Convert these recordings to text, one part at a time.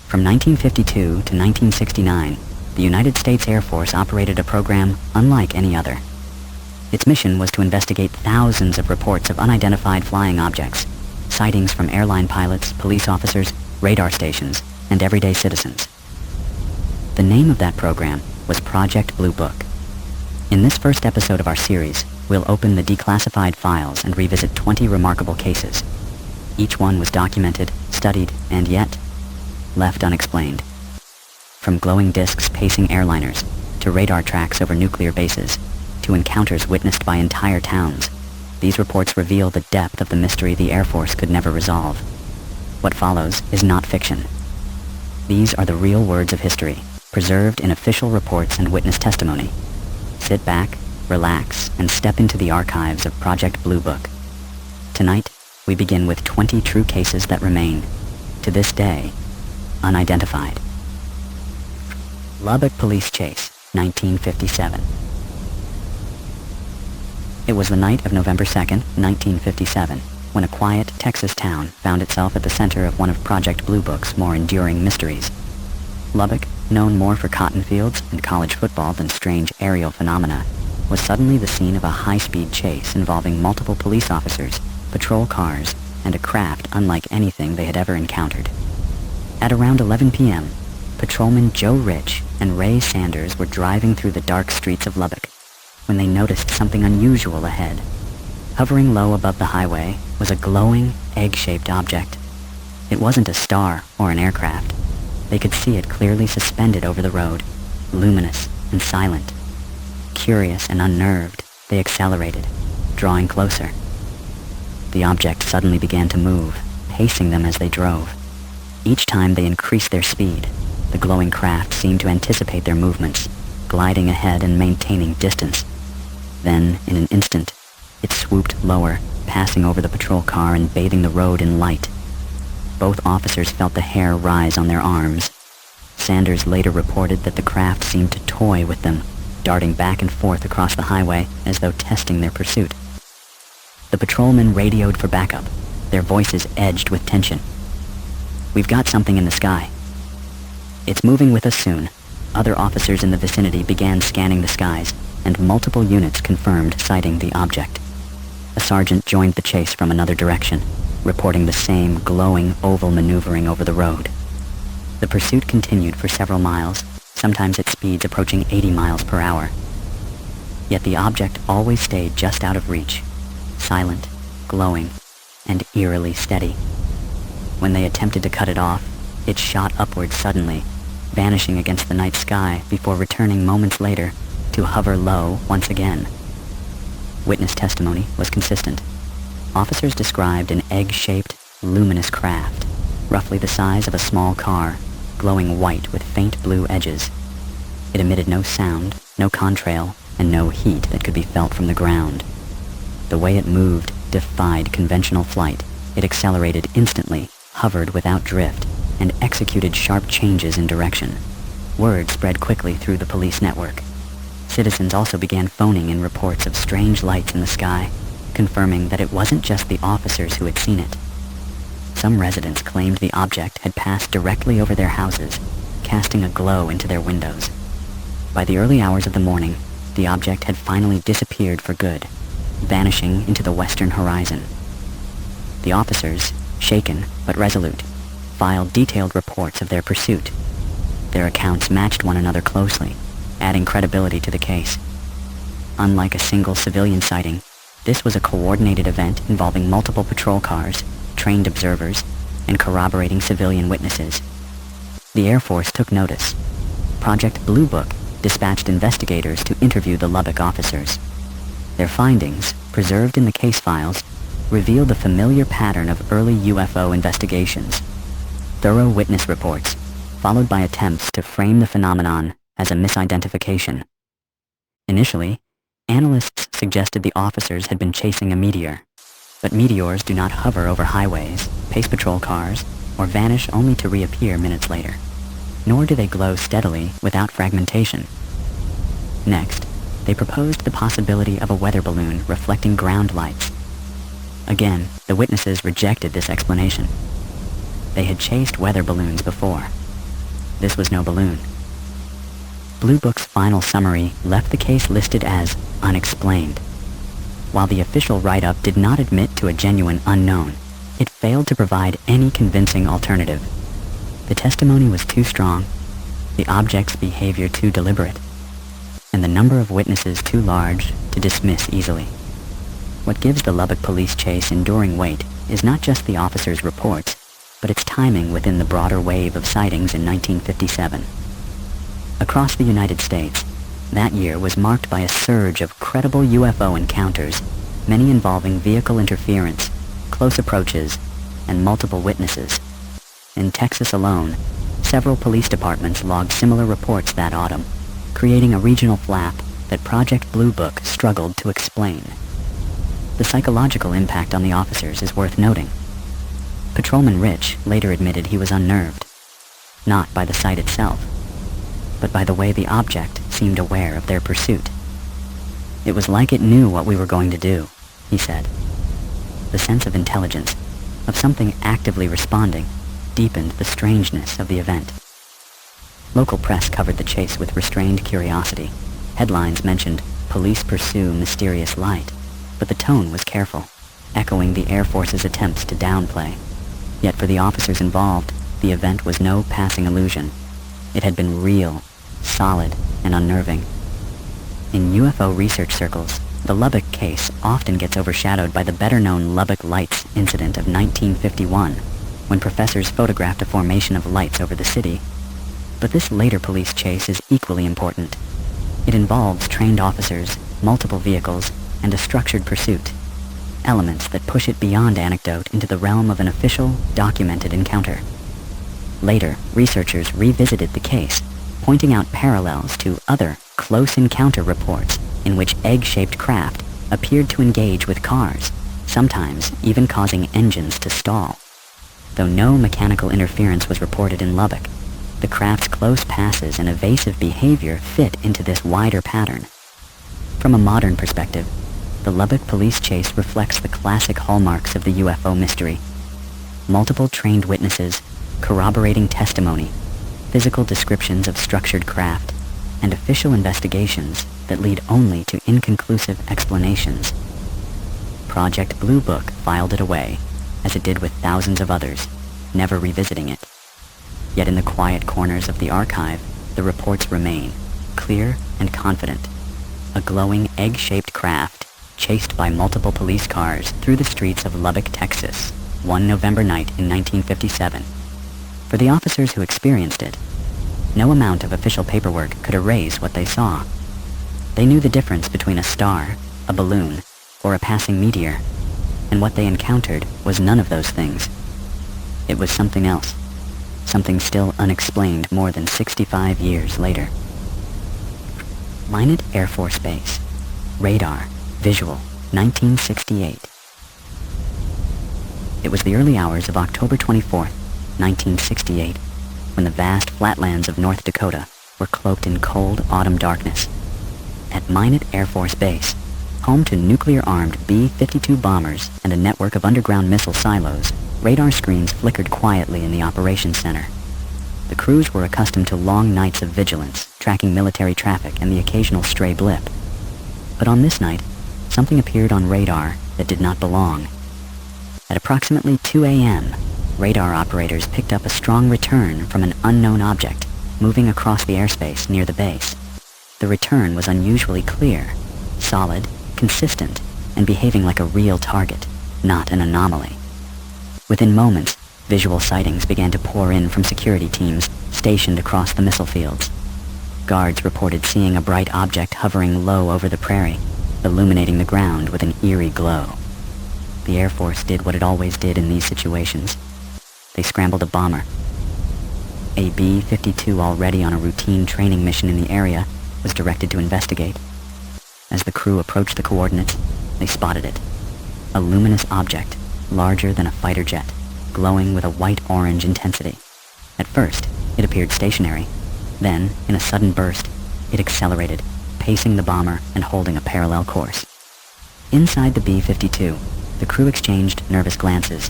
From 1952 to 1969, the United States Air Force operated a program unlike any other. Its mission was to investigate thousands of reports of unidentified flying objects, sightings from airline pilots, police officers, radar stations, and everyday citizens. The name of that program was Project Blue Book. In this first episode of our series, we'll open the declassified files and revisit 20 remarkable cases. Each one was documented, studied, and yet left unexplained. From glowing discs pacing airliners, to radar tracks over nuclear bases, to encounters witnessed by entire towns, these reports reveal the depth of the mystery the Air Force could never resolve. What follows is not fiction. These are the real words of history, preserved in official reports and witness testimony. Sit back, relax, and step into the archives of Project Blue Book. Tonight, we begin with 20 true cases that remain, to this day, unidentified. Lubbock Police Chase, 1957. It was the night of November 2nd, 1957, when a quiet Texas town found itself at the center of one of Project Blue Book's more enduring mysteries. Lubbock, known more for cotton fields and college football than strange aerial phenomena, was suddenly the scene of a high-speed chase involving multiple police officers, patrol cars, and a craft unlike anything they had ever encountered. At around 11 p.m., Patrolman Joe Rich and Ray Sanders were driving through the dark streets of Lubbock when they noticed something unusual ahead. Hovering low above the highway was a glowing, egg-shaped object. It wasn't a star or an aircraft. They could see it clearly suspended over the road, luminous and silent. Curious and unnerved, they accelerated, drawing closer. The object suddenly began to move, pacing them as they drove. Each time they increased their speed, the glowing craft seemed to anticipate their movements, gliding ahead and maintaining distance. Then, in an instant, it swooped lower, passing over the patrol car and bathing the road in light. Both officers felt the hair rise on their arms. Sanders later reported that the craft seemed to toy with them, darting back and forth across the highway as though testing their pursuit. The patrolmen radioed for backup, their voices edged with tension. "We've got something in the sky." "It's moving with us soon." Other officers in the vicinity began scanning the skies, and multiple units confirmed sighting the object. A sergeant joined the chase from another direction, reporting the same glowing oval maneuvering over the road. The pursuit continued for several miles, sometimes at speeds approaching 80 miles per hour. Yet the object always stayed just out of reach, silent, glowing, and eerily steady. When they attempted to cut it off, it shot upward suddenly, vanishing against the night sky before returning moments later to hover low once again. Witness testimony was consistent. Officers described an egg-shaped, luminous craft, roughly the size of a small car, glowing white with faint blue edges. It emitted no sound, no contrail, and no heat that could be felt from the ground. The way it moved defied conventional flight. It accelerated instantly, hovered without drift, and executed sharp changes in direction. Word spread quickly through the police network. Citizens also began phoning in reports of strange lights in the sky, confirming that it wasn't just the officers who had seen it. Some residents claimed the object had passed directly over their houses, casting a glow into their windows. By the early hours of the morning, the object had finally disappeared for good, vanishing into the western horizon. The officers, shaken but resolute, filed detailed reports of their pursuit. Their accounts matched one another closely, adding credibility to the case. Unlike a single civilian sighting, this was a coordinated event involving multiple patrol cars, trained observers, and corroborating civilian witnesses. The Air Force took notice. Project Blue Book dispatched investigators to interview the Lubbock officers. Their findings, preserved in the case files, revealed a familiar pattern of early UFO investigations. Thorough witness reports, followed by attempts to frame the phenomenon as a misidentification. Initially, analysts suggested the officers had been chasing a meteor, but meteors do not hover over highways, pace patrol cars, or vanish only to reappear minutes later. Nor do they glow steadily without fragmentation. Next, they proposed the possibility of a weather balloon reflecting ground lights. Again, the witnesses rejected this explanation. They had chased weather balloons before, This was no balloon. Blue Book's final summary left the case listed as unexplained. While the official write-up did not admit to a genuine unknown, it failed to provide any convincing alternative. The testimony was too strong, the object's behavior too deliberate, and the number of witnesses too large to dismiss easily. What gives the Lubbock police chase enduring weight is not just the officers' reports, but its timing within the broader wave of sightings in 1957. Across the United States, that year was marked by a surge of credible UFO encounters, many involving vehicle interference, close approaches, and multiple witnesses. In Texas alone, several police departments logged similar reports that autumn, creating a regional flap that Project Blue Book struggled to explain. The psychological impact on the officers is worth noting. Patrolman Rich later admitted he was unnerved, not by the sight itself, but by the way the object seemed aware of their pursuit. It was like it knew what we were going to do, he said. The sense of intelligence, of something actively responding, deepened the strangeness of the event. Local press covered the chase with restrained curiosity. Headlines mentioned, "Police pursue mysterious light," but the tone was careful, echoing the Air Force's attempts to downplay. Yet for the officers involved, the event was no passing illusion. It had been real, solid, and unnerving. In UFO research circles, the Lubbock case often gets overshadowed by the better-known Lubbock Lights incident of 1951, when professors photographed a formation of lights over the city. But this later police chase is equally important. It involves trained officers, multiple vehicles, and a structured pursuit. Elements that push it beyond anecdote into the realm of an official, documented encounter. Later, researchers revisited the case, pointing out parallels to other close encounter reports in which egg-shaped craft appeared to engage with cars, sometimes even causing engines to stall. Though no mechanical interference was reported in Lubbock, the craft's close passes and evasive behavior fit into this wider pattern. From a modern perspective, the Lubbock police chase reflects the classic hallmarks of the UFO mystery. Multiple trained witnesses, corroborating testimony, physical descriptions of structured craft, and official investigations that lead only to inconclusive explanations. Project Blue Book filed it away, as it did with thousands of others, never revisiting it. Yet in the quiet corners of the archive, the reports remain, clear and confident. A glowing egg-shaped craft chased by multiple police cars through the streets of Lubbock, Texas, one November night in 1957. For the officers who experienced it, no amount of official paperwork could erase what they saw. They knew the difference between a star, a balloon, or a passing meteor, and what they encountered was none of those things. It was something else, something still unexplained more than 65 years later. Minot Air Force Base. Radar. Visual. 1968. It was the early hours of October 24th, 1968, when the vast flatlands of North Dakota were cloaked in cold autumn darkness. At Minot Air Force Base, home to nuclear-armed B-52 bombers and a network of underground missile silos, radar screens flickered quietly in the operations center. The crews were accustomed to long nights of vigilance, tracking military traffic and the occasional stray blip. But on this night, something appeared on radar that did not belong. At approximately 2 a.m., radar operators picked up a strong return from an unknown object moving across the airspace near the base. The return was unusually clear, solid, consistent, and behaving like a real target, not an anomaly. Within moments, visual sightings began to pour in from security teams stationed across the missile fields. Guards reported seeing a bright object hovering low over the prairie, illuminating the ground with an eerie glow. The Air Force did what it always did in these situations. They scrambled a bomber. A B-52 already on a routine training mission in the area was directed to investigate. As the crew approached the coordinates, they spotted it. A luminous object, larger than a fighter jet, glowing with a white-orange intensity. At first, it appeared stationary. Then, in a sudden burst, it accelerated, pacing the bomber and holding a parallel course. Inside the B-52, the crew exchanged nervous glances.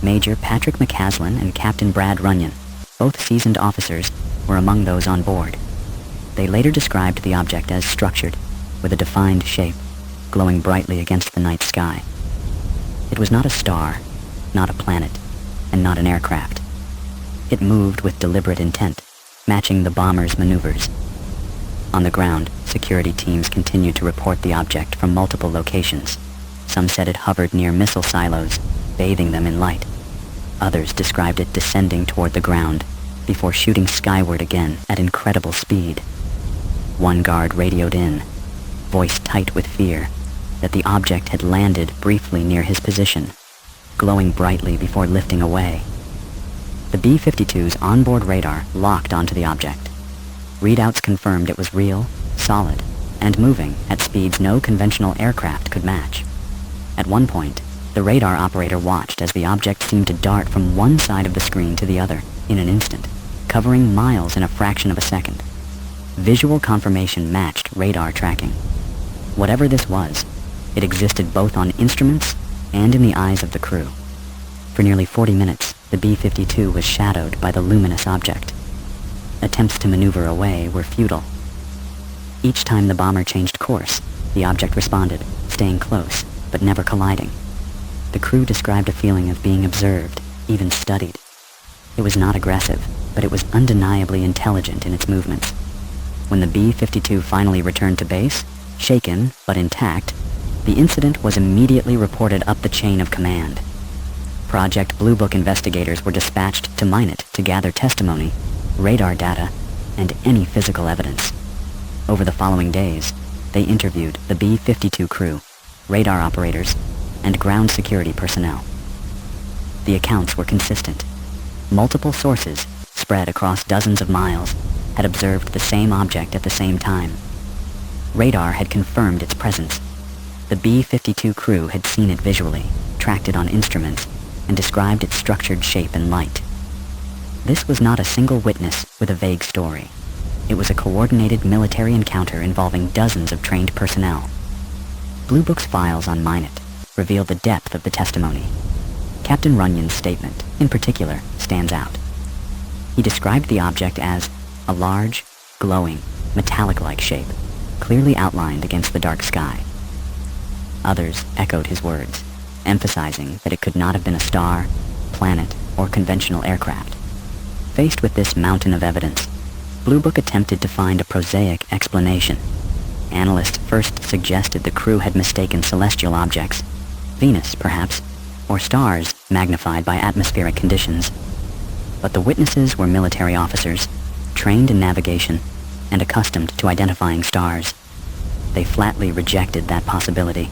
Major Patrick McCaslin and Captain Brad Runyon, both seasoned officers, were among those on board. They later described the object as structured, with a defined shape, glowing brightly against the night sky. It was not a star, not a planet, and not an aircraft. It moved with deliberate intent, matching the bomber's maneuvers. On the ground, security teams continued to report the object from multiple locations. Some said it hovered near missile silos, bathing them in light. Others described it descending toward the ground, before shooting skyward again at incredible speed. One guard radioed in, voice tight with fear, that the object had landed briefly near his position, glowing brightly before lifting away. The B-52's onboard radar locked onto the object. Readouts confirmed it was real, solid, and moving at speeds no conventional aircraft could match. At one point, the radar operator watched as the object seemed to dart from one side of the screen to the other in an instant, covering miles in a fraction of a second. Visual confirmation matched radar tracking. Whatever this was, it existed both on instruments and in the eyes of the crew. For nearly 40 minutes, the B-52 was shadowed by the luminous object. Attempts to maneuver away were futile. Each time the bomber changed course, the object responded, staying close, but never colliding. The crew described a feeling of being observed, even studied. It was not aggressive, but it was undeniably intelligent in its movements. When the B-52 finally returned to base, shaken but intact, the incident was immediately reported up the chain of command. Project Blue Book investigators were dispatched to Minot to gather testimony, radar data, and any physical evidence. Over the following days, they interviewed the B-52 crew, radar operators, and ground security personnel. The accounts were consistent. Multiple sources, spread across dozens of miles, had observed the same object at the same time. Radar had confirmed its presence. The B-52 crew had seen it visually, tracked it on instruments, and described its structured shape and light. This was not a single witness with a vague story. It was a coordinated military encounter involving dozens of trained personnel. Blue Book's files on Minot revealed the depth of the testimony. Captain Runyon's statement, in particular, stands out. He described the object as a large, glowing, metallic-like shape, clearly outlined against the dark sky. Others echoed his words, emphasizing that it could not have been a star, planet, or conventional aircraft. Faced with this mountain of evidence, Blue Book attempted to find a prosaic explanation. Analysts first suggested the crew had mistaken celestial objects, Venus perhaps, or stars magnified by atmospheric conditions. But the witnesses were military officers, trained in navigation, and accustomed to identifying stars. They flatly rejected that possibility.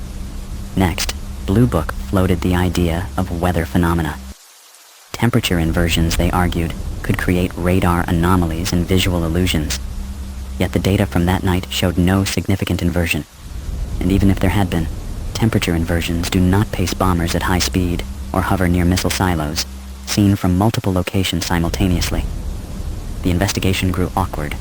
Next, Blue Book floated the idea of weather phenomena. Temperature inversions, they argued, could create radar anomalies and visual illusions. Yet the data from that night showed no significant inversion. And even if there had been, temperature inversions do not pace bombers at high speed or hover near missile silos, seen from multiple locations simultaneously. The investigation grew awkward.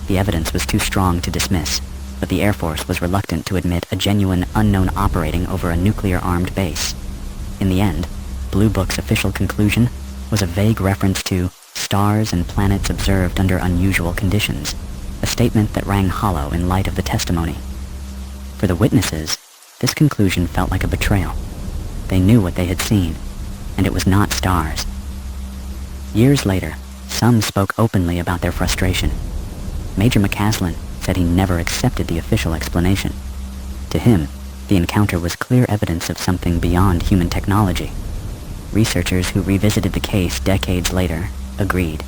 The evidence was too strong to dismiss, but the Air Force was reluctant to admit a genuine unknown operating over a nuclear-armed base. In the end, Blue Book's official conclusion was a vague reference to stars and planets observed under unusual conditions, a statement that rang hollow in light of the testimony. For the witnesses, this conclusion felt like a betrayal. They knew what they had seen, and it was not stars. Years later, some spoke openly about their frustration. Major McCaslin said he never accepted the official explanation. To him, the encounter was clear evidence of something beyond human technology. Researchers who revisited the case decades later agreed.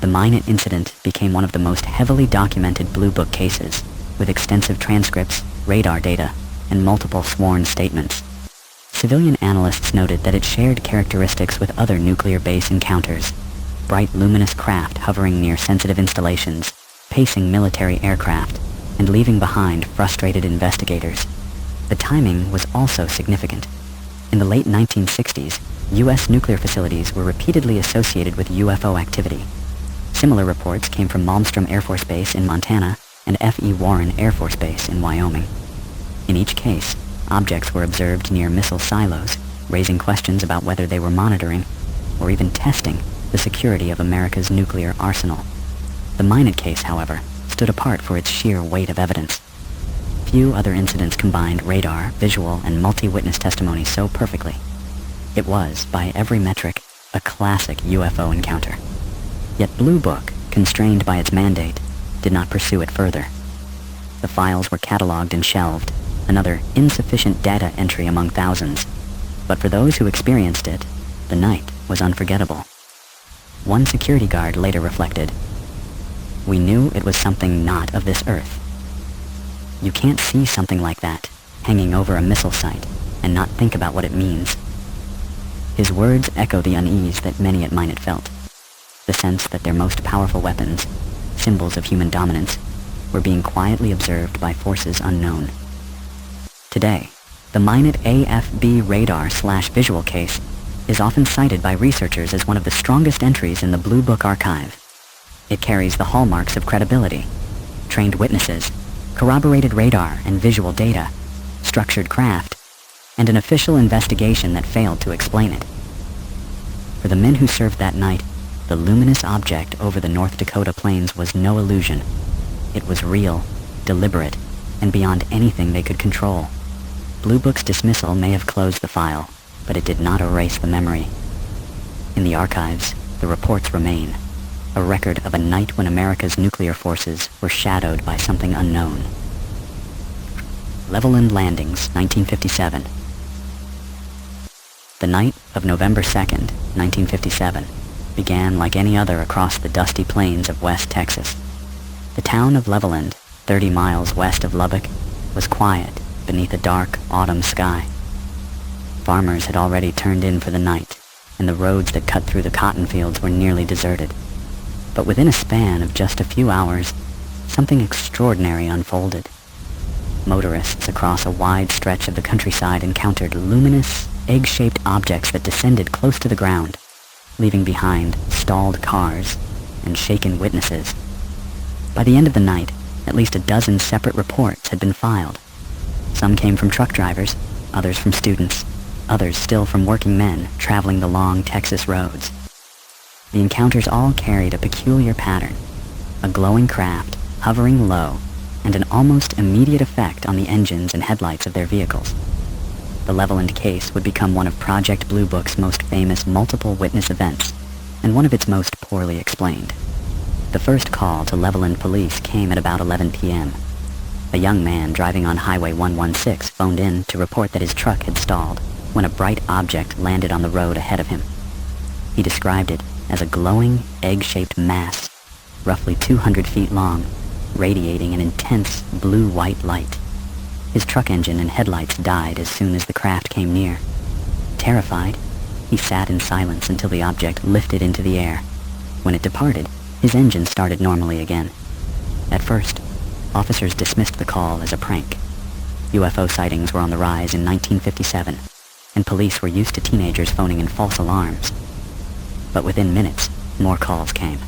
The Minot incident became one of the most heavily documented Blue Book cases, with extensive transcripts, radar data, and multiple sworn statements. Civilian analysts noted that it shared characteristics with other nuclear base encounters: bright luminous craft hovering near sensitive installations, pacing military aircraft, and leaving behind frustrated investigators. The timing was also significant. In the late 1960s, U.S. nuclear facilities were repeatedly associated with UFO activity. Similar reports came from Malmstrom Air Force Base in Montana and F.E. Warren Air Force Base in Wyoming. In each case, objects were observed near missile silos, raising questions about whether they were monitoring, or even testing, the security of America's nuclear arsenal. The Minot case, however, stood apart for its sheer weight of evidence. Few other incidents combined radar, visual, and multi-witness testimony so perfectly. It was, by every metric, a classic UFO encounter. Yet Blue Book, constrained by its mandate, did not pursue it further. The files were cataloged and shelved, another insufficient data entry among thousands. But for those who experienced it, the night was unforgettable. One security guard later reflected, "We knew it was something not of this earth. You can't see something like that, hanging over a missile site, and not think about what it means." His words echo the unease that many at Minot felt. The sense that their most powerful weapons, symbols of human dominance, were being quietly observed by forces unknown. Today, the Minot AFB radar/visual case is often cited by researchers as one of the strongest entries in the Blue Book archive. It carries the hallmarks of credibility: trained witnesses, corroborated radar and visual data, structured craft, and an official investigation that failed to explain it. For the men who served that night, the luminous object over the North Dakota plains was no illusion. It was real, deliberate, and beyond anything they could control. Blue Book's dismissal may have closed the file, but it did not erase the memory. In the archives, the reports remain, a record of a night when America's nuclear forces were shadowed by something unknown. Levelland Landings, 1957. The night of November 2nd, 1957, began like any other across the dusty plains of West Texas. The town of Levelland, 30 miles west of Lubbock, was quiet beneath a dark autumn sky. Farmers had already turned in for the night, and the roads that cut through the cotton fields were nearly deserted. But within a span of just a few hours, something extraordinary unfolded. Motorists across a wide stretch of the countryside encountered luminous, egg-shaped objects that descended close to the ground, leaving behind stalled cars and shaken witnesses. By the end of the night, at least a dozen separate reports had been filed. Some came from truck drivers, others from students, others still from working men traveling the long Texas roads. The encounters all carried a peculiar pattern: a glowing craft hovering low, and an almost immediate effect on the engines and headlights of their vehicles. The Levelland case would become one of Project Blue Book's most famous multiple witness events, and one of its most poorly explained. The first call to Levelland police came at about 11 p.m. A young man driving on Highway 116 phoned in to report that his truck had stalled when a bright object landed on the road ahead of him. He described it as a glowing, egg-shaped mass, roughly 200 feet long, radiating an intense blue-white light. His truck engine and headlights died as soon as the craft came near. Terrified, he sat in silence until the object lifted into the air. When it departed, his engine started normally again. At first, officers dismissed the call as a prank. UFO sightings were on the rise in 1957, and police were used to teenagers phoning in false alarms. But within minutes, more calls came.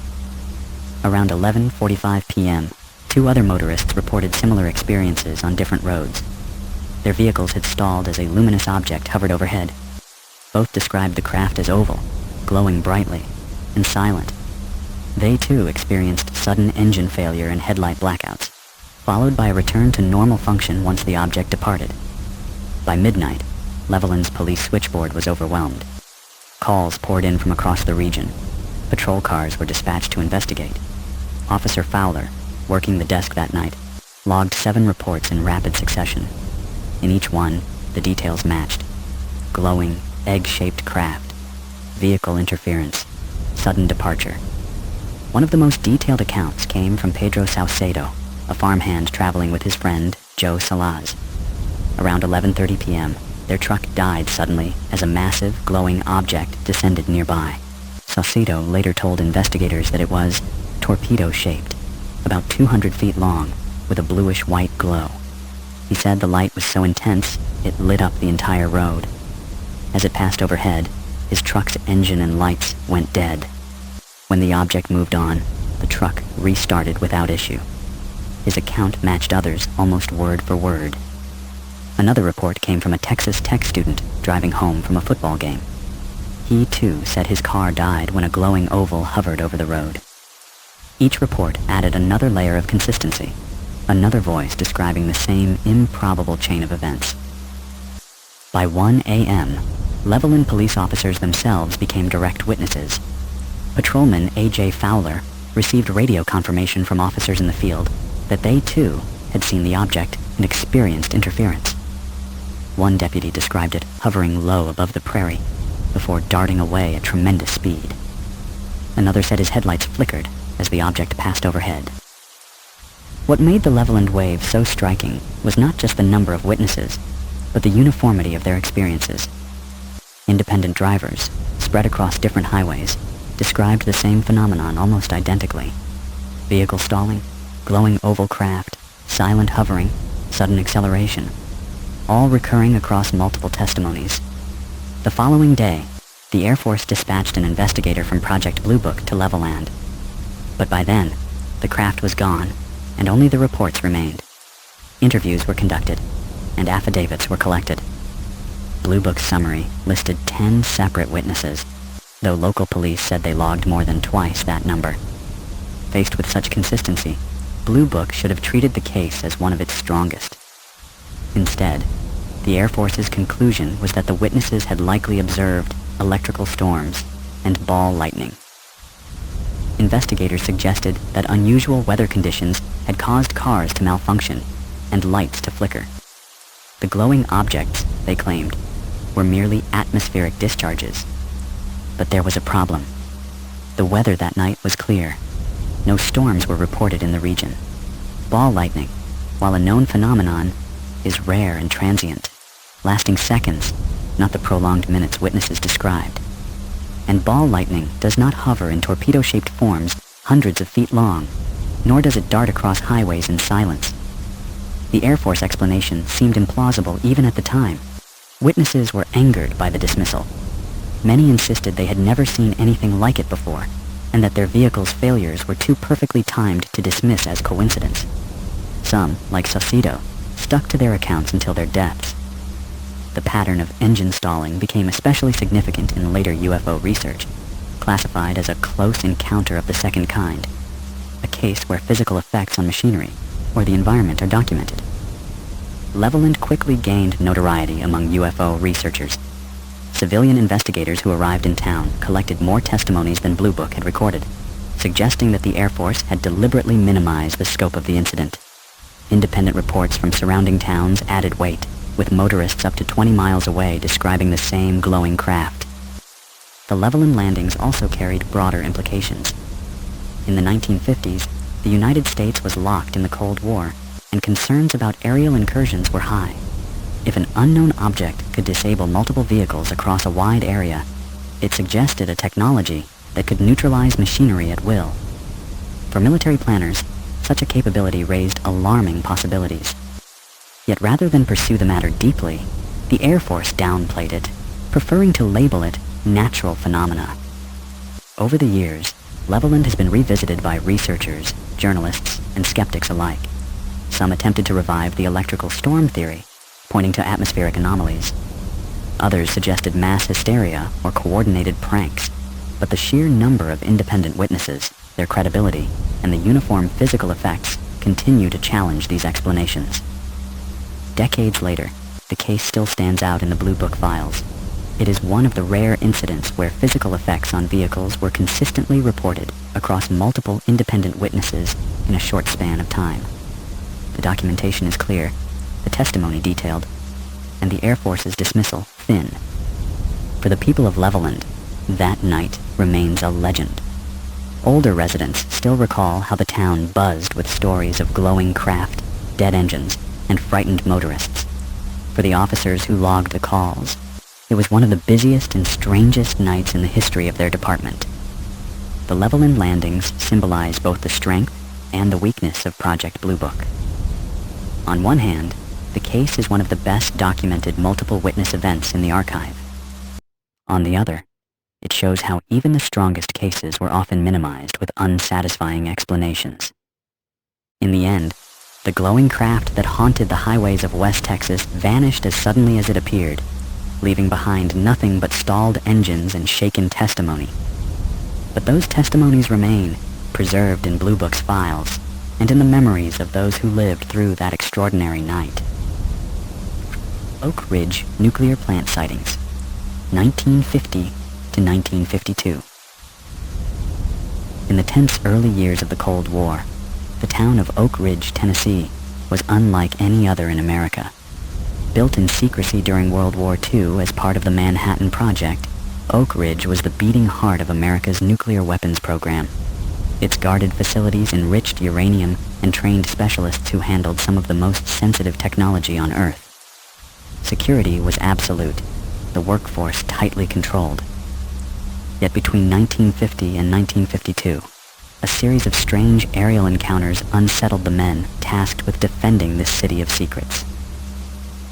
Around 11:45 p.m., 2 other motorists reported similar experiences on different roads. Their vehicles had stalled as a luminous object hovered overhead. Both described the craft as oval, glowing brightly, and silent. They too experienced sudden engine failure and headlight blackouts, followed by a return to normal function once the object departed. By midnight, Levelland's police switchboard was overwhelmed. Calls poured in from across the region. Patrol cars were dispatched to investigate. Officer Fowler, working the desk that night, logged 7 reports in rapid succession. In each one, the details matched: glowing, egg-shaped craft, vehicle interference, sudden departure. One of the most detailed accounts came from Pedro Saucedo, a farmhand traveling with his friend, Joe Salaz. Around 11:30 p.m., their truck died suddenly as a massive, glowing object descended nearby. Saucedo later told investigators that it was torpedo-shaped, about 200 feet long, with a bluish-white glow. He said the light was so intense, it lit up the entire road. As it passed overhead, his truck's engine and lights went dead. When the object moved on, the truck restarted without issue. His account matched others almost word for word. Another report came from a Texas Tech student driving home from a football game. He, too, said his car died when a glowing oval hovered over the road. Each report added another layer of consistency, another voice describing the same improbable chain of events. By 1 a.m., Levelland police officers themselves became direct witnesses. Patrolman A.J. Fowler received radio confirmation from officers in the field that they, too, had seen the object and experienced interference. One deputy described it hovering low above the prairie before darting away at tremendous speed. Another said his headlights flickered as the object passed overhead. What made the Levelland wave so striking was not just the number of witnesses, but the uniformity of their experiences. Independent drivers, spread across different highways, described the same phenomenon almost identically. Vehicle stalling, glowing oval craft, silent hovering, sudden acceleration, all recurring across multiple testimonies. The following day, the Air Force dispatched an investigator from Project Blue Book to Levelland. But by then, the craft was gone, and only the reports remained. Interviews were conducted, and affidavits were collected. Blue Book's summary listed 10 separate witnesses, though local police said they logged more than twice that number. Faced with such consistency, Blue Book should have treated the case as one of its strongest. Instead, the Air Force's conclusion was that the witnesses had likely observed electrical storms and ball lightning. Investigators suggested that unusual weather conditions had caused cars to malfunction and lights to flicker. The glowing objects, they claimed, were merely atmospheric discharges. But there was a problem. The weather that night was clear. No storms were reported in the region. Ball lightning, while a known phenomenon, is rare and transient, lasting seconds, not the prolonged minutes witnesses described. And ball lightning does not hover in torpedo-shaped forms hundreds of feet long, nor does it dart across highways in silence. The Air Force explanation seemed implausible even at the time. Witnesses were angered by the dismissal. Many insisted they had never seen anything like it before, and that their vehicle's failures were too perfectly timed to dismiss as coincidence. Some, like Saucedo, stuck to their accounts until their deaths. The pattern of engine stalling became especially significant in later UFO research, classified as a close encounter of the second kind, a case where physical effects on machinery or the environment are documented. Levelland quickly gained notoriety among UFO researchers. Civilian investigators who arrived in town collected more testimonies than Blue Book had recorded, suggesting that the Air Force had deliberately minimized the scope of the incident. Independent reports from surrounding towns added weight, with motorists up to 20 miles away describing the same glowing craft. The Levelland landings also carried broader implications. In the 1950s, the United States was locked in the Cold War, and concerns about aerial incursions were high. If an unknown object could disable multiple vehicles across a wide area, it suggested a technology that could neutralize machinery at will. For military planners, such a capability raised alarming possibilities. Yet rather than pursue the matter deeply, the Air Force downplayed it, preferring to label it natural phenomena. Over the years, Levelland has been revisited by researchers, journalists, and skeptics alike. Some attempted to revive the electrical storm theory, pointing to atmospheric anomalies. Others suggested mass hysteria or coordinated pranks, but the sheer number of independent witnesses, their credibility, and the uniform physical effects continue to challenge these explanations. Decades later, the case still stands out in the Blue Book files. It is one of the rare incidents where physical effects on vehicles were consistently reported across multiple independent witnesses in a short span of time. The documentation is clear, the testimony detailed, and the Air Force's dismissal thin. For the people of Levelland, that night remains a legend. Older residents still recall how the town buzzed with stories of glowing craft, dead engines, and frightened motorists. For the officers who logged the calls, it was one of the busiest and strangest nights in the history of their department. The Levelland landings symbolize both the strength and the weakness of Project Blue Book. On one hand, the case is one of the best documented multiple witness events in the archive. On the other, it shows how even the strongest cases were often minimized with unsatisfying explanations. In the end, the glowing craft that haunted the highways of West Texas vanished as suddenly as it appeared, leaving behind nothing but stalled engines and shaken testimony. But those testimonies remain, preserved in Blue Book's files and in the memories of those who lived through that extraordinary night. Oak Ridge Nuclear Plant Sightings, 1950 to 1952. In the tense early years of the Cold War, the town of Oak Ridge, Tennessee, was unlike any other in America. Built in secrecy during World War II as part of the Manhattan Project, Oak Ridge was the beating heart of America's nuclear weapons program. Its guarded facilities enriched uranium and trained specialists who handled some of the most sensitive technology on Earth. Security was absolute, the workforce tightly controlled. Yet between 1950 and 1952, a series of strange aerial encounters unsettled the men tasked with defending this city of secrets.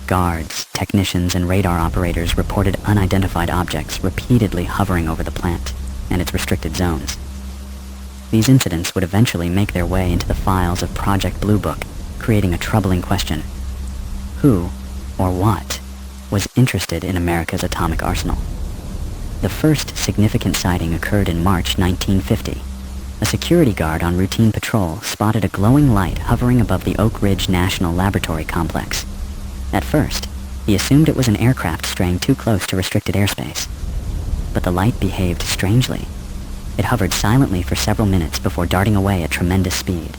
Guards, technicians, and radar operators reported unidentified objects repeatedly hovering over the plant and its restricted zones. These incidents would eventually make their way into the files of Project Blue Book, creating a troubling question. Who, or what, was interested in America's atomic arsenal? The first significant sighting occurred in March 1950. A security guard on routine patrol spotted a glowing light hovering above the Oak Ridge National Laboratory Complex. At first, he assumed it was an aircraft straying too close to restricted airspace. But the light behaved strangely. It hovered silently for several minutes before darting away at tremendous speed.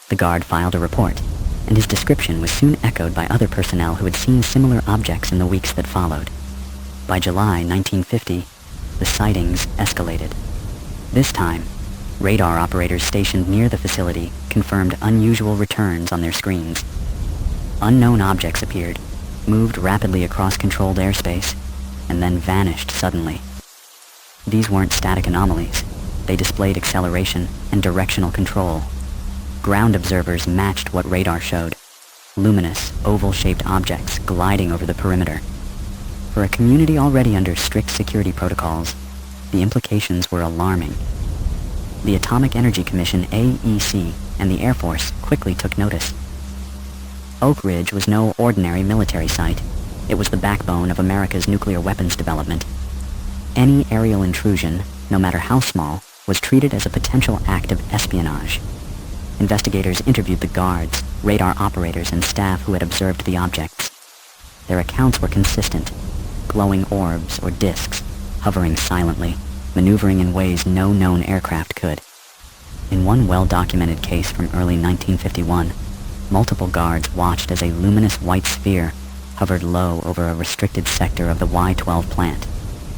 The guard filed a report, and his description was soon echoed by other personnel who had seen similar objects in the weeks that followed. By July 1950, the sightings escalated. This time, radar operators stationed near the facility confirmed unusual returns on their screens. Unknown objects appeared, moved rapidly across controlled airspace, and then vanished suddenly. These weren't static anomalies. They displayed acceleration and directional control. Ground observers matched what radar showed: luminous, oval-shaped objects gliding over the perimeter. For a community already under strict security protocols, the implications were alarming. The Atomic Energy Commission, AEC, and the Air Force quickly took notice. Oak Ridge was no ordinary military site. It was the backbone of America's nuclear weapons development. Any aerial intrusion, no matter how small, was treated as a potential act of espionage. Investigators interviewed the guards, radar operators, and staff who had observed the objects. Their accounts were consistent: glowing orbs or disks, hovering silently, maneuvering in ways no known aircraft could. In one well-documented case from early 1951, multiple guards watched as a luminous white sphere hovered low over a restricted sector of the Y-12 plant,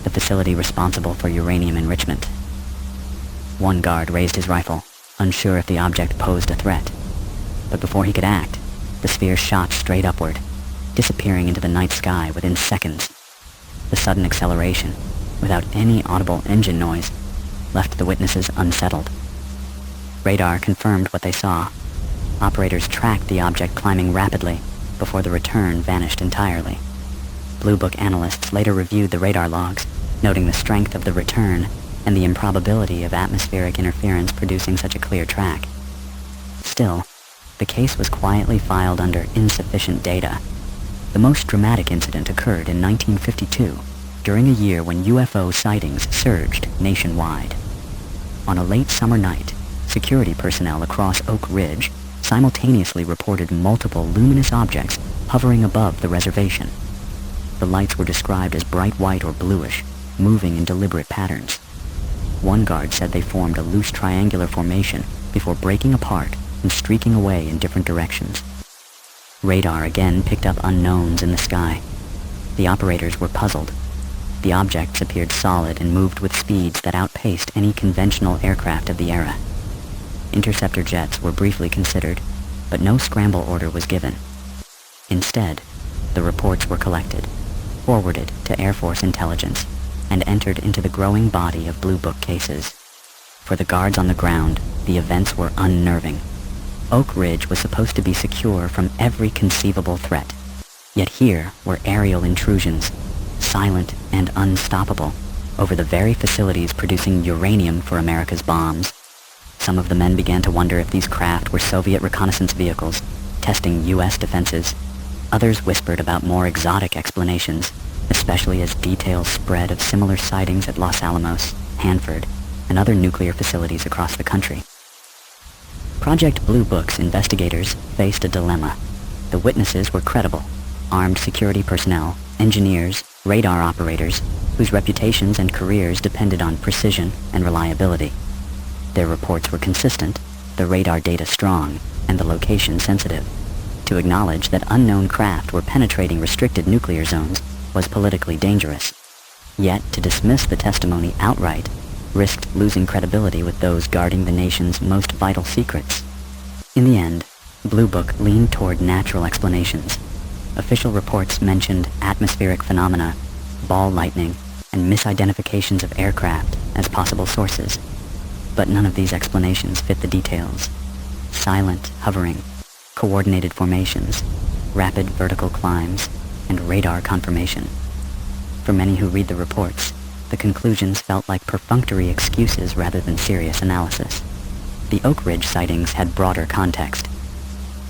the facility responsible for uranium enrichment. One guard raised his rifle, unsure if the object posed a threat. But before he could act, the sphere shot straight upward, disappearing into the night sky within seconds. The sudden acceleration, without any audible engine noise, left the witnesses unsettled. Radar confirmed what they saw. Operators tracked the object climbing rapidly before the return vanished entirely. Blue Book analysts later reviewed the radar logs, noting the strength of the return and the improbability of atmospheric interference producing such a clear track. Still, the case was quietly filed under insufficient data. The most dramatic incident occurred in 1952, during a year when UFO sightings surged nationwide. On a late summer night, security personnel across Oak Ridge simultaneously reported multiple luminous objects hovering above the reservation. The lights were described as bright white or bluish, moving in deliberate patterns. One guard said they formed a loose triangular formation before breaking apart and streaking away in different directions. Radar again picked up unknowns in the sky. The operators were puzzled. The objects appeared solid and moved with speeds that outpaced any conventional aircraft of the era. Interceptor jets were briefly considered, but no scramble order was given. Instead, the reports were collected, forwarded to Air Force intelligence, and entered into the growing body of Blue Book cases. For the guards on the ground, the events were unnerving. Oak Ridge was supposed to be secure from every conceivable threat. Yet here were aerial intrusions, silent and unstoppable, over the very facilities producing uranium for America's bombs. Some of the men began to wonder if these craft were Soviet reconnaissance vehicles, testing U.S. defenses. Others whispered about more exotic explanations, especially as details spread of similar sightings at Los Alamos, Hanford, and other nuclear facilities across the country. Project Blue Book's investigators faced a dilemma. The witnesses were credible: armed security personnel, engineers, radar operators, whose reputations and careers depended on precision and reliability. Their reports were consistent, the radar data strong, and the location sensitive. To acknowledge that unknown craft were penetrating restricted nuclear zones was politically dangerous. Yet, to dismiss the testimony outright risked losing credibility with those guarding the nation's most vital secrets. In the end, Blue Book leaned toward natural explanations. Official reports mentioned atmospheric phenomena, ball lightning, and misidentifications of aircraft as possible sources. But none of these explanations fit the details. Silent hovering, coordinated formations, rapid vertical climbs, and radar confirmation. For many who read the reports, the conclusions felt like perfunctory excuses rather than serious analysis. The Oak Ridge sightings had broader context.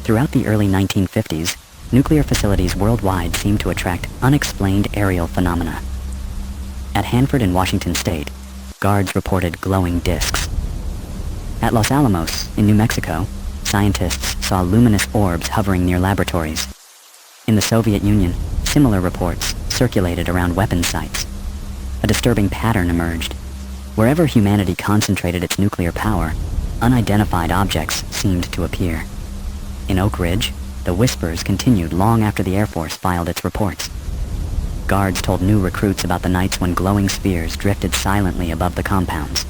Throughout the early 1950s, nuclear facilities worldwide seemed to attract unexplained aerial phenomena. At Hanford in Washington state, guards reported glowing disks. At Los Alamos, in New Mexico, scientists saw luminous orbs hovering near laboratories. In the Soviet Union, similar reports circulated around weapons sites. A disturbing pattern emerged. Wherever humanity concentrated its nuclear power, unidentified objects seemed to appear. In Oak Ridge, the whispers continued long after the Air Force filed its reports. Guards told new recruits about the nights when glowing spheres drifted silently above the compounds.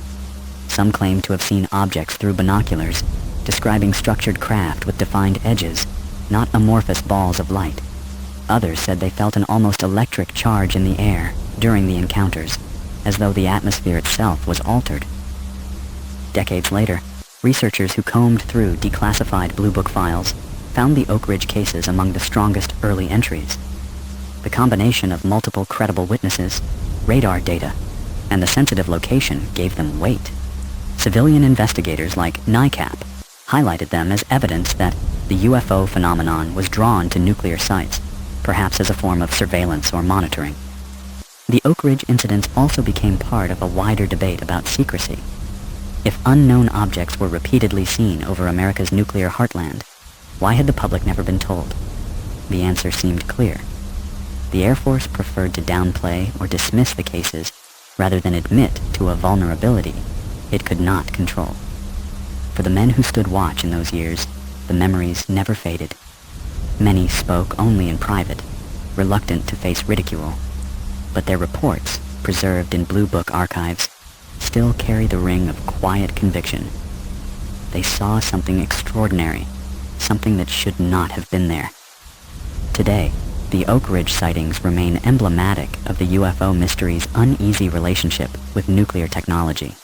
Some claimed to have seen objects through binoculars, describing structured craft with defined edges, not amorphous balls of light. Others said they felt an almost electric charge in the air during the encounters, as though the atmosphere itself was altered. Decades later, researchers who combed through declassified Blue Book files found the Oak Ridge cases among the strongest early entries. The combination of multiple credible witnesses, radar data, and the sensitive location gave them weight. Civilian investigators like NICAP highlighted them as evidence that the UFO phenomenon was drawn to nuclear sites, perhaps as a form of surveillance or monitoring. The Oak Ridge incidents also became part of a wider debate about secrecy. If unknown objects were repeatedly seen over America's nuclear heartland, why had the public never been told? The answer seemed clear. The Air Force preferred to downplay or dismiss the cases rather than admit to a vulnerability it could not control. For the men who stood watch in those years, the memories never faded. Many spoke only in private, reluctant to face ridicule. But their reports, preserved in Blue Book archives, still carry the ring of quiet conviction. They saw something extraordinary, something that should not have been there. Today, the Oak Ridge sightings remain emblematic of the UFO mystery's uneasy relationship with nuclear technology.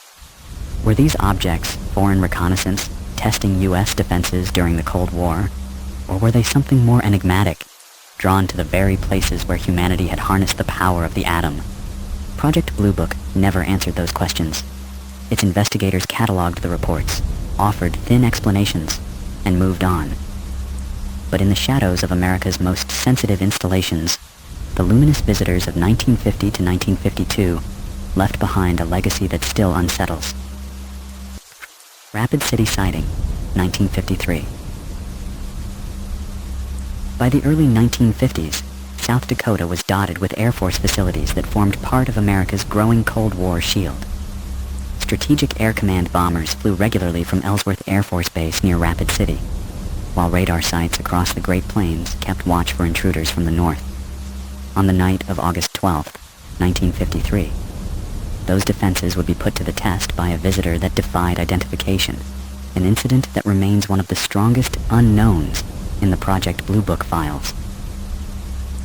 Were these objects foreign reconnaissance testing U.S. defenses during the Cold War? Or were they something more enigmatic, drawn to the very places where humanity had harnessed the power of the atom? Project Blue Book never answered those questions. Its investigators cataloged the reports, offered thin explanations, and moved on. But in the shadows of America's most sensitive installations, the luminous visitors of 1950 to 1952 left behind a legacy that still unsettles. Rapid City Sighting, 1953. By the early 1950s, South Dakota was dotted with Air Force facilities that formed part of America's growing Cold War shield. Strategic Air Command bombers flew regularly from Ellsworth Air Force Base near Rapid City, while radar sites across the Great Plains kept watch for intruders from the north. On the night of August 12, 1953, those defenses would be put to the test by a visitor that defied identification, an incident that remains one of the strongest unknowns in the Project Blue Book files.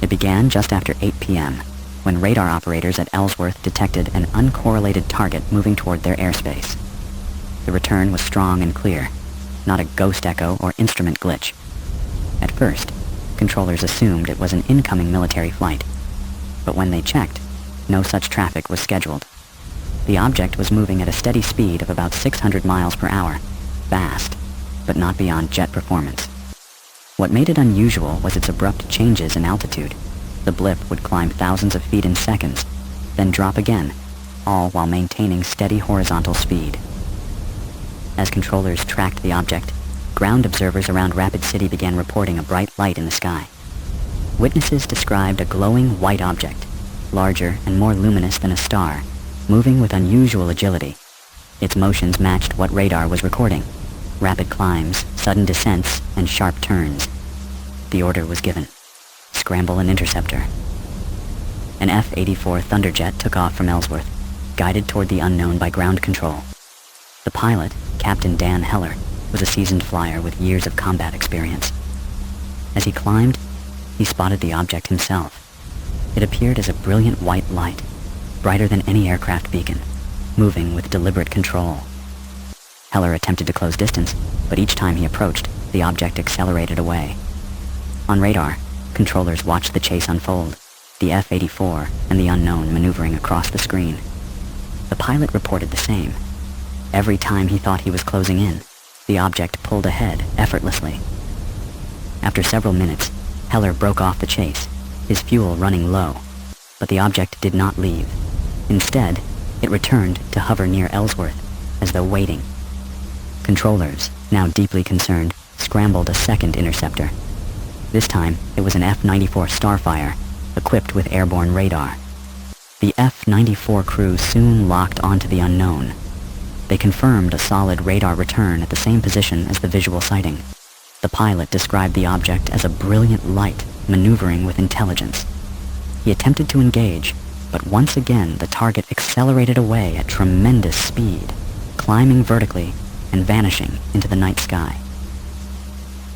It began just after 8 p.m., when radar operators at Ellsworth detected an uncorrelated target moving toward their airspace. The return was strong and clear, not a ghost echo or instrument glitch. At first, controllers assumed it was an incoming military flight, but when they checked, no such traffic was scheduled. The object was moving at a steady speed of about 600 miles per hour, fast, but not beyond jet performance. What made it unusual was its abrupt changes in altitude. The blip would climb thousands of feet in seconds, then drop again, all while maintaining steady horizontal speed. As controllers tracked the object, ground observers around Rapid City began reporting a bright light in the sky. Witnesses described a glowing white object, larger and more luminous than a star, moving with unusual agility. Its motions matched what radar was recording: rapid climbs, sudden descents, and sharp turns. The order was given: scramble an interceptor. An F-84 Thunderjet took off from Ellsworth, guided toward the unknown by ground control. The pilot, Captain Dan Heller, was a seasoned flyer with years of combat experience. As he climbed, he spotted the object himself. It appeared as a brilliant white light, brighter than any aircraft beacon, moving with deliberate control. Heller attempted to close distance, but each time he approached, the object accelerated away. On radar, controllers watched the chase unfold, the F-84 and the unknown maneuvering across the screen. The pilot reported the same. Every time he thought he was closing in, the object pulled ahead effortlessly. After several minutes, Heller broke off the chase, his fuel running low, but the object did not leave. Instead, it returned to hover near Ellsworth, as though waiting. Controllers, now deeply concerned, scrambled a second interceptor. This time, it was an F-94 Starfire, equipped with airborne radar. The F-94 crew soon locked onto the unknown. They confirmed a solid radar return at the same position as the visual sighting. The pilot described the object as a brilliant light, maneuvering with intelligence. He attempted to engage, but once again the target accelerated away at tremendous speed, climbing vertically and vanishing into the night sky.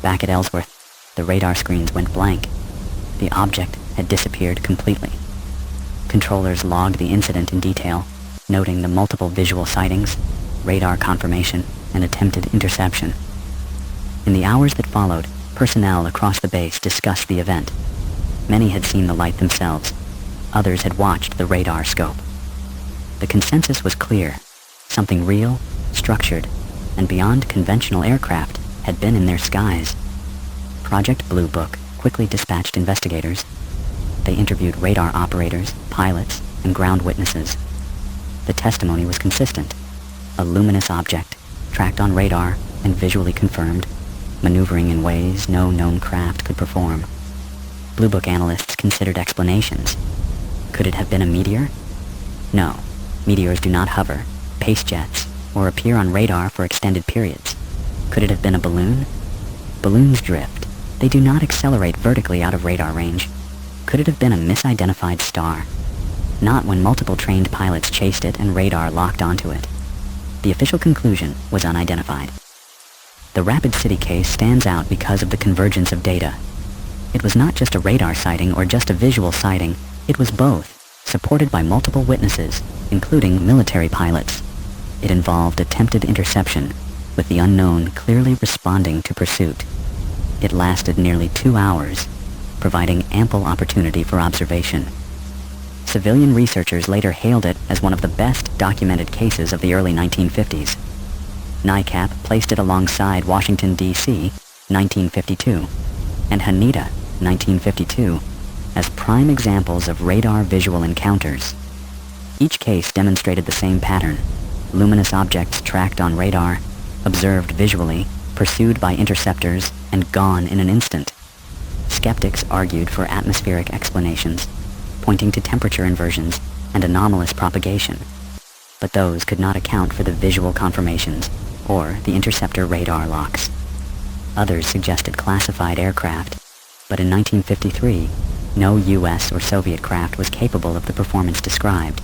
Back at Ellsworth, the radar screens went blank. The object had disappeared completely. Controllers logged the incident in detail, noting the multiple visual sightings, radar confirmation, and attempted interception. In the hours that followed, personnel across the base discussed the event. Many had seen the light themselves. Others had watched the radar scope. The consensus was clear. Something real, structured, and beyond conventional aircraft had been in their skies. Project Blue Book quickly dispatched investigators. They interviewed radar operators, pilots, and ground witnesses. The testimony was consistent. A luminous object, tracked on radar and visually confirmed, maneuvering in ways no known craft could perform. Blue Book analysts considered explanations. Could it have been a meteor? No. Meteors do not hover, pace jets, or appear on radar for extended periods. Could it have been a balloon? Balloons drift. They do not accelerate vertically out of radar range. Could it have been a misidentified star? Not when multiple trained pilots chased it and radar locked onto it. The official conclusion was unidentified. The Rapid City case stands out because of the convergence of data. It was not just a radar sighting or just a visual sighting, it was both, supported by multiple witnesses, including military pilots. It involved attempted interception, with the unknown clearly responding to pursuit. It lasted nearly 2 hours, providing ample opportunity for observation. Civilian researchers later hailed it as one of the best documented cases of the early 1950s. NICAP placed it alongside Washington, D.C., 1952, and Haneda, 1952, as prime examples of radar visual encounters. Each case demonstrated the same pattern: luminous objects tracked on radar, observed visually, pursued by interceptors, and gone in an instant. Skeptics argued for atmospheric explanations, pointing to temperature inversions and anomalous propagation, but those could not account for the visual confirmations or the interceptor radar locks. Others suggested classified aircraft, but in 1953, no U.S. or Soviet craft was capable of the performance described.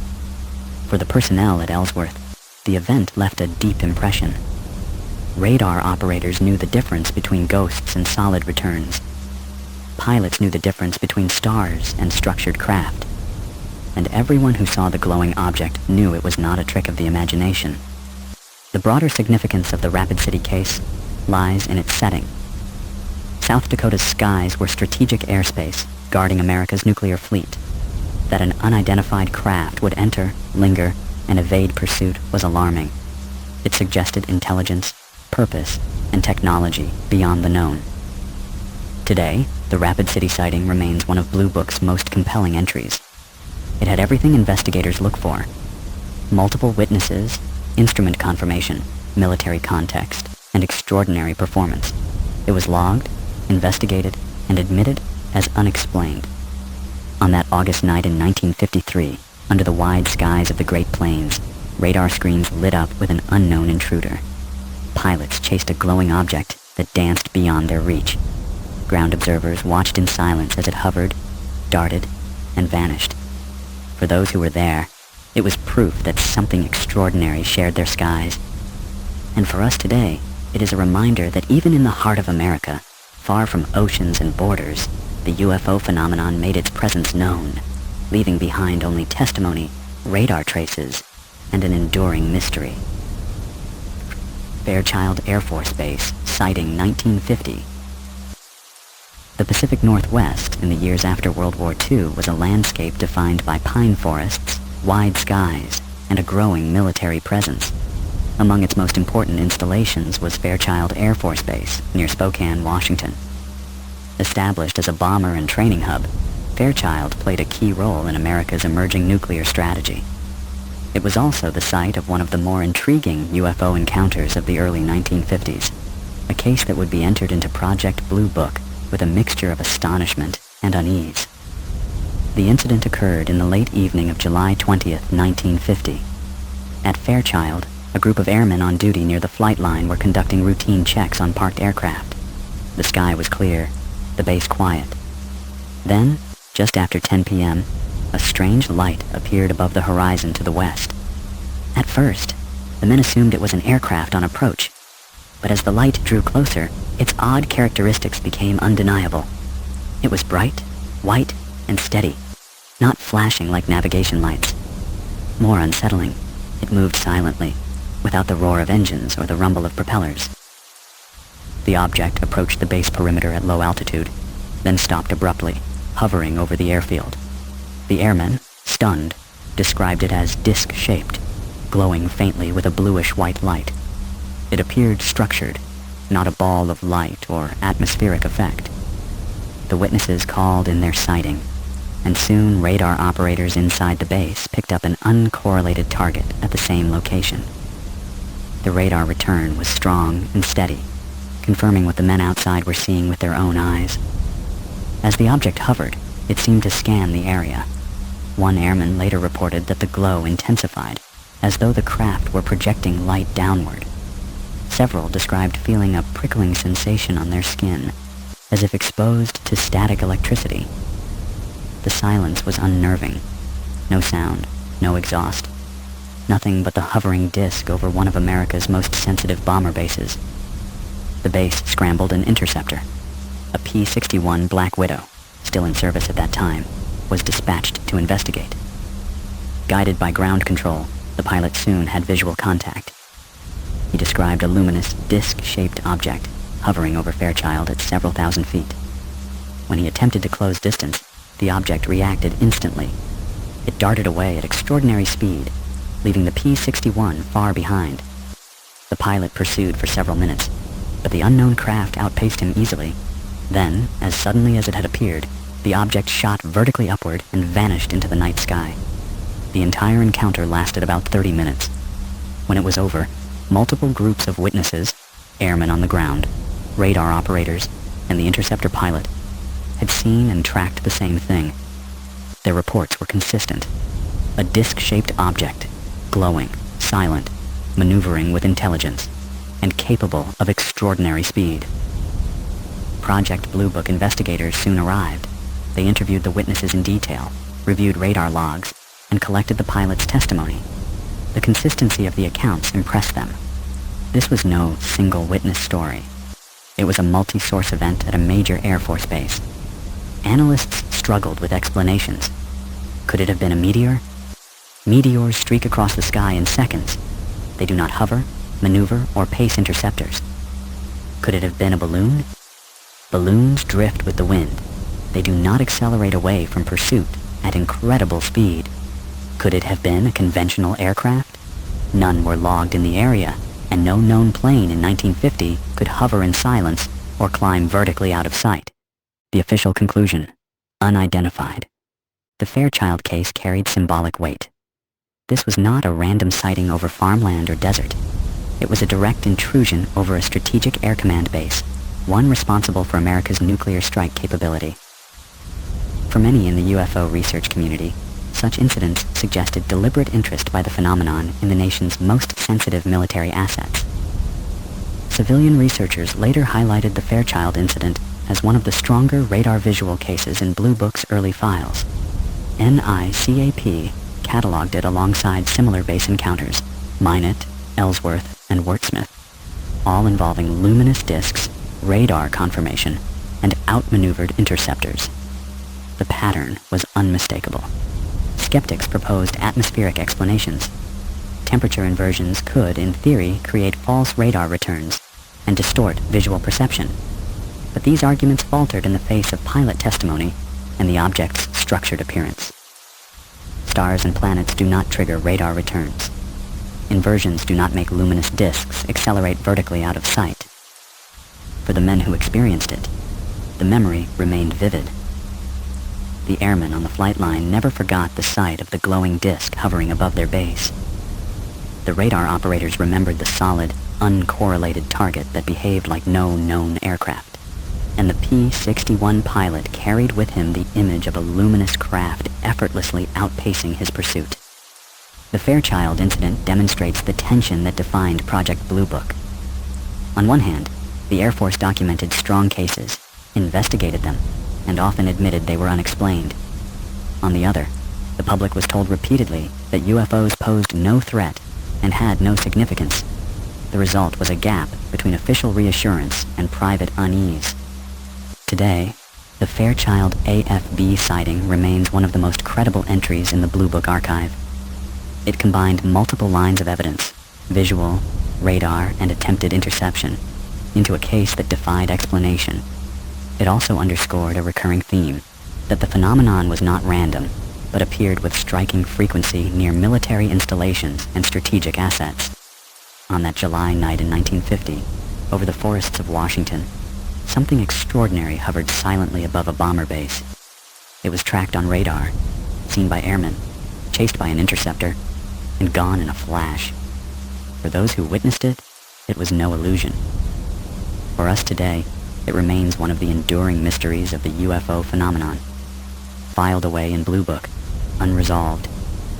For the personnel at Ellsworth, the event left a deep impression. Radar operators knew the difference between ghosts and solid returns. Pilots knew the difference between stars and structured craft. And everyone who saw the glowing object knew it was not a trick of the imagination. The broader significance of the Rapid City case lies in its setting. South Dakota's skies were strategic airspace guarding America's nuclear fleet. That an unidentified craft would enter, linger, and evade pursuit was alarming. It suggested intelligence, purpose, and technology beyond the known. Today, the Rapid City sighting remains one of Blue Book's most compelling entries. It had everything investigators look for: Multiple witnesses, instrument confirmation, military context, and extraordinary performance. It was logged, investigated, and admitted as unexplained. On that August night in 1953, under the wide skies of the Great Plains, radar screens lit up with an unknown intruder. Pilots chased a glowing object that danced beyond their reach. Ground observers watched in silence as it hovered, darted, and vanished. For those who were there, it was proof that something extraordinary shared their skies. And for us today, it is a reminder that even in the heart of America, far from oceans and borders, the UFO phenomenon made its presence known, leaving behind only testimony, radar traces, and an enduring mystery. Fairchild Air Force Base, sighting 1950. The Pacific Northwest, in the years after World War II, was a landscape defined by pine forests, wide skies, and a growing military presence. Among its most important installations was Fairchild Air Force Base, near Spokane, Washington. Established as a bomber and training hub, Fairchild played a key role in America's emerging nuclear strategy. It was also the site of one of the more intriguing UFO encounters of the early 1950s, a case that would be entered into Project Blue Book with a mixture of astonishment and unease. The incident occurred in the late evening of July 20th, 1950. At Fairchild, a group of airmen on duty near the flight line were conducting routine checks on parked aircraft. The sky was clear, the base quiet. Then, just after 10 p.m., a strange light appeared above the horizon to the west. At first, the men assumed it was an aircraft on approach, but as the light drew closer, its odd characteristics became undeniable. It was bright, white, and steady, not flashing like navigation lights. More unsettling, it moved silently, without the roar of engines or the rumble of propellers. The object approached the base perimeter at low altitude, then stopped abruptly, hovering over the airfield. The airmen, stunned, described it as disc-shaped, glowing faintly with a bluish-white light. It appeared structured, not a ball of light or atmospheric effect. The witnesses called in their sighting, and soon radar operators inside the base picked up an uncorrelated target at the same location. The radar return was strong and steady, confirming what the men outside were seeing with their own eyes. As the object hovered, it seemed to scan the area. One airman later reported that the glow intensified, as though the craft were projecting light downward. Several described feeling a prickling sensation on their skin, as if exposed to static electricity. The silence was unnerving. No sound, no exhaust. Nothing but the hovering disk over one of America's most sensitive bomber bases. The base scrambled an interceptor. A P-61 Black Widow, still in service at that time, was dispatched to investigate. Guided by ground control, the pilot soon had visual contact. He described a luminous, disc-shaped object hovering over Fairchild at several thousand feet. When he attempted to close distance, the object reacted instantly. It darted away at extraordinary speed, leaving the P-61 far behind. The pilot pursued for several minutes, but the unknown craft outpaced him easily. Then, as suddenly as it had appeared, the object shot vertically upward and vanished into the night sky. The entire encounter lasted about 30 minutes. When it was over, multiple groups of witnesses, airmen on the ground, radar operators, and the interceptor pilot, had seen and tracked the same thing. Their reports were consistent. A disc-shaped object, glowing, silent, maneuvering with intelligence, and capable of extraordinary speed. Project Blue Book investigators soon arrived. They interviewed the witnesses in detail, reviewed radar logs, and collected the pilot's testimony. The consistency of the accounts impressed them. This was no single witness story. It was a multi-source event at a major Air Force base. Analysts struggled with explanations. Could it have been a meteor? Meteors streak across the sky in seconds. They do not hover, maneuver, or pace interceptors. Could it have been a balloon? Balloons drift with the wind. They do not accelerate away from pursuit at incredible speed. Could it have been a conventional aircraft? None were logged in the area, and no known plane in 1950 could hover in silence or climb vertically out of sight. The official conclusion: unidentified. The Fairchild case carried symbolic weight. This was not a random sighting over farmland or desert. It was a direct intrusion over a strategic air command base, one responsible for America's nuclear strike capability. For many in the UFO research community, such incidents suggested deliberate interest by the phenomenon in the nation's most sensitive military assets. Civilian researchers later highlighted the Fairchild incident as one of the stronger radar visual cases in Blue Book's early files. NICAP cataloged it alongside similar base encounters, Minot, Ellsworth, and Wurtsmith, all involving luminous disks, radar confirmation, and outmaneuvered interceptors. The pattern was unmistakable. Skeptics proposed atmospheric explanations. Temperature inversions could, in theory, create false radar returns and distort visual perception. But these arguments faltered in the face of pilot testimony and the object's structured appearance. Stars and planets do not trigger radar returns. Inversions do not make luminous disks accelerate vertically out of sight. For the men who experienced it, the memory remained vivid. The airmen on the flight line never forgot the sight of the glowing disk hovering above their base. The radar operators remembered the solid, uncorrelated target that behaved like no known aircraft. And the P-61 pilot carried with him the image of a luminous craft effortlessly outpacing his pursuit. The Fairchild incident demonstrates the tension that defined Project Blue Book. On one hand, the Air Force documented strong cases, investigated them, and often admitted they were unexplained. On the other, the public was told repeatedly that UFOs posed no threat and had no significance. The result was a gap between official reassurance and private unease. Today, the Fairchild AFB sighting remains one of the most credible entries in the Blue Book archive. It combined multiple lines of evidence, visual, radar, and attempted interception, into a case that defied explanation. It also underscored a recurring theme, that the phenomenon was not random, but appeared with striking frequency near military installations and strategic assets. On that July night in 1950, over the forests of Washington, something extraordinary hovered silently above a bomber base. It was tracked on radar, seen by airmen, chased by an interceptor, and gone in a flash. For those who witnessed it, it was no illusion. For us today, it remains one of the enduring mysteries of the UFO phenomenon, filed away in Blue Book, unresolved,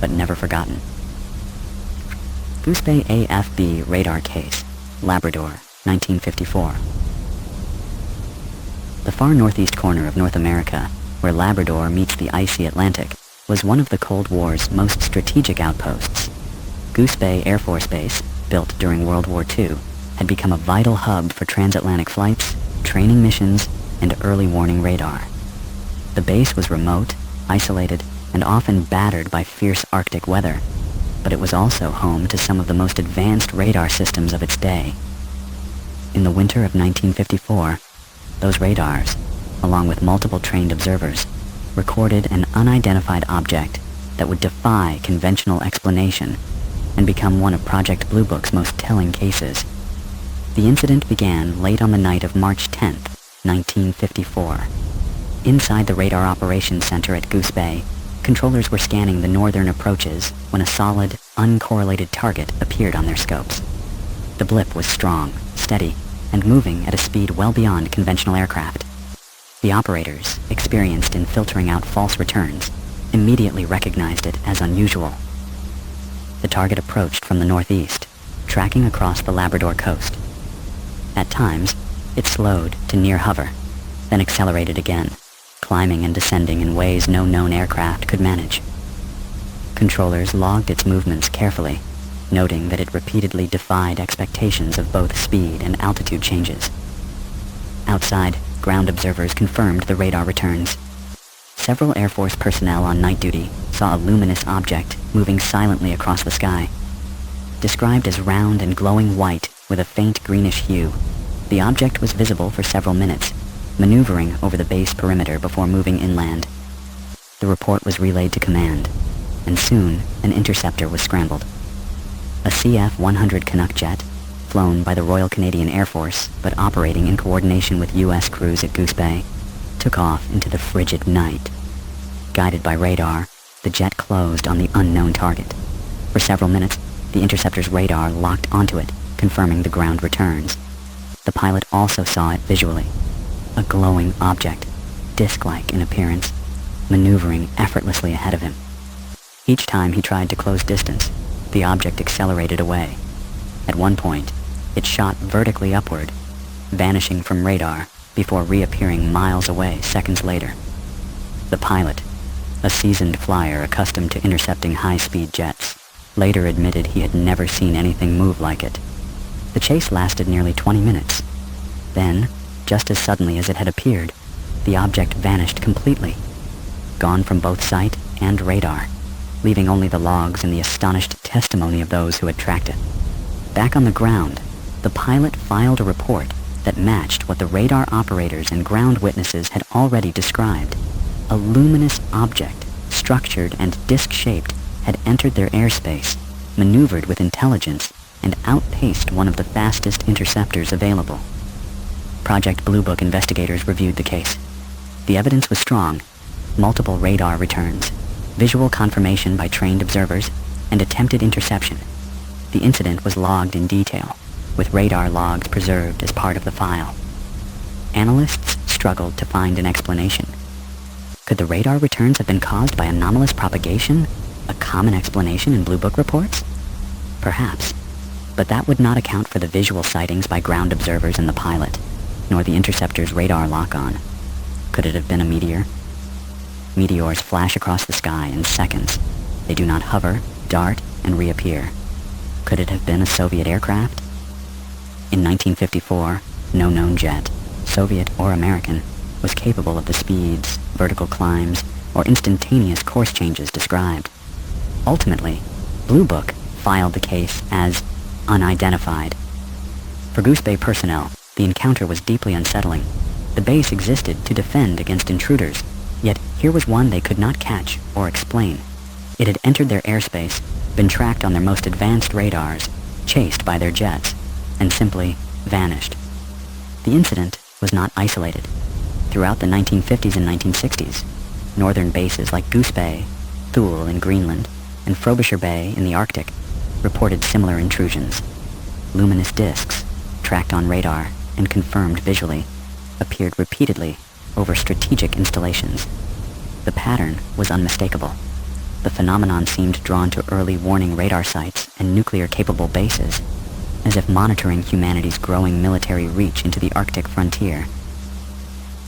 but never forgotten. Goose Bay AFB radar case, Labrador, 1954. The far northeast corner of North America, where Labrador meets the icy Atlantic, was one of the Cold War's most strategic outposts. Goose Bay Air Force Base, built during World War II, had become a vital hub for transatlantic flights, training missions, and early warning radar. The base was remote, isolated, and often battered by fierce Arctic weather, but it was also home to some of the most advanced radar systems of its day. In the winter of 1954, those radars, along with multiple trained observers, recorded an unidentified object that would defy conventional explanation and become one of Project Blue Book's most telling cases. The incident began late on the night of March 10th, 1954. Inside the Radar Operations Center at Goose Bay, controllers were scanning the northern approaches when a solid, uncorrelated target appeared on their scopes. The blip was strong, steady, and moving at a speed well beyond conventional aircraft. The operators, experienced in filtering out false returns, immediately recognized it as unusual. The target approached from the northeast, tracking across the Labrador coast. At times, it slowed to near hover, then accelerated again, climbing and descending in ways no known aircraft could manage. Controllers logged its movements carefully, noting that it repeatedly defied expectations of both speed and altitude changes. Outside, ground observers confirmed the radar returns. Several Air Force personnel on night duty saw a luminous object moving silently across the sky. Described as round and glowing white with a faint greenish hue, the object was visible for several minutes, maneuvering over the base perimeter before moving inland. The report was relayed to command, and soon an interceptor was scrambled. A CF-100 Canuck jet, flown by the Royal Canadian Air Force but operating in coordination with U.S. crews at Goose Bay, took off into the frigid night. Guided by radar, the jet closed on the unknown target. For several minutes, the Interceptor's radar locked onto it, confirming the ground returns. The pilot also saw it visually. A glowing object, disc-like in appearance, maneuvering effortlessly ahead of him. Each time he tried to close distance, the object accelerated away. At one point, it shot vertically upward, vanishing from radar before reappearing miles away seconds later. The pilot, a seasoned flyer accustomed to intercepting high-speed jets, later admitted he had never seen anything move like it. The chase lasted nearly 20 minutes. Then, just as suddenly as it had appeared, the object vanished completely, gone from both sight and radar, leaving only the logs and the astonished testimony of those who had tracked it. Back on the ground, the pilot filed a report that matched what the radar operators and ground witnesses had already described. A luminous object, structured and disc-shaped, had entered their airspace, maneuvered with intelligence, and outpaced one of the fastest interceptors available. Project Blue Book investigators reviewed the case. The evidence was strong: multiple radar returns, visual confirmation by trained observers, and attempted interception. The incident was logged in detail, with radar logs preserved as part of the file. Analysts struggled to find an explanation. Could the radar returns have been caused by anomalous propagation, a common explanation in Blue Book reports? Perhaps, but that would not account for the visual sightings by ground observers and the pilot, nor the interceptor's radar lock-on. Could it have been a meteor? Meteors flash across the sky in seconds. They do not hover, dart, and reappear. Could it have been a Soviet aircraft? In 1954, no known jet, Soviet or American, was capable of the speeds, vertical climbs, or instantaneous course changes described. Ultimately, Blue Book filed the case as unidentified. For Goose Bay personnel, the encounter was deeply unsettling. The base existed to defend against intruders, yet here was one they could not catch or explain. It had entered their airspace, been tracked on their most advanced radars, chased by their jets, and simply vanished. The incident was not isolated. Throughout the 1950s and 1960s, northern bases like Goose Bay, Thule in Greenland, and Frobisher Bay in the Arctic reported similar intrusions. Luminous disks, tracked on radar and confirmed visually, appeared repeatedly over strategic installations. The pattern was unmistakable. The phenomenon seemed drawn to early warning radar sites and nuclear-capable bases, as if monitoring humanity's growing military reach into the Arctic frontier.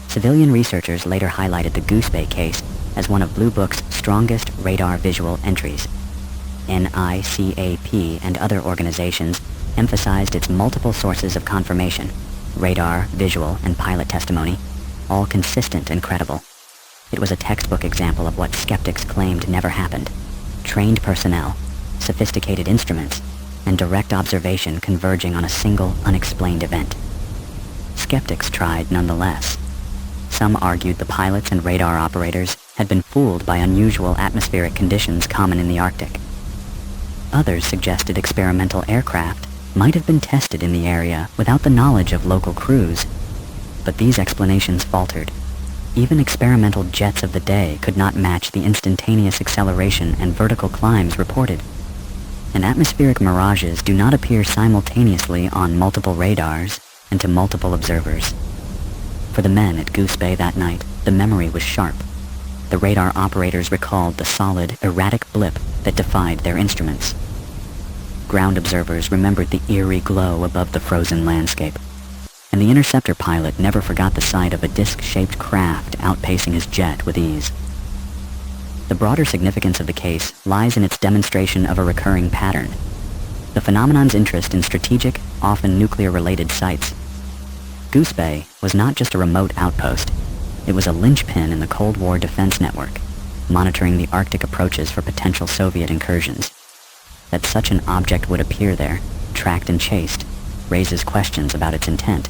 Civilian researchers later highlighted the Goose Bay case as one of Blue Book's strongest radar visual entries. NICAP and other organizations emphasized its multiple sources of confirmation: radar, visual, and pilot testimony, all consistent and credible. It was a textbook example of what skeptics claimed never happened: trained personnel, sophisticated instruments, and direct observation converging on a single unexplained event. Skeptics tried nonetheless. Some argued the pilots and radar operators had been fooled by unusual atmospheric conditions common in the Arctic. Others suggested experimental aircraft might have been tested in the area without the knowledge of local crews. But these explanations faltered. Even experimental jets of the day could not match the instantaneous acceleration and vertical climbs reported. And atmospheric mirages do not appear simultaneously on multiple radars and to multiple observers. For the men at Goose Bay that night, the memory was sharp. The radar operators recalled the solid, erratic blip that defied their instruments. Ground observers remembered the eerie glow above the frozen landscape. And the interceptor pilot never forgot the sight of a disc-shaped craft outpacing his jet with ease. The broader significance of the case lies in its demonstration of a recurring pattern: the phenomenon's interest in strategic, often nuclear-related sites. Goose Bay was not just a remote outpost. It was a linchpin in the Cold War defense network, monitoring the Arctic approaches for potential Soviet incursions. That such an object would appear there, tracked and chased, raises questions about its intent.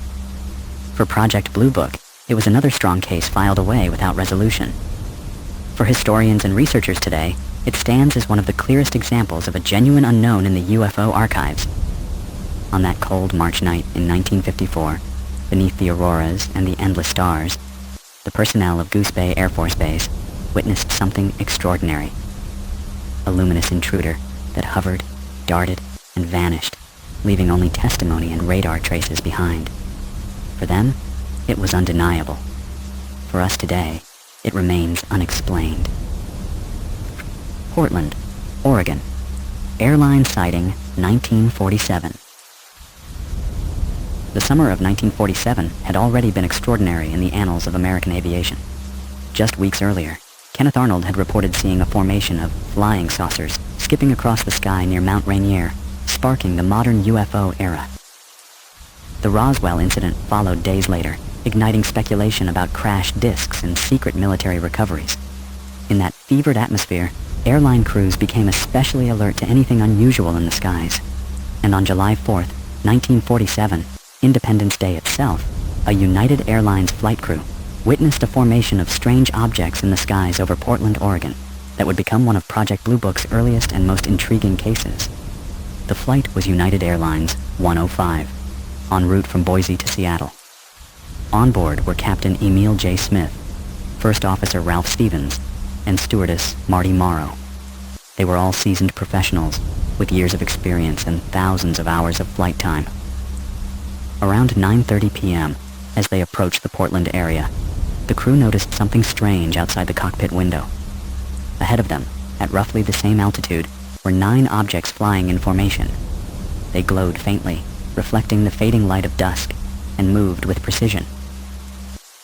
For Project Blue Book, it was another strong case filed away without resolution. For historians and researchers today, it stands as one of the clearest examples of a genuine unknown in the UFO archives. On that cold March night in 1954, beneath the auroras and the endless stars, the personnel of Goose Bay Air Force Base witnessed something extraordinary. A luminous intruder that hovered, darted, and vanished, leaving only testimony and radar traces behind. For them, it was undeniable. For us today, it remains unexplained. Portland, Oregon. Airline sighting, 1947. The summer of 1947 had already been extraordinary in the annals of American aviation. Just weeks earlier, Kenneth Arnold had reported seeing a formation of flying saucers skipping across the sky near Mount Rainier, sparking the modern UFO era. The Roswell incident followed days later, igniting speculation about crashed discs and secret military recoveries. In that fevered atmosphere, airline crews became especially alert to anything unusual in the skies. And on July 4th, 1947, Independence Day itself, a United Airlines flight crew witnessed a formation of strange objects in the skies over Portland, Oregon, that would become one of Project Blue Book's earliest and most intriguing cases. The flight was United Airlines 105, en route from Boise to Seattle. On board were Captain Emil J. Smith, First Officer Ralph Stevens, and Stewardess Marty Morrow. They were all seasoned professionals with years of experience and thousands of hours of flight time. Around 9:30 p.m., as they approached the Portland area, the crew noticed something strange outside the cockpit window. Ahead of them, at roughly the same altitude, were 9 objects flying in formation. They glowed faintly, reflecting the fading light of dusk, and moved with precision.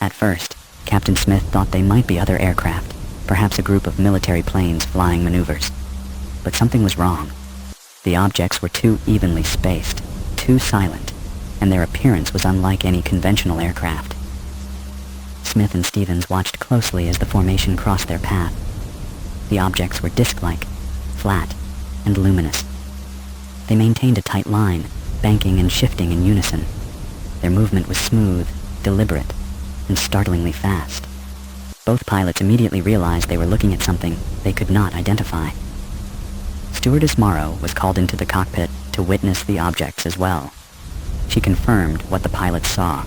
At first, Captain Smith thought they might be other aircraft, perhaps a group of military planes flying maneuvers. But something was wrong. The objects were too evenly spaced, too silent, and their appearance was unlike any conventional aircraft. Smith and Stevens watched closely as the formation crossed their path. The objects were disc-like, flat, and luminous. They maintained a tight line, banking and shifting in unison. Their movement was smooth, deliberate, and startlingly fast. Both pilots immediately realized they were looking at something they could not identify. Stewardess Morrow was called into the cockpit to witness the objects as well. She confirmed what the pilots saw,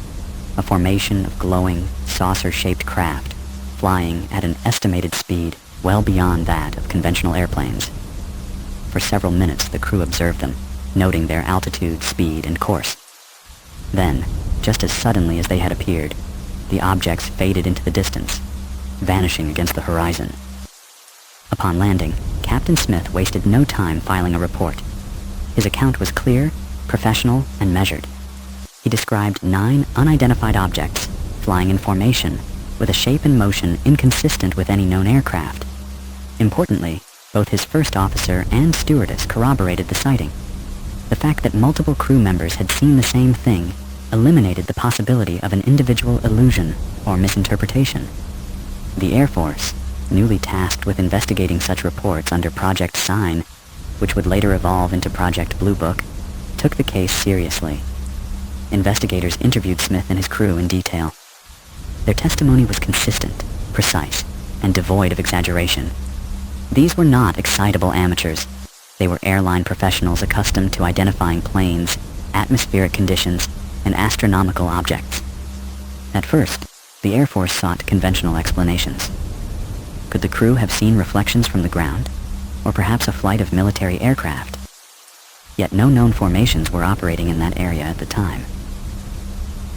a formation of glowing, saucer-shaped craft, flying at an estimated speed well beyond that of conventional airplanes. For several minutes the crew observed them, noting their altitude, speed, and course. Then, just as suddenly as they had appeared, the objects faded into the distance, vanishing against the horizon. Upon landing, Captain Smith wasted no time filing a report. His account was clear, professional, and measured. He described 9 unidentified objects, flying in formation, with a shape and motion inconsistent with any known aircraft. Importantly, both his first officer and stewardess corroborated the sighting. The fact that multiple crew members had seen the same thing eliminated the possibility of an individual illusion or misinterpretation. The Air Force, newly tasked with investigating such reports under Project Sign, which would later evolve into Project Blue Book, took the case seriously. Investigators interviewed Smith and his crew in detail. Their testimony was consistent, precise, and devoid of exaggeration. These were not excitable amateurs. They were airline professionals accustomed to identifying planes, atmospheric conditions, and astronomical objects. At first, the Air Force sought conventional explanations. Could the crew have seen reflections from the ground, or perhaps a flight of military aircraft? Yet no known formations were operating in that area at the time.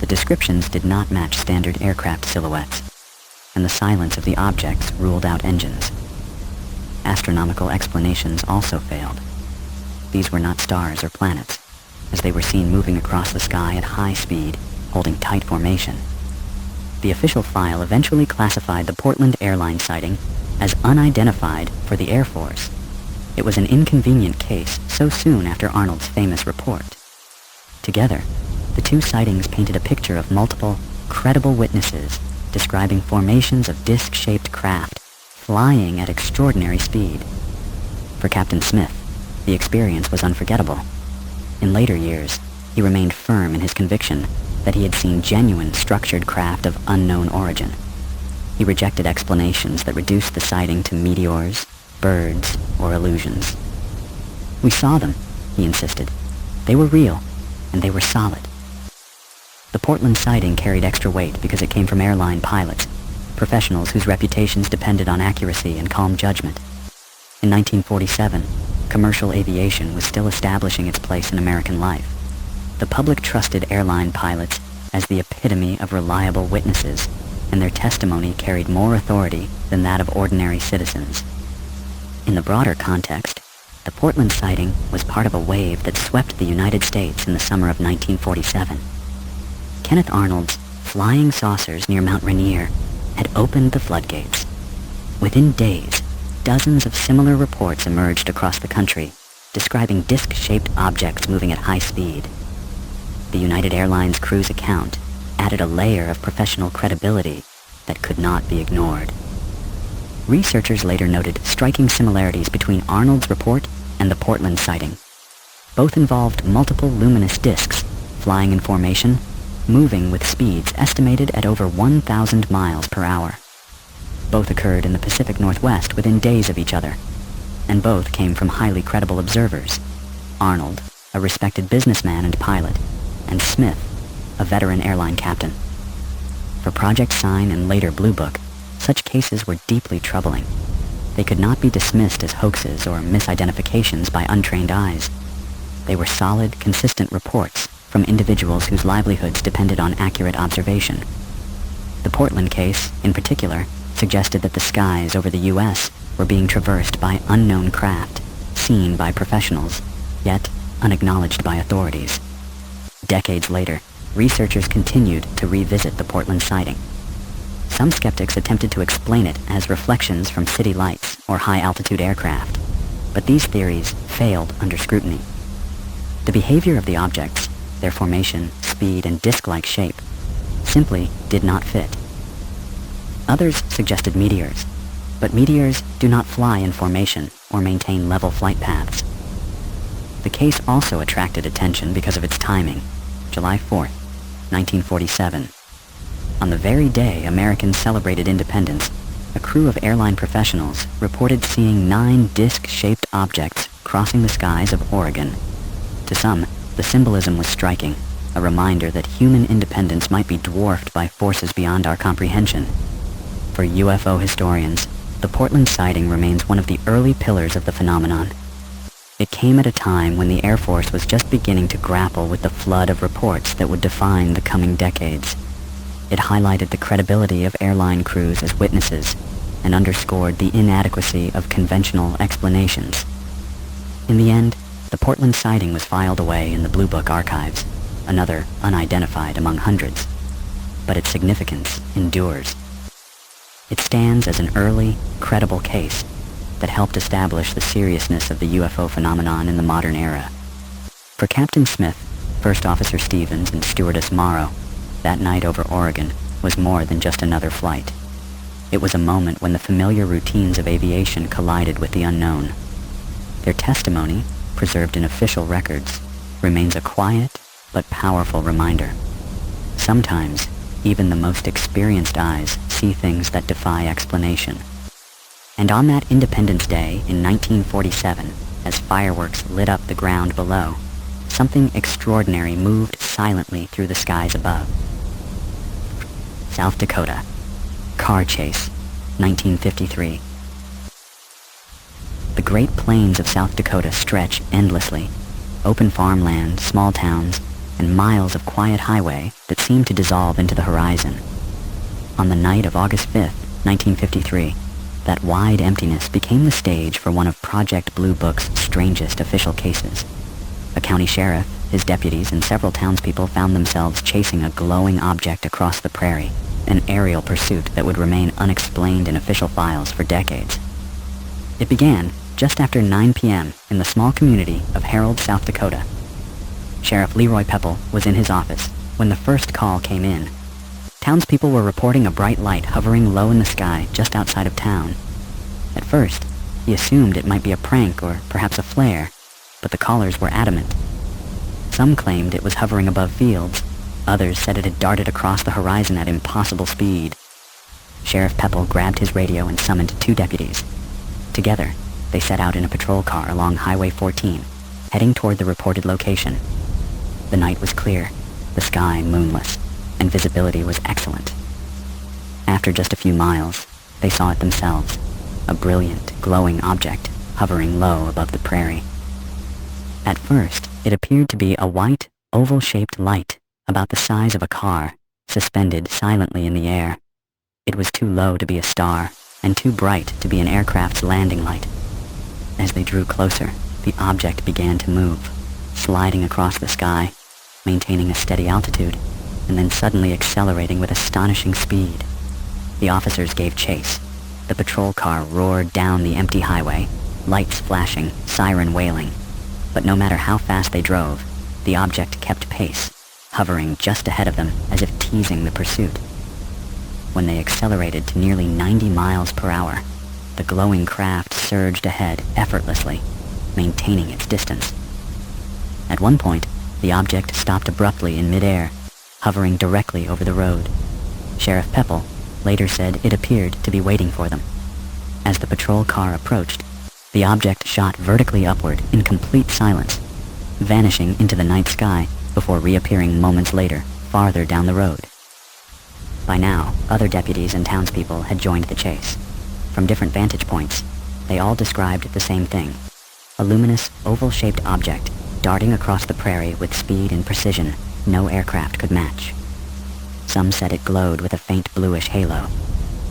The descriptions did not match standard aircraft silhouettes, and the silence of the objects ruled out engines. Astronomical explanations also failed. These were not stars or planets, as they were seen moving across the sky at high speed, holding tight formation. The official file eventually classified the Portland Airline sighting as unidentified for the Air Force. It was an inconvenient case so soon after Arnold's famous report. Together, the two sightings painted a picture of multiple, credible witnesses describing formations of disc-shaped craft flying at extraordinary speed. For Captain Smith, the experience was unforgettable. In later years, he remained firm in his conviction that he had seen genuine structured craft of unknown origin. He rejected explanations that reduced the sighting to meteors, birds, or illusions. "We saw them," he insisted. "They were real, and they were solid." The Portland sighting carried extra weight because it came from airline pilots, professionals whose reputations depended on accuracy and calm judgment. In 1947, Commercial aviation was still establishing its place in American life. The public trusted airline pilots as the epitome of reliable witnesses, and their testimony carried more authority than that of ordinary citizens. In the broader context, the Portland sighting was part of a wave that swept the United States in the summer of 1947. Kenneth Arnold's flying saucers near Mount Rainier had opened the floodgates. Within days, dozens of similar reports emerged across the country, describing disc-shaped objects moving at high speed. The United Airlines crew's account added a layer of professional credibility that could not be ignored. Researchers later noted striking similarities between Arnold's report and the Portland sighting. Both involved multiple luminous discs, flying in formation, moving with speeds estimated at over 1,000 miles per hour. Both occurred in the Pacific Northwest within days of each other, and both came from highly credible observers. Arnold, a respected businessman and pilot, and Smith, a veteran airline captain. For Project Sign and later Blue Book, such cases were deeply troubling. They could not be dismissed as hoaxes or misidentifications by untrained eyes. They were solid, consistent reports from individuals whose livelihoods depended on accurate observation. The Portland case, in particular, suggested that the skies over the U.S. were being traversed by unknown craft, seen by professionals, yet unacknowledged by authorities. Decades later, researchers continued to revisit the Portland sighting. Some skeptics attempted to explain it as reflections from city lights or high-altitude aircraft, but these theories failed under scrutiny. The behavior of the objects, their formation, speed, and disc-like shape, simply did not fit. Others suggested meteors, but meteors do not fly in formation or maintain level flight paths. The case also attracted attention because of its timing, July 4th, 1947. On the very day Americans celebrated independence, a crew of airline professionals reported seeing 9 disc-shaped objects crossing the skies of Oregon. To some, the symbolism was striking, a reminder that human independence might be dwarfed by forces beyond our comprehension. For UFO historians, the Portland sighting remains one of the early pillars of the phenomenon. It came at a time when the Air Force was just beginning to grapple with the flood of reports that would define the coming decades. It highlighted the credibility of airline crews as witnesses and underscored the inadequacy of conventional explanations. In the end, the Portland sighting was filed away in the Blue Book archives, another unidentified among hundreds. But its significance endures. It stands as an early, credible case that helped establish the seriousness of the UFO phenomenon in the modern era. For Captain Smith, First Officer Stevens, and Stewardess Morrow, that night over Oregon was more than just another flight. It was a moment when the familiar routines of aviation collided with the unknown. Their testimony, preserved in official records, remains a quiet but powerful reminder. Sometimes, even the most experienced eyes see things that defy explanation. And on that Independence Day in 1947, as fireworks lit up the ground below, something extraordinary moved silently through the skies above. South Dakota. Car chase, 1953. The Great Plains of South Dakota stretch endlessly. Open farmland, small towns, and miles of quiet highway that seem to dissolve into the horizon. On the night of August 5th, 1953, that wide emptiness became the stage for one of Project Blue Book's strangest official cases. A county sheriff, his deputies, and several townspeople found themselves chasing a glowing object across the prairie, an aerial pursuit that would remain unexplained in official files for decades. It began just after 9 p.m. in the small community of Harold, South Dakota. Sheriff Leroy Pepple was in his office when the first call came in. Townspeople were reporting a bright light hovering low in the sky just outside of town. At first, he assumed it might be a prank or perhaps a flare, but the callers were adamant. Some claimed it was hovering above fields. Others said it had darted across the horizon at impossible speed. Sheriff Pepple grabbed his radio and summoned 2 deputies. Together, they set out in a patrol car along Highway 14, heading toward the reported location. The night was clear, the sky moonless, and visibility was excellent. After just a few miles, they saw it themselves, a brilliant, glowing object hovering low above the prairie. At first, it appeared to be a white, oval-shaped light about the size of a car, suspended silently in the air. It was too low to be a star, and too bright to be an aircraft's landing light. As they drew closer, the object began to move, sliding across the sky, maintaining a steady altitude, and then suddenly accelerating with astonishing speed. The officers gave chase. The patrol car roared down the empty highway, lights flashing, siren wailing. But no matter how fast they drove, the object kept pace, hovering just ahead of them as if teasing the pursuit. When they accelerated to nearly 90 miles per hour, the glowing craft surged ahead effortlessly, maintaining its distance. At one point, the object stopped abruptly in midair, hovering directly over the road. Sheriff Pepple later said it appeared to be waiting for them. As the patrol car approached, the object shot vertically upward in complete silence, vanishing into the night sky before reappearing moments later, farther down the road. By now, other deputies and townspeople had joined the chase. From different vantage points, they all described the same thing: a luminous, oval-shaped object darting across the prairie with speed and precision no aircraft could match. Some said it glowed with a faint bluish halo.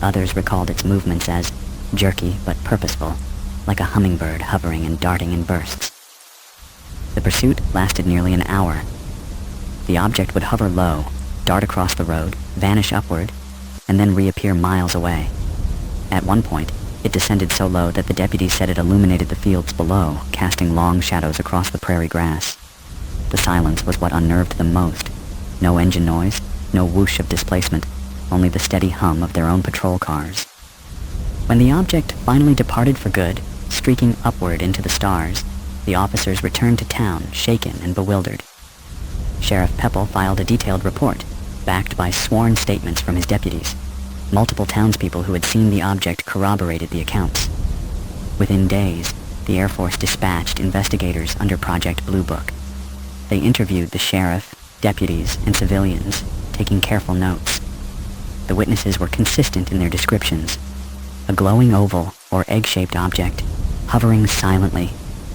Others recalled its movements as jerky but purposeful, like a hummingbird hovering and darting in bursts. The pursuit lasted nearly an hour. The object would hover low, dart across the road, vanish upward, and then reappear miles away. At one point, it descended so low that the deputies said it illuminated the fields below, casting long shadows across the prairie grass. The silence was what unnerved them most. No engine noise, no whoosh of displacement, only the steady hum of their own patrol cars. When the object finally departed for good, streaking upward into the stars, the officers returned to town, shaken and bewildered. Sheriff Pepple filed a detailed report, backed by sworn statements from his deputies. Multiple townspeople who had seen the object corroborated the accounts. Within days, the Air Force dispatched investigators under Project Blue Book. They interviewed the sheriff, deputies, and civilians, taking careful notes. The witnesses were consistent in their descriptions. A glowing oval or egg-shaped object, hovering silently,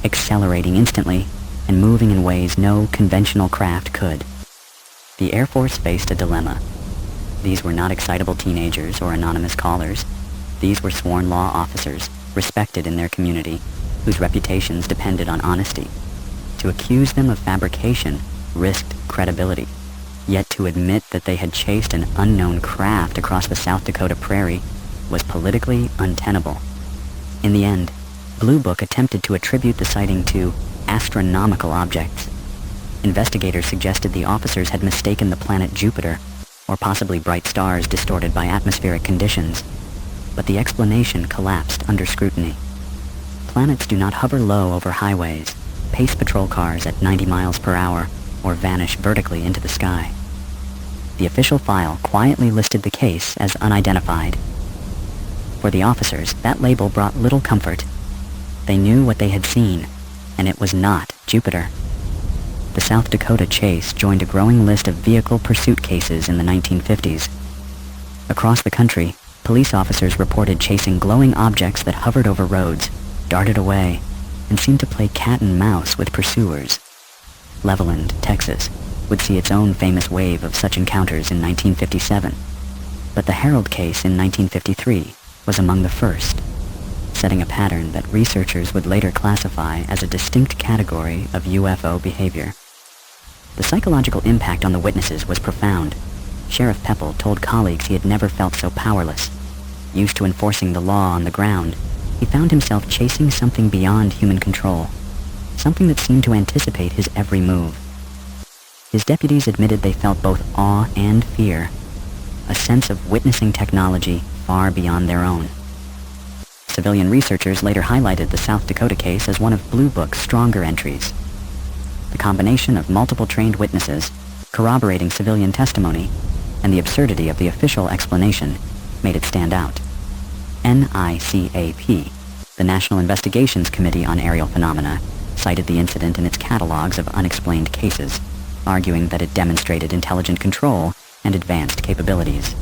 accelerating instantly, and moving in ways no conventional craft could. The Air Force faced a dilemma. These were not excitable teenagers or anonymous callers. These were sworn law officers, respected in their community, whose reputations depended on honesty. To accuse them of fabrication risked credibility, yet to admit that they had chased an unknown craft across the South Dakota prairie was politically untenable. In the end, Blue Book attempted to attribute the sighting to astronomical objects. Investigators suggested the officers had mistaken the planet Jupiter, or possibly bright stars distorted by atmospheric conditions, but the explanation collapsed under scrutiny. Planets do not hover low over highways, pace patrol cars at 90 miles per hour, or vanish vertically into the sky. The official file quietly listed the case as unidentified. For the officers, that label brought little comfort. They knew what they had seen, and it was not Jupiter. The South Dakota chase joined a growing list of vehicle pursuit cases in the 1950s. Across the country, police officers reported chasing glowing objects that hovered over roads, darted away, and seemed to play cat and mouse with pursuers. Levelland, Texas, would see its own famous wave of such encounters in 1957, but the Herald case in 1953 was among the first, setting a pattern that researchers would later classify as a distinct category of UFO behavior. The psychological impact on the witnesses was profound. Sheriff Pepple told colleagues he had never felt so powerless. Used to enforcing the law on the ground, he found himself chasing something beyond human control, something that seemed to anticipate his every move. His deputies admitted they felt both awe and fear, a sense of witnessing technology far beyond their own. Civilian researchers later highlighted the South Dakota case as one of Blue Book's stronger entries. The combination of multiple trained witnesses, corroborating civilian testimony, and the absurdity of the official explanation made it stand out. NICAP, the National Investigations Committee on Aerial Phenomena, cited the incident in its catalogs of unexplained cases, arguing that it demonstrated intelligent control and advanced capabilities.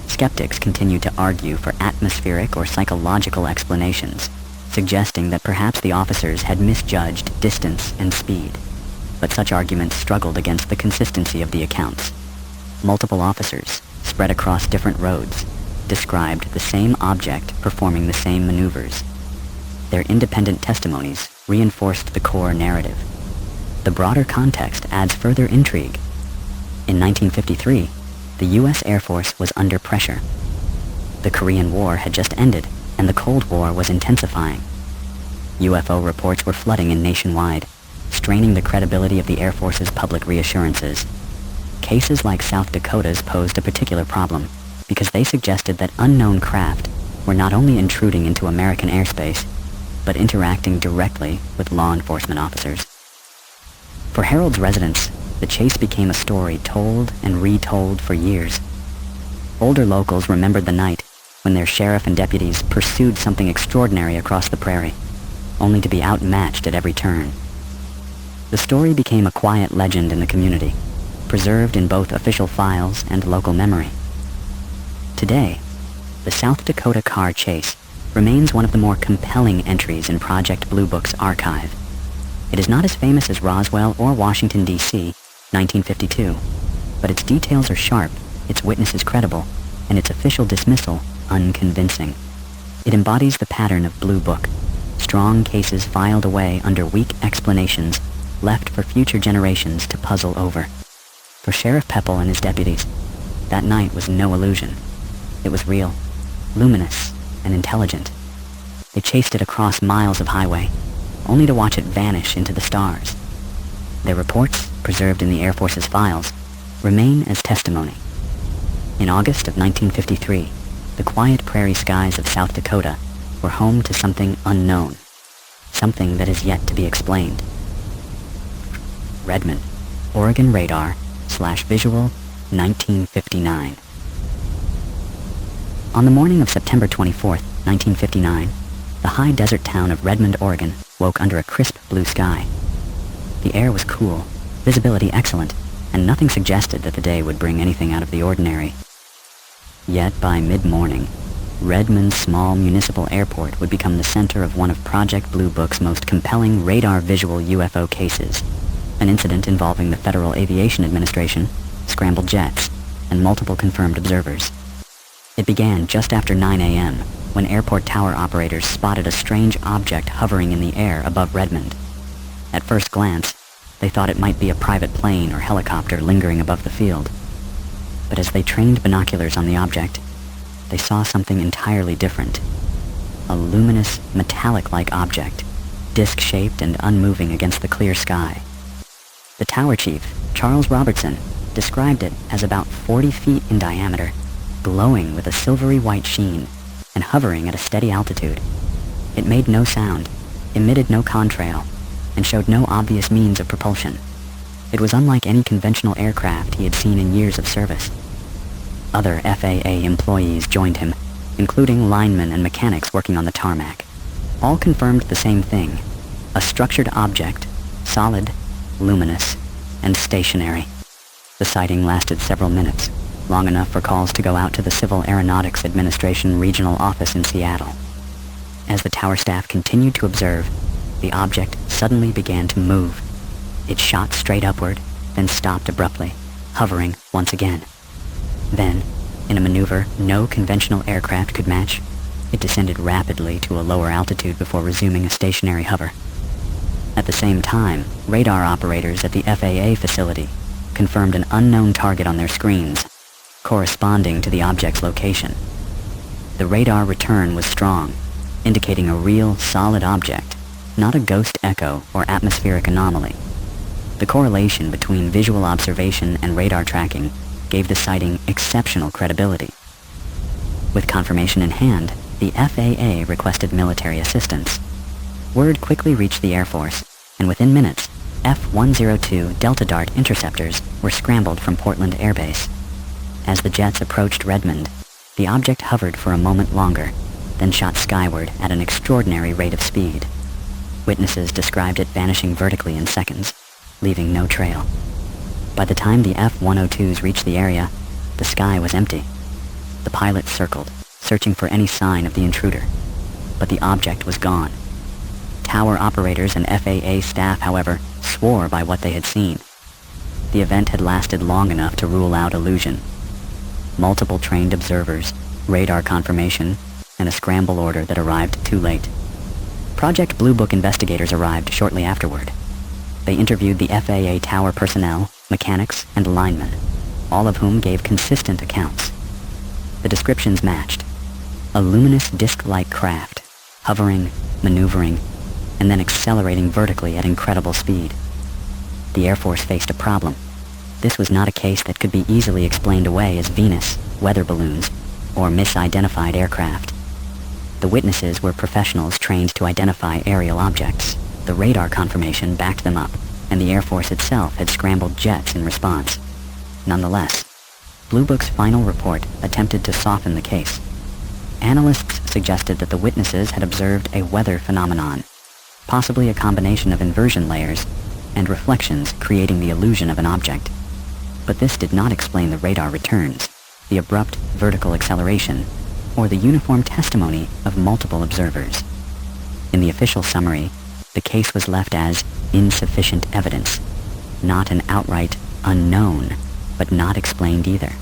Skeptics continued to argue for atmospheric or psychological explanations, suggesting that perhaps the officers had misjudged distance and speed. But such arguments struggled against the consistency of the accounts. Multiple officers, spread across different roads, described the same object performing the same maneuvers. Their independent testimonies reinforced the core narrative. The broader context adds further intrigue. In 1953, the U.S. Air Force was under pressure. The Korean War had just ended, and the Cold War was intensifying. UFO reports were flooding in nationwide, straining the credibility of the Air Force's public reassurances. Cases like South Dakota's posed a particular problem, because they suggested that unknown craft were not only intruding into American airspace, but interacting directly with law enforcement officers. For Harold's residents, the chase became a story told and retold for years. Older locals remembered the night when their sheriff and deputies pursued something extraordinary across the prairie, only to be outmatched at every turn. The story became a quiet legend in the community, preserved in both official files and local memory. Today, the South Dakota car chase remains one of the more compelling entries in Project Blue Book's archive. It is not as famous as Roswell or Washington, D.C., 1952, but its details are sharp, its witnesses credible, and its official dismissal unconvincing. It embodies the pattern of Blue Book, strong cases filed away under weak explanations left for future generations to puzzle over. For Sheriff Pepple and his deputies, that night was no illusion. It was real, luminous, and intelligent. They chased it across miles of highway, only to watch it vanish into the stars. Their reports, preserved in the Air Force's files, remain as testimony. In August of 1953, the quiet prairie skies of South Dakota were home to something unknown, something that is yet to be explained. Redmond, Oregon radar/visual, 1959. On the morning of September 24th, 1959, the high desert town of Redmond, Oregon, woke under a crisp blue sky. The air was cool, visibility excellent, and nothing suggested that the day would bring anything out of the ordinary. Yet by mid-morning, Redmond's small municipal airport would become the center of one of Project Blue Book's most compelling radar visual UFO cases, an incident involving the Federal Aviation Administration, scrambled jets, and multiple confirmed observers. It began just after 9 a.m., when airport tower operators spotted a strange object hovering in the air above Redmond. At first glance, they thought it might be a private plane or helicopter lingering above the field. But as they trained binoculars on the object, they saw something entirely different. A luminous, metallic-like object, disc-shaped and unmoving against the clear sky. The tower chief, Charles Robertson, described it as about 40 feet in diameter, glowing with a silvery white sheen, and hovering at a steady altitude. It made no sound, emitted no contrail, and showed no obvious means of propulsion. It was unlike any conventional aircraft he had seen in years of service. Other FAA employees joined him, including linemen and mechanics working on the tarmac. All confirmed the same thing: a structured object, solid, luminous, and stationary. The sighting lasted several minutes, long enough for calls to go out to the Civil Aeronautics Administration regional office in Seattle. As the tower staff continued to observe, the object suddenly began to move. It shot straight upward, then stopped abruptly, hovering once again. Then, in a maneuver no conventional aircraft could match, it descended rapidly to a lower altitude before resuming a stationary hover. At the same time, radar operators at the FAA facility confirmed an unknown target on their screens, corresponding to the object's location. The radar return was strong, indicating a real, solid object, not a ghost echo or atmospheric anomaly. The correlation between visual observation and radar tracking gave the sighting exceptional credibility. With confirmation in hand, the FAA requested military assistance. Word quickly reached the Air Force, and within minutes, F-102 Delta Dart interceptors were scrambled from Portland Air Base. As the jets approached Redmond, the object hovered for a moment longer, then shot skyward at an extraordinary rate of speed. Witnesses described it vanishing vertically in seconds, leaving no trail. By the time the F-102s reached the area, the sky was empty. The pilots circled, searching for any sign of the intruder, but the object was gone, tower operators and FAA staff, however, swore by what they had seen. The event had lasted long enough to rule out illusion. Multiple trained observers, radar confirmation, and a scramble order that arrived too late. Project Blue Book investigators arrived shortly afterward. They interviewed the FAA tower personnel, mechanics, and linemen, all of whom gave consistent accounts. The descriptions matched. A luminous disc-like craft, hovering, maneuvering, and then accelerating vertically at incredible speed. The Air Force faced a problem. This was not a case that could be easily explained away as Venus, weather balloons, or misidentified aircraft. The witnesses were professionals trained to identify aerial objects. The radar confirmation backed them up, and the Air Force itself had scrambled jets in response. Nonetheless, Blue Book's final report attempted to soften the case. Analysts suggested that the witnesses had observed a weather phenomenon, possibly a combination of inversion layers and reflections creating the illusion of an object. But this did not explain the radar returns, the abrupt vertical acceleration, or the uniform testimony of multiple observers. In the official summary, the case was left as insufficient evidence, not an outright unknown, but not explained either.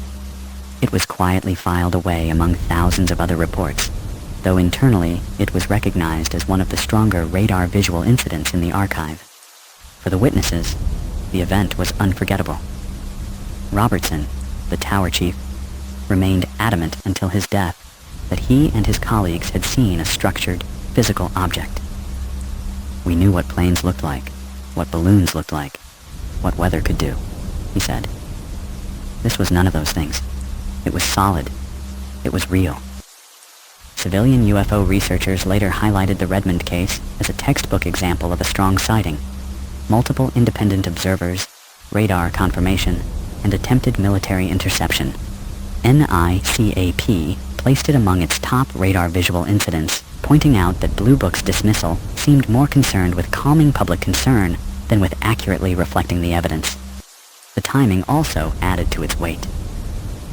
It was quietly filed away among thousands of other reports, though internally it was recognized as one of the stronger radar visual incidents in the archive. For the witnesses, the event was unforgettable. Robertson, the tower chief, remained adamant until his death that he and his colleagues had seen a structured, physical object. "We knew what planes looked like, what balloons looked like, what weather could do," he said. This was none of those things. It was solid. It was real. Civilian UFO researchers later highlighted the Redmond case as a textbook example of a strong sighting. Multiple independent observers, radar confirmation, and attempted military interception. NICAP placed it among its top radar visual incidents, pointing out that Blue Book's dismissal seemed more concerned with calming public concern than with accurately reflecting the evidence. The timing also added to its weight.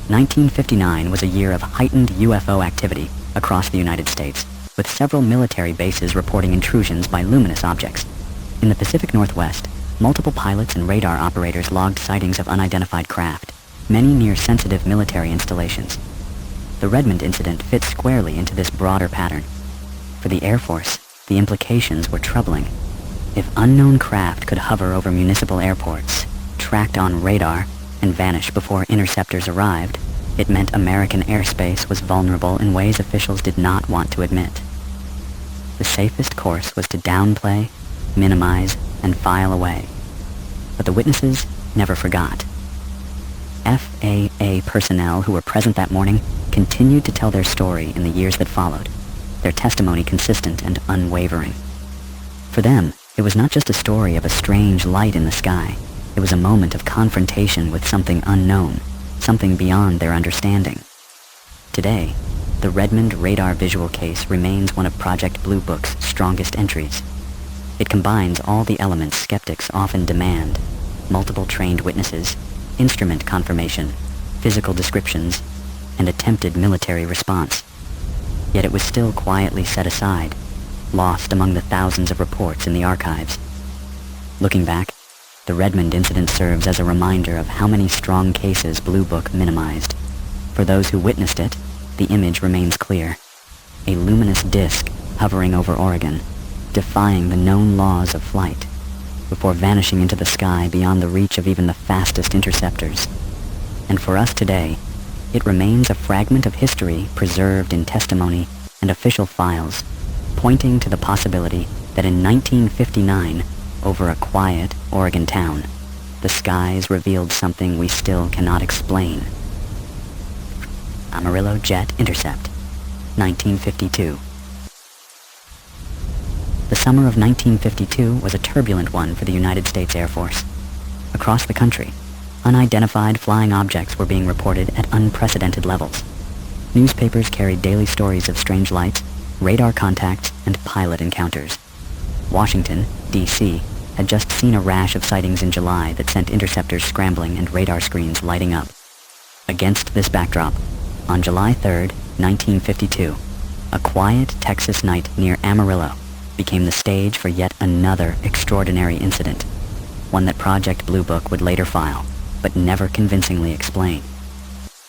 1959 was a year of heightened UFO activity across the United States, with several military bases reporting intrusions by luminous objects. In the Pacific Northwest, multiple pilots and radar operators logged sightings of unidentified craft, many near sensitive military installations. The Redmond incident fit squarely into this broader pattern. For the Air Force, the implications were troubling. If unknown craft could hover over municipal airports, tracked on radar, and vanish before interceptors arrived, it meant American airspace was vulnerable in ways officials did not want to admit. The safest course was to downplay, minimize, and file away. But the witnesses never forgot. FAA personnel who were present that morning continued to tell their story in the years that followed, their testimony consistent and unwavering. For them, it was not just a story of a strange light in the sky. It was a moment of confrontation with something unknown, something beyond their understanding. Today, the Redmond radar visual case remains one of Project Blue Book's strongest entries. It combines all the elements skeptics often demand: multiple trained witnesses, instrument confirmation, physical descriptions, and attempted military response. Yet it was still quietly set aside, lost among the thousands of reports in the archives. Looking back, the Redmond incident serves as a reminder of how many strong cases Blue Book minimized. For those who witnessed it, the image remains clear. A luminous disk hovering over Oregon, defying the known laws of flight, before vanishing into the sky beyond the reach of even the fastest interceptors. And for us today, it remains a fragment of history preserved in testimony and official files, pointing to the possibility that in 1959, over a quiet Oregon town, the skies revealed something we still cannot explain. Amarillo Jet Intercept, 1952. The summer of 1952 was a turbulent one for the United States Air Force. Across the country, unidentified flying objects were being reported at unprecedented levels. Newspapers carried daily stories of strange lights, radar contacts, and pilot encounters. Washington, D.C., had just seen a rash of sightings in July that sent interceptors scrambling and radar screens lighting up. Against this backdrop, on July 3, 1952, a quiet Texas night near Amarillo, became the stage for yet another extraordinary incident, one that Project Blue Book would later file, but never convincingly explain.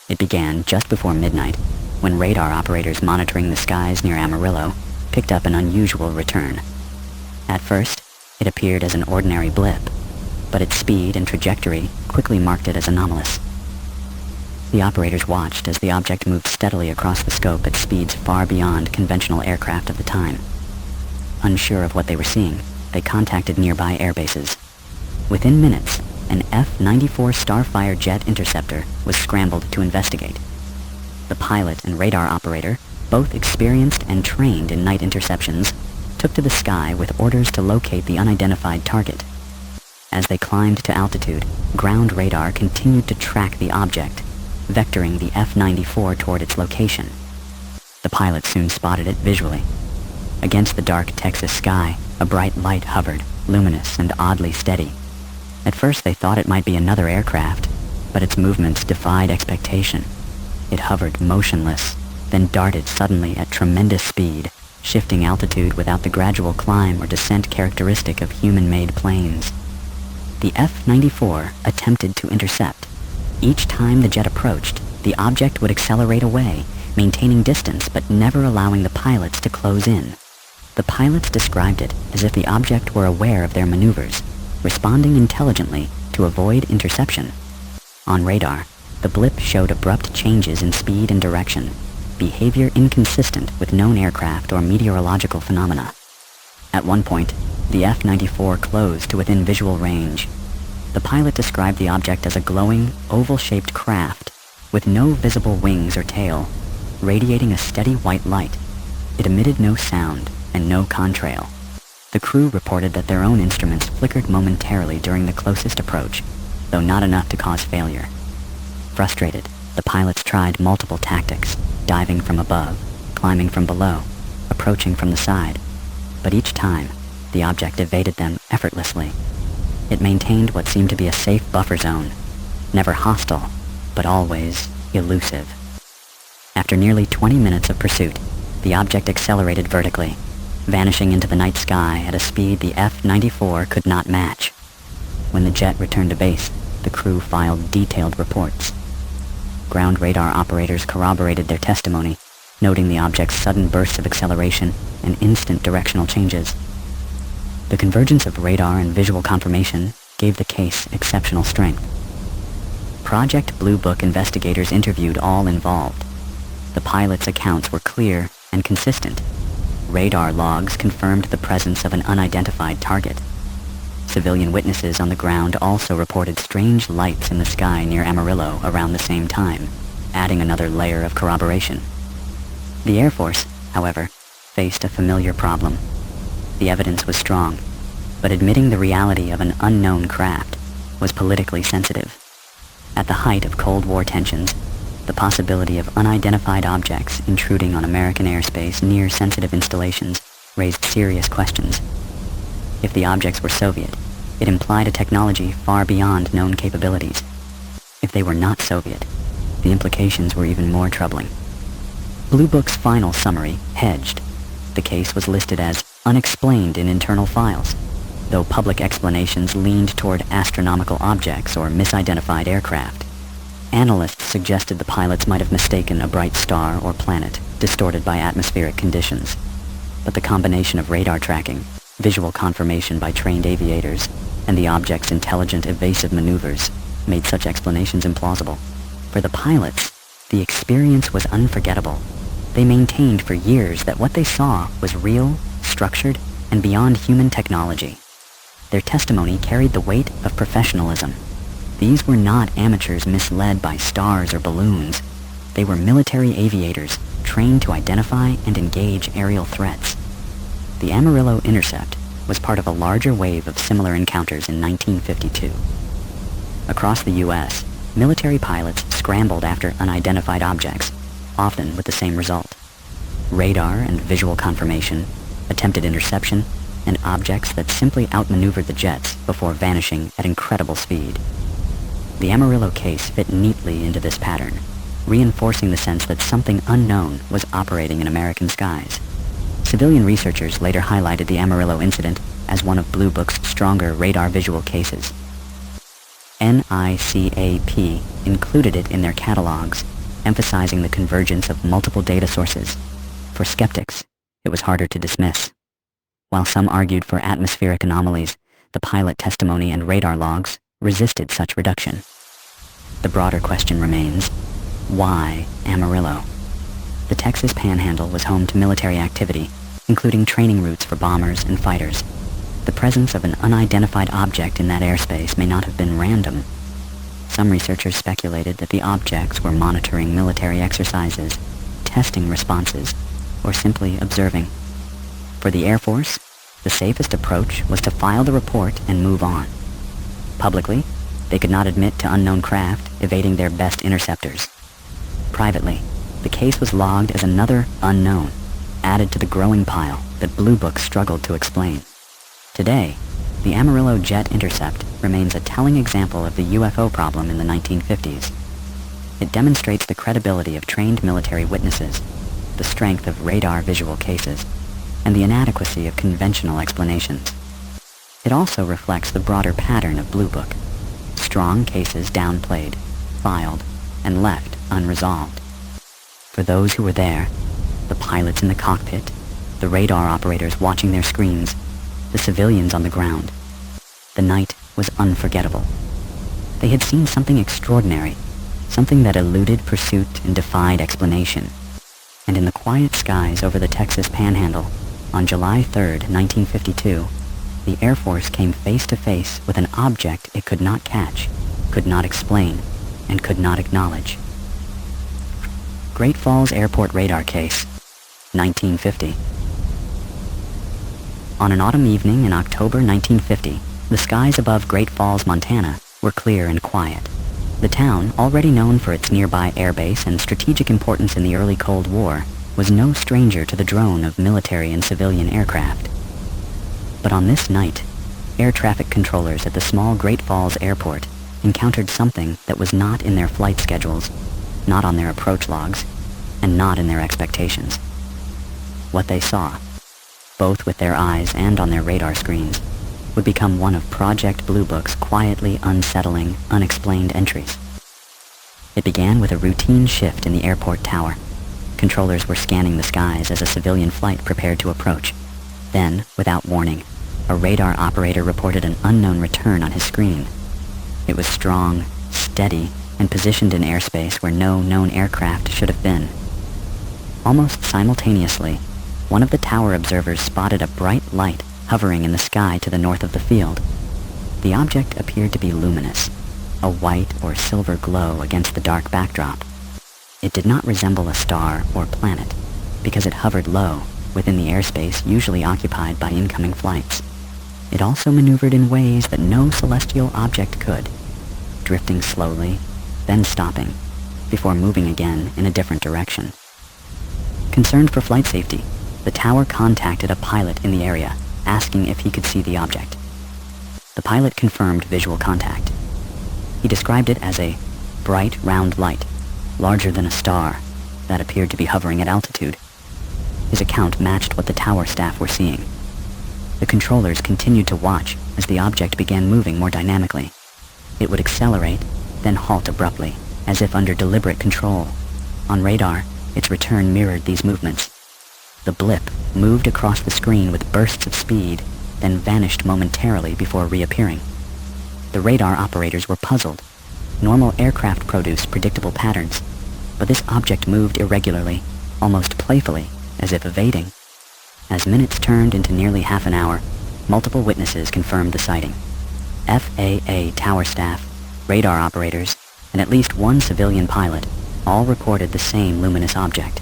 It began just before midnight, when radar operators monitoring the skies near Amarillo picked up an unusual return. At first, it appeared as an ordinary blip, but its speed and trajectory quickly marked it as anomalous. The operators watched as the object moved steadily across the scope at speeds far beyond conventional aircraft of the time. Unsure of what they were seeing, they contacted nearby air bases. Within minutes, an F-94 Starfire jet interceptor was scrambled to investigate. The pilot and radar operator, both experienced and trained in night interceptions, took to the sky with orders to locate the unidentified target. As they climbed to altitude, ground radar continued to track the object, vectoring the F-94 toward its location. The pilot soon spotted it visually. Against the dark Texas sky, a bright light hovered, luminous and oddly steady. At first they thought it might be another aircraft, but its movements defied expectation. It hovered motionless, then darted suddenly at tremendous speed, shifting altitude without the gradual climb or descent characteristic of human-made planes. The F-94 attempted to intercept. Each time the jet approached, the object would accelerate away, maintaining distance but never allowing the pilots to close in. The pilots described it as if the object were aware of their maneuvers, responding intelligently to avoid interception. On radar, the blip showed abrupt changes in speed and direction, behavior inconsistent with known aircraft or meteorological phenomena. At one point, the F-94 closed to within visual range. The pilot described the object as a glowing, oval-shaped craft with no visible wings or tail, radiating a steady white light. It emitted no sound and no contrail. The crew reported that their own instruments flickered momentarily during the closest approach, though not enough to cause failure. Frustrated, the pilots tried multiple tactics, diving from above, climbing from below, approaching from the side, but each time, the object evaded them effortlessly. It maintained what seemed to be a safe buffer zone, never hostile, but always elusive. After nearly 20 minutes of pursuit, the object accelerated vertically, vanishing into the night sky at a speed the F-94 could not match. When the jet returned to base, the crew filed detailed reports. Ground radar operators corroborated their testimony, noting the object's sudden bursts of acceleration and instant directional changes. The convergence of radar and visual confirmation gave the case exceptional strength. Project Blue Book investigators interviewed all involved. The pilot's accounts were clear and consistent. Radar logs confirmed the presence of an unidentified target. Civilian witnesses on the ground also reported strange lights in the sky near Amarillo around the same time, adding another layer of corroboration. The Air Force, however, faced a familiar problem. The evidence was strong, but admitting the reality of an unknown craft was politically sensitive. At the height of Cold War tensions, the possibility of unidentified objects intruding on American airspace near sensitive installations raised serious questions. If the objects were Soviet, it implied a technology far beyond known capabilities. If they were not Soviet, the implications were even more troubling. Blue Book's final summary hedged. The case was listed as unexplained in internal files, though public explanations leaned toward astronomical objects or misidentified aircraft. Analysts suggested the pilots might have mistaken a bright star or planet, distorted by atmospheric conditions. But the combination of radar tracking, visual confirmation by trained aviators, and the object's intelligent evasive maneuvers made such explanations implausible. For the pilots, the experience was unforgettable. They maintained for years that what they saw was real, structured, and beyond human technology. Their testimony carried the weight of professionalism. These were not amateurs misled by stars or balloons. They were military aviators trained to identify and engage aerial threats. The Amarillo Intercept was part of a larger wave of similar encounters in 1952. Across the U.S., military pilots scrambled after unidentified objects, often with the same result. Radar and visual confirmation, attempted interception, and objects that simply outmaneuvered the jets before vanishing at incredible speed. The Amarillo case fit neatly into this pattern, reinforcing the sense that something unknown was operating in American skies. Civilian researchers later highlighted the Amarillo incident as one of Blue Book's stronger radar visual cases. NICAP included it in their catalogs, emphasizing the convergence of multiple data sources. For skeptics, it was harder to dismiss. While some argued for atmospheric anomalies, the pilot testimony and radar logs resisted such reduction. The broader question remains, why Amarillo? The Texas Panhandle was home to military activity, including training routes for bombers and fighters. The presence of an unidentified object in that airspace may not have been random. Some researchers speculated that the objects were monitoring military exercises, testing responses, or simply observing. For the Air Force, the safest approach was to file the report and move on. Publicly, they could not admit to unknown craft evading their best interceptors. Privately, the case was logged as another unknown, added to the growing pile that Blue Book struggled to explain. Today, the Amarillo jet intercept remains a telling example of the UFO problem in the 1950s. It demonstrates the credibility of trained military witnesses, the strength of radar visual cases, and the inadequacy of conventional explanations. It also reflects the broader pattern of Blue Book: strong cases downplayed, filed, and left unresolved. For those who were there, the pilots in the cockpit, the radar operators watching their screens, the civilians on the ground, the night was unforgettable. They had seen something extraordinary, something that eluded pursuit and defied explanation. And in the quiet skies over the Texas Panhandle, on July 3rd, 1952, the Air Force came face to face with an object it could not catch, could not explain, and could not acknowledge. Great Falls Airport Radar Case, 1950. On an autumn evening in October 1950, the skies above Great Falls, Montana, were clear and quiet. The town, already known for its nearby airbase and strategic importance in the early Cold War, was no stranger to the drone of military and civilian aircraft. But on this night, air traffic controllers at the small Great Falls Airport encountered something that was not in their flight schedules, not on their approach logs, and not in their expectations. What they saw, both with their eyes and on their radar screens, would become one of Project Blue Book's quietly unsettling, unexplained entries. It began with a routine shift in the airport tower. Controllers were scanning the skies as a civilian flight prepared to approach. Then, without warning, a radar operator reported an unknown return on his screen. It was strong, steady, and positioned in airspace where no known aircraft should have been. Almost simultaneously, one of the tower observers spotted a bright light hovering in the sky to the north of the field. The object appeared to be luminous, a white or silver glow against the dark backdrop. It did not resemble a star or planet, because it hovered low, within the airspace usually occupied by incoming flights. It also maneuvered in ways that no celestial object could, drifting slowly, then stopping, before moving again in a different direction. Concerned for flight safety, the tower contacted a pilot in the area, asking if he could see the object. The pilot confirmed visual contact. He described it as a bright round light, larger than a star, that appeared to be hovering at altitude. His account matched what the tower staff were seeing. The controllers continued to watch as the object began moving more dynamically. It would accelerate, then halt abruptly, as if under deliberate control. On radar, its return mirrored these movements. The blip moved across the screen with bursts of speed, then vanished momentarily before reappearing. The radar operators were puzzled. Normal aircraft produce predictable patterns, but this object moved irregularly, almost playfully, as if evading. As minutes turned into nearly half an hour, multiple witnesses confirmed the sighting. FAA tower staff, radar operators, and at least one civilian pilot all reported the same luminous object.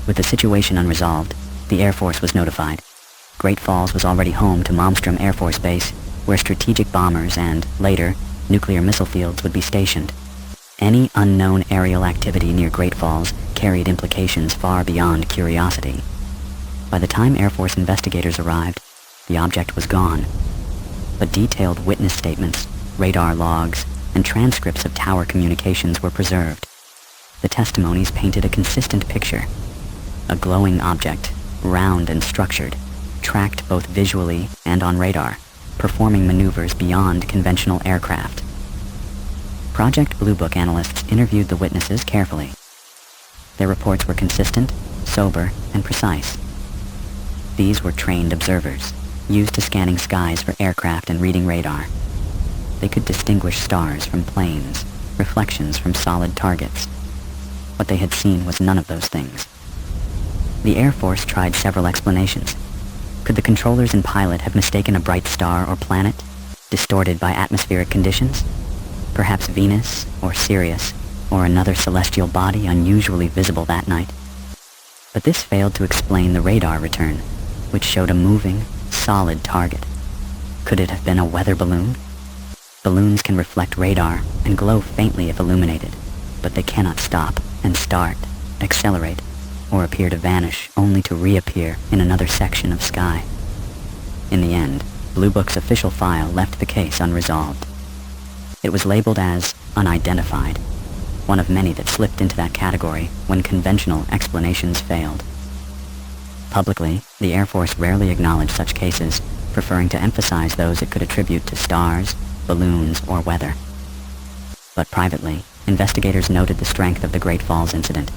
With the situation unresolved, the Air Force was notified. Great Falls was already home to Malmstrom Air Force Base, where strategic bombers and, later, nuclear missile fields would be stationed. Any unknown aerial activity near Great Falls carried implications far beyond curiosity. By the time Air Force investigators arrived, the object was gone. But detailed witness statements, radar logs, and transcripts of tower communications were preserved. The testimonies painted a consistent picture. A glowing object, round and structured, tracked both visually and on radar, performing maneuvers beyond conventional aircraft. Project Blue Book analysts interviewed the witnesses carefully. Their reports were consistent, sober, and precise. These were trained observers, used to scanning skies for aircraft and reading radar. They could distinguish stars from planes, reflections from solid targets. What they had seen was none of those things. The Air Force tried several explanations. Could the controllers and pilot have mistaken a bright star or planet, distorted by atmospheric conditions? Perhaps Venus, or Sirius, or another celestial body unusually visible that night. But this failed to explain the radar return, which showed a moving, solid target. Could it have been a weather balloon? Balloons can reflect radar and glow faintly if illuminated, but they cannot stop and start, accelerate, or appear to vanish only to reappear in another section of sky. In the end, Blue Book's official file left the case unresolved. It was labeled as unidentified, one of many that slipped into that category when conventional explanations failed. Publicly, the Air Force rarely acknowledged such cases, preferring to emphasize those it could attribute to stars, balloons, or weather. But privately, investigators noted the strength of the Great Falls incident.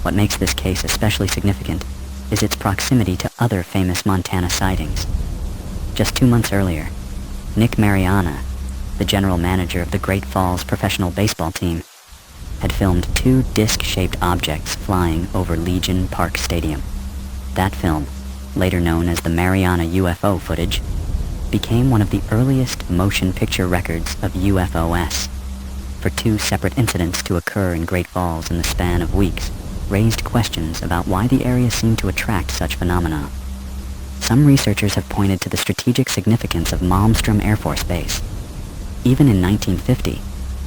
What makes this case especially significant is its proximity to other famous Montana sightings. Just 2 months earlier, Nick Mariana, the general manager of the Great Falls professional baseball team, had filmed 2 disc-shaped objects flying over Legion Park Stadium. That film, later known as the Mariana UFO footage, became one of the earliest motion picture records of UFOs. For 2 separate incidents to occur in Great Falls in the span of weeks raised questions about why the area seemed to attract such phenomena. Some researchers have pointed to the strategic significance of Malmstrom Air Force Base. Even in 1950,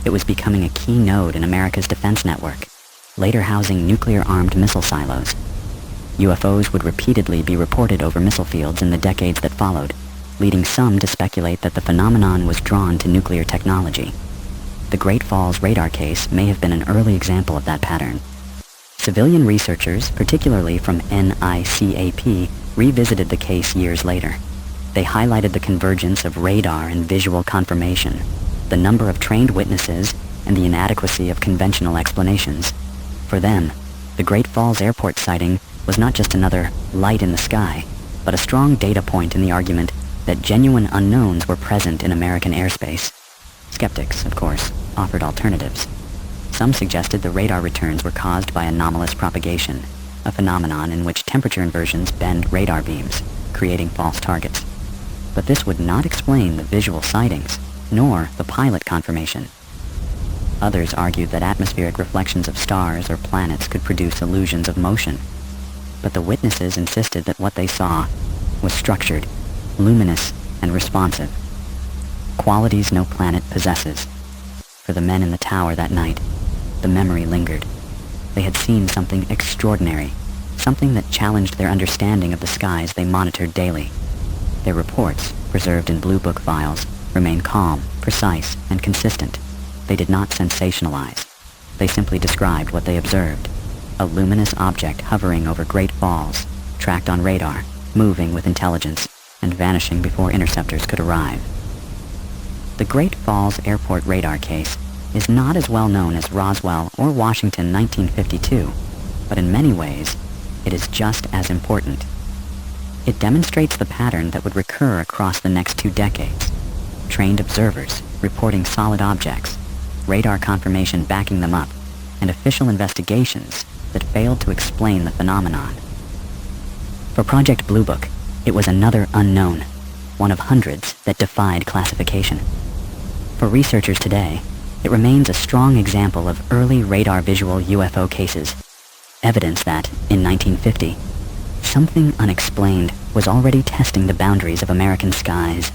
it was becoming a key node in America's defense network, later housing nuclear-armed missile silos. UFOs would repeatedly be reported over missile fields in the decades that followed, leading some to speculate that the phenomenon was drawn to nuclear technology. The Great Falls radar case may have been an early example of that pattern. Civilian researchers, particularly from NICAP, revisited the case years later. They highlighted the convergence of radar and visual confirmation, the number of trained witnesses, and the inadequacy of conventional explanations. For them, the Great Falls Airport sighting was not just another light in the sky, but a strong data point in the argument that genuine unknowns were present in American airspace. Skeptics, of course, offered alternatives. Some suggested the radar returns were caused by anomalous propagation, a phenomenon in which temperature inversions bend radar beams, creating false targets. But this would not explain the visual sightings, nor the pilot confirmation. Others argued that atmospheric reflections of stars or planets could produce illusions of motion. But the witnesses insisted that what they saw was structured, luminous, and responsive. Qualities no planet possesses. For the men in the tower that night, the memory lingered. They had seen something extraordinary, something that challenged their understanding of the skies they monitored daily. Their reports, preserved in Blue Book files, remain calm, precise, and consistent. They did not sensationalize. They simply described what they observed. A luminous object hovering over Great Falls, tracked on radar, moving with intelligence, and vanishing before interceptors could arrive. The Great Falls Airport radar case is not as well known as Roswell or Washington 1952, but in many ways, it is just as important. It demonstrates the pattern that would recur across the next 2 decades. Trained observers reporting solid objects, radar confirmation backing them up, and official investigations that failed to explain the phenomenon. For Project Blue Book, it was another unknown, one of hundreds that defied classification. For researchers today, it remains a strong example of early radar visual UFO cases, evidence that, in 1950, something unexplained was already testing the boundaries of American skies.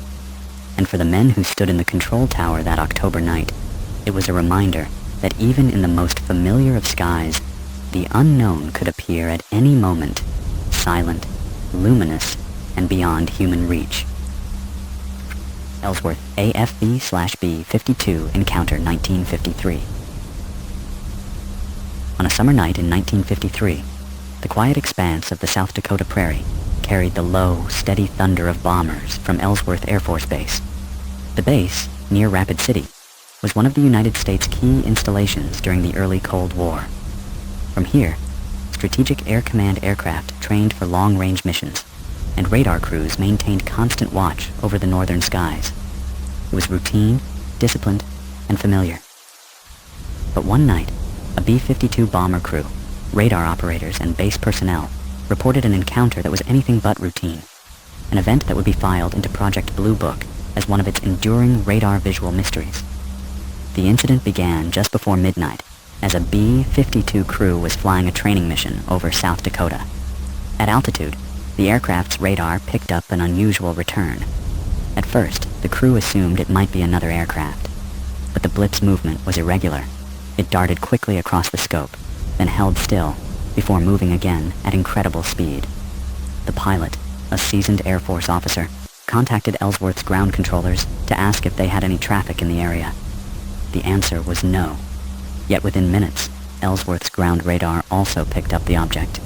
And for the men who stood in the control tower that October night, it was a reminder that even in the most familiar of skies, the unknown could appear at any moment, silent, luminous, and beyond human reach. Ellsworth, AFB/B 52, Encounter 1953. On a summer night in 1953, The quiet expanse of the South Dakota prairie carried the low, steady thunder of bombers from Ellsworth Air Force Base. The base, near Rapid City, was one of the United States' key installations during the early Cold War. From here, Strategic Air Command aircraft trained for long-range missions, and radar crews maintained constant watch over the northern skies. It was routine, disciplined, and familiar. But one night, a B-52 bomber crew, radar operators, and base personnel reported an encounter that was anything but routine, an event that would be filed into Project Blue Book as one of its enduring radar visual mysteries. The incident began just before midnight, as a B-52 crew was flying a training mission over South Dakota. At altitude, the aircraft's radar picked up an unusual return. At first, the crew assumed it might be another aircraft, but the blip's movement was irregular. It darted quickly across the scope, then held still, before moving again at incredible speed. The pilot, a seasoned Air Force officer, contacted Ellsworth's ground controllers to ask if they had any traffic in the area. The answer was no. Yet within minutes, Ellsworth's ground radar also picked up the object.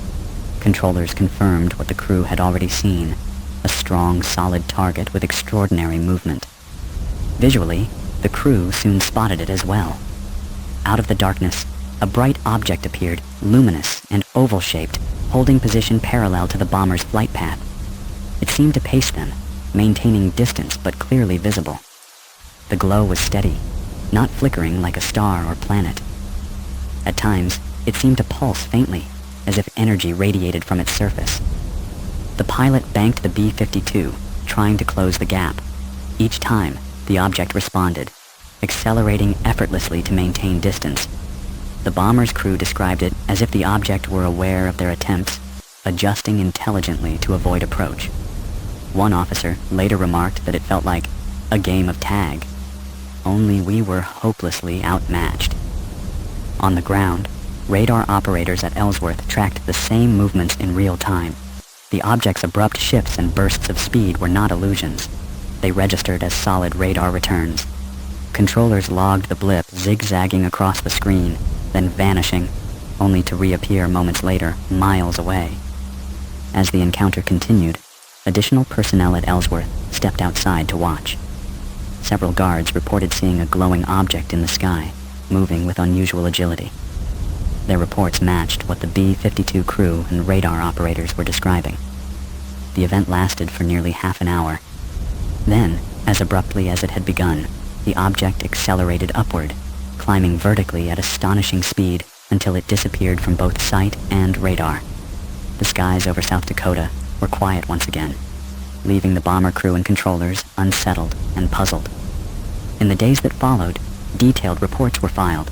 Controllers confirmed what the crew had already seen, a strong, solid target with extraordinary movement. Visually, the crew soon spotted it as well. Out of the darkness, a bright object appeared, luminous and oval-shaped, holding position parallel to the bomber's flight path. It seemed to pace them, maintaining distance but clearly visible. The glow was steady, not flickering like a star or planet. At times, it seemed to pulse faintly, as if energy radiated from its surface. The pilot banked the B-52, trying to close the gap. Each time, the object responded, accelerating effortlessly to maintain distance. The bomber's crew described it as if the object were aware of their attempts, adjusting intelligently to avoid approach. One officer later remarked that it felt like a game of tag, only we were hopelessly outmatched. On the ground, radar operators at Ellsworth tracked the same movements in real time. The object's abrupt shifts and bursts of speed were not illusions. They registered as solid radar returns. Controllers logged the blip zigzagging across the screen, then vanishing, only to reappear moments later, miles away. As the encounter continued, additional personnel at Ellsworth stepped outside to watch. Several guards reported seeing a glowing object in the sky, moving with unusual agility. Their reports matched what the B-52 crew and radar operators were describing. The event lasted for nearly half an hour. Then, as abruptly as it had begun, the object accelerated upward, climbing vertically at astonishing speed until it disappeared from both sight and radar. The skies over South Dakota were quiet once again, leaving the bomber crew and controllers unsettled and puzzled. In the days that followed, detailed reports were filed.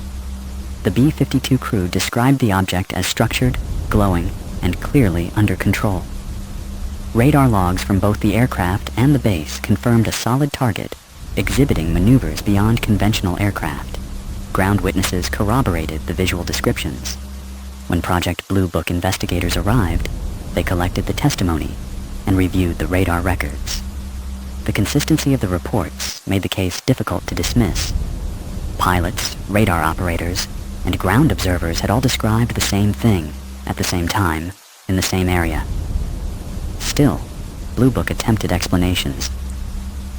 The B-52 crew described the object as structured, glowing, and clearly under control. Radar logs from both the aircraft and the base confirmed a solid target, exhibiting maneuvers beyond conventional aircraft. Ground witnesses corroborated the visual descriptions. When Project Blue Book investigators arrived, they collected the testimony and reviewed the radar records. The consistency of the reports made the case difficult to dismiss. Pilots, radar operators, and ground observers had all described the same thing, at the same time, in the same area. Still, Blue Book attempted explanations.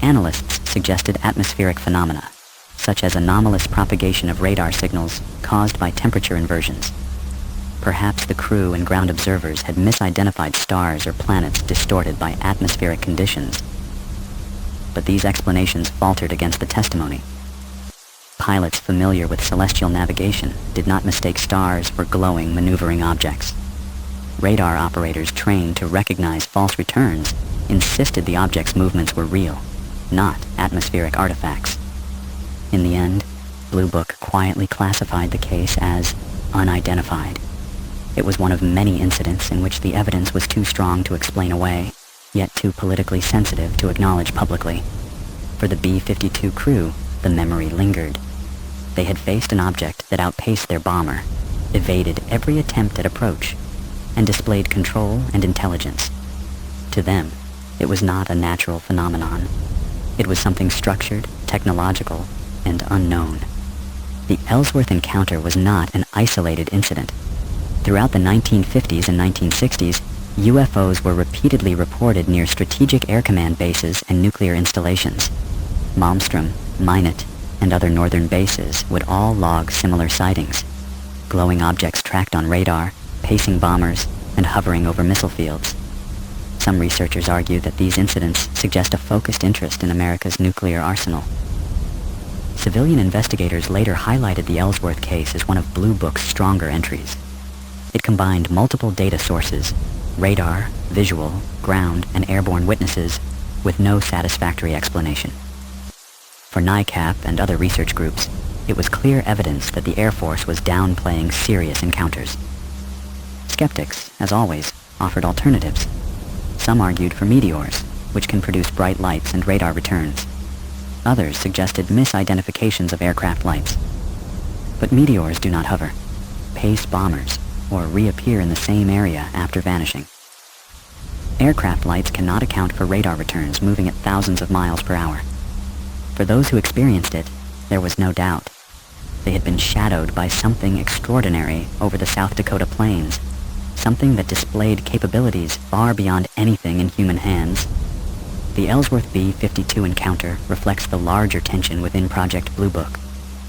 Analysts suggested atmospheric phenomena, such as anomalous propagation of radar signals caused by temperature inversions. Perhaps the crew and ground observers had misidentified stars or planets distorted by atmospheric conditions. But these explanations faltered against the testimony. Pilots familiar with celestial navigation did not mistake stars for glowing, maneuvering objects. Radar operators trained to recognize false returns insisted the object's movements were real, not atmospheric artifacts. In the end, Blue Book quietly classified the case as unidentified. It was one of many incidents in which the evidence was too strong to explain away, yet too politically sensitive to acknowledge publicly. For the B-52 crew, the memory lingered. They had faced an object that outpaced their bomber, evaded every attempt at approach, and displayed control and intelligence. To them, it was not a natural phenomenon. It was something structured, technological, and unknown. The Ellsworth encounter was not an isolated incident. Throughout the 1950s and 1960s, UFOs were repeatedly reported near strategic air command bases and nuclear installations. Malmstrom, Minot, and other northern bases would all log similar sightings. Glowing objects tracked on radar, pacing bombers, and hovering over missile fields. Some researchers argue that these incidents suggest a focused interest in America's nuclear arsenal. Civilian investigators later highlighted the Ellsworth case as one of Blue Book's stronger entries. It combined multiple data sources, radar, visual, ground, and airborne witnesses, with no satisfactory explanation. For NICAP and other research groups, it was clear evidence that the Air Force was downplaying serious encounters. Skeptics, as always, offered alternatives. Some argued for meteors, which can produce bright lights and radar returns. Others suggested misidentifications of aircraft lights. But meteors do not hover, pace bombers, or reappear in the same area after vanishing. Aircraft lights cannot account for radar returns moving at thousands of miles per hour. For those who experienced it, there was no doubt. They had been shadowed by something extraordinary over the South Dakota plains, something that displayed capabilities far beyond anything in human hands. The Ellsworth B-52 encounter reflects the larger tension within Project Blue Book.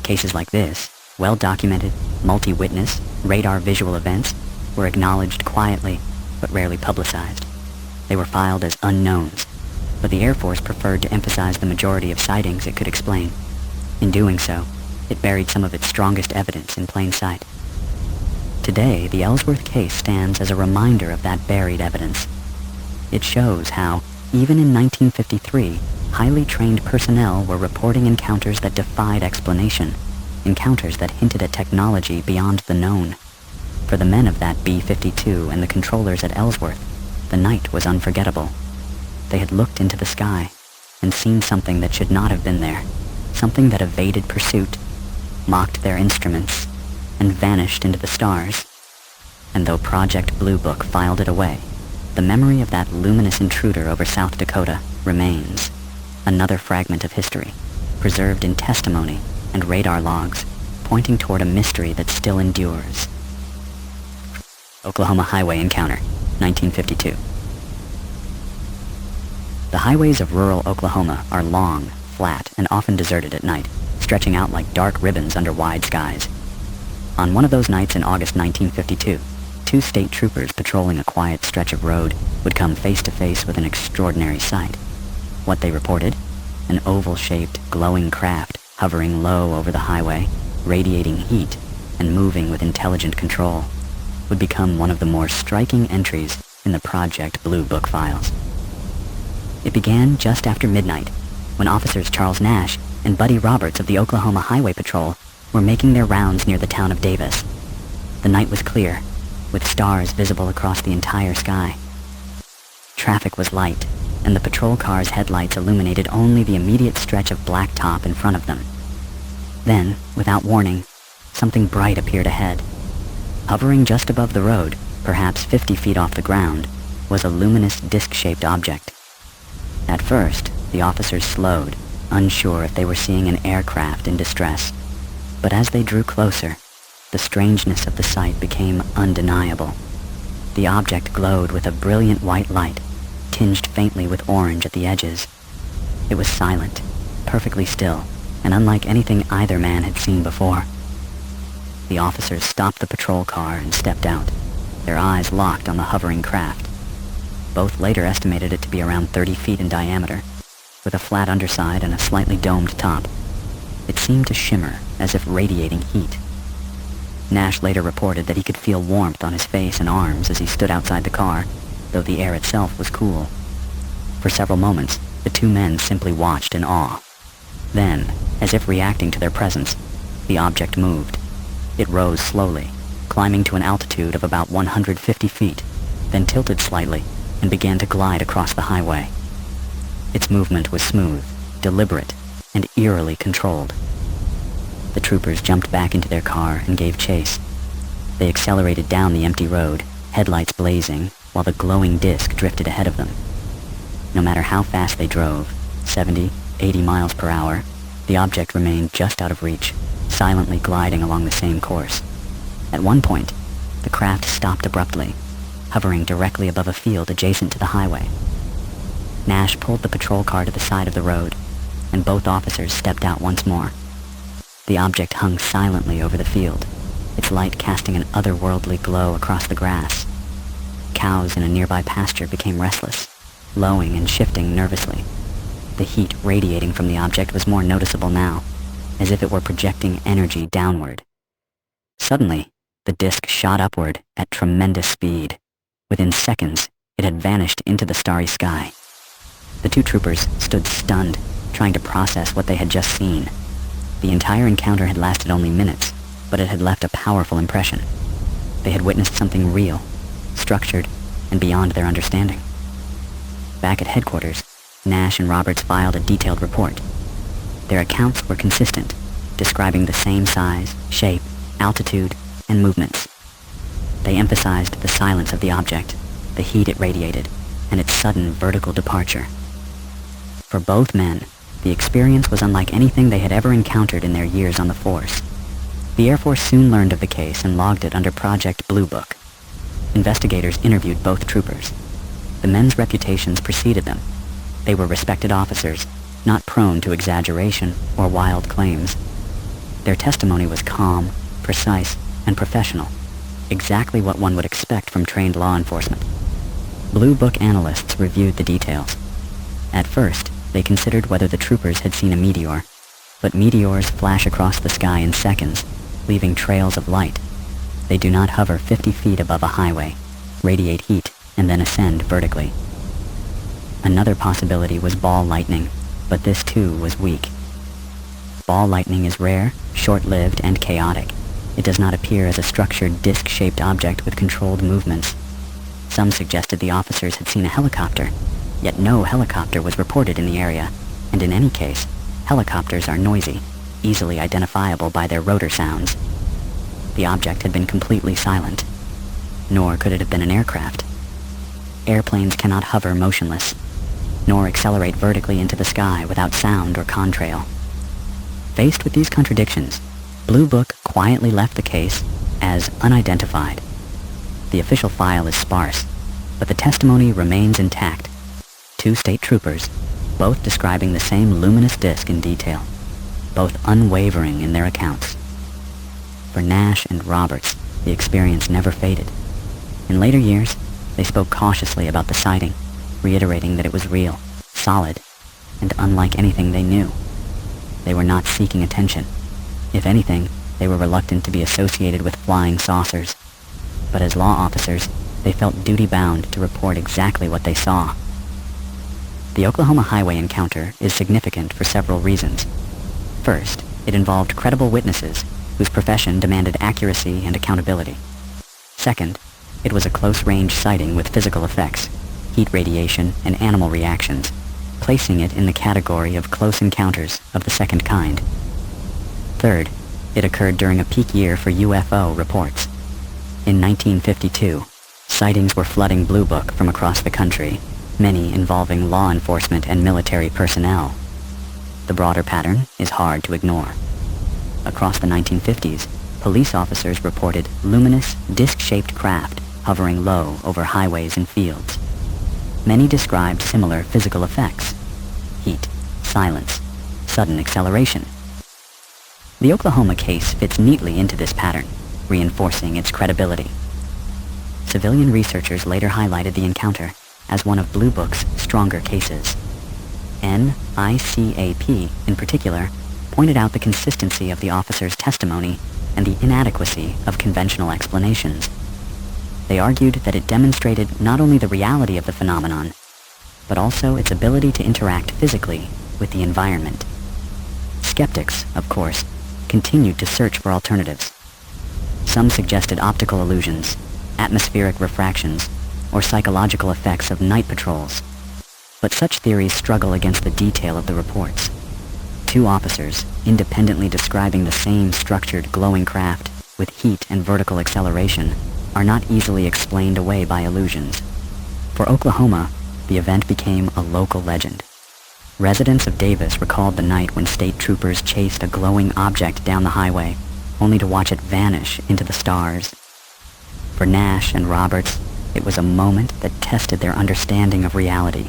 Cases like this, well-documented, multi-witness, radar visual events, were acknowledged quietly, but rarely publicized. They were filed as unknowns, but the Air Force preferred to emphasize the majority of sightings it could explain. In doing so, it buried some of its strongest evidence in plain sight. Today, the Ellsworth case stands as a reminder of that buried evidence. It shows how, even in 1953, highly trained personnel were reporting encounters that defied explanation, encounters that hinted at technology beyond the known. For the men of that B-52 and the controllers at Ellsworth, the night was unforgettable. They had looked into the sky and seen something that should not have been there, something that evaded pursuit, mocked their instruments, and vanished into the stars. And though Project Blue Book filed it away, the memory of that luminous intruder over South Dakota remains, another fragment of history, preserved in testimony and radar logs, pointing toward a mystery that still endures. Oklahoma Highway Encounter, 1952. The highways of rural Oklahoma are long, flat, and often deserted at night, stretching out like dark ribbons under wide skies. On one of those nights in August 1952, two state troopers patrolling a quiet stretch of road would come face to face with an extraordinary sight. What they reported? An oval-shaped, glowing craft hovering low over the highway, radiating heat, and moving with intelligent control, would become one of the more striking entries in the Project Blue Book files. It began just after midnight, when officers Charles Nash and Buddy Roberts of the Oklahoma Highway Patrol were making their rounds near the town of Davis. The night was clear, with stars visible across the entire sky. Traffic was light, and the patrol car's headlights illuminated only the immediate stretch of blacktop in front of them. Then, without warning, something bright appeared ahead. Hovering just above the road, perhaps 50 feet off the ground, was a luminous disc-shaped object. At first, the officers slowed, unsure if they were seeing an aircraft in distress. But as they drew closer, the strangeness of the sight became undeniable. The object glowed with a brilliant white light, tinged faintly with orange at the edges. It was silent, perfectly still, and unlike anything either man had seen before. The officers stopped the patrol car and stepped out, their eyes locked on the hovering craft. Both later estimated it to be around 30 feet in diameter, with a flat underside and a slightly domed top. It seemed to shimmer as if radiating heat. Nash later reported that he could feel warmth on his face and arms as he stood outside the car, though the air itself was cool. For several moments, the two men simply watched in awe. Then, as if reacting to their presence, the object moved. It rose slowly, climbing to an altitude of about 150 feet, then tilted slightly and began to glide across the highway. Its movement was smooth, deliberate, and eerily controlled. The troopers jumped back into their car and gave chase. They accelerated down the empty road, headlights blazing, while the glowing disc drifted ahead of them. No matter how fast they drove, 70, 80 miles per hour, the object remained just out of reach, silently gliding along the same course. At one point, the craft stopped abruptly, hovering directly above a field adjacent to the highway. Nash pulled the patrol car to the side of the road, and both officers stepped out once more. The object hung silently over the field, its light casting an otherworldly glow across the grass. Cows in a nearby pasture became restless, lowing and shifting nervously. The heat radiating from the object was more noticeable now, as if it were projecting energy downward. Suddenly, the disk shot upward at tremendous speed. Within seconds, it had vanished into the starry sky. The two troopers stood stunned, trying to process what they had just seen. The entire encounter had lasted only minutes, but it had left a powerful impression. They had witnessed something real, structured, and beyond their understanding. Back at headquarters, Nash and Roberts filed a detailed report. Their accounts were consistent, describing the same size, shape, altitude, and movements. They emphasized the silence of the object, the heat it radiated, and its sudden vertical departure. For both men, the experience was unlike anything they had ever encountered in their years on the force. The Air Force soon learned of the case and logged it under Project Blue Book. Investigators interviewed both troopers. The men's reputations preceded them. They were respected officers, not prone to exaggeration or wild claims. Their testimony was calm, precise, and professional, exactly what one would expect from trained law enforcement. Blue Book analysts reviewed the details. At first, they considered whether the troopers had seen a meteor, but meteors flash across the sky in seconds, leaving trails of light. They do not hover 50 feet above a highway, radiate heat, and then ascend vertically. Another possibility was ball lightning, but this too was weak. Ball lightning is rare, short-lived, and chaotic. It does not appear as a structured disc-shaped object with controlled movements. Some suggested the officers had seen a helicopter, yet no helicopter was reported in the area, and in any case, helicopters are noisy, easily identifiable by their rotor sounds. The object had been completely silent, nor could it have been an aircraft. Airplanes cannot hover motionless, nor accelerate vertically into the sky without sound or contrail. Faced with these contradictions, Blue Book quietly left the case as unidentified. The official file is sparse, but the testimony remains intact. Two state troopers, both describing the same luminous disk in detail, both unwavering in their accounts. For Nash and Roberts, the experience never faded. In later years, they spoke cautiously about the sighting, reiterating that it was real, solid, and unlike anything they knew. They were not seeking attention. If anything, they were reluctant to be associated with flying saucers. But as law officers, they felt duty-bound to report exactly what they saw. The Oklahoma highway encounter is significant for several reasons. First, it involved credible witnesses whose profession demanded accuracy and accountability. Second, it was a close-range sighting with physical effects, heat radiation, and animal reactions, placing it in the category of close encounters of the second kind. Third, it occurred during a peak year for UFO reports. In 1952, sightings were flooding Blue Book from across the country, many involving law enforcement and military personnel. The broader pattern is hard to ignore. Across the 1950s, police officers reported luminous, disc-shaped craft hovering low over highways and fields. Many described similar physical effects: heat, silence, sudden acceleration. The Oklahoma case fits neatly into this pattern, reinforcing its credibility. Civilian researchers later highlighted the encounter as one of Blue Book's stronger cases. NICAP, in particular, pointed out the consistency of the officer's testimony and the inadequacy of conventional explanations. They argued that it demonstrated not only the reality of the phenomenon, but also its ability to interact physically with the environment. Skeptics, of course, continued to search for alternatives. Some suggested optical illusions, atmospheric refractions, or psychological effects of night patrols. But such theories struggle against the detail of the reports. Two officers, independently describing the same structured glowing craft with heat and vertical acceleration, are not easily explained away by illusions. For Oklahoma, the event became a local legend. Residents of Davis recalled the night when state troopers chased a glowing object down the highway, only to watch it vanish into the stars. For Nash and Roberts, it was a moment that tested their understanding of reality.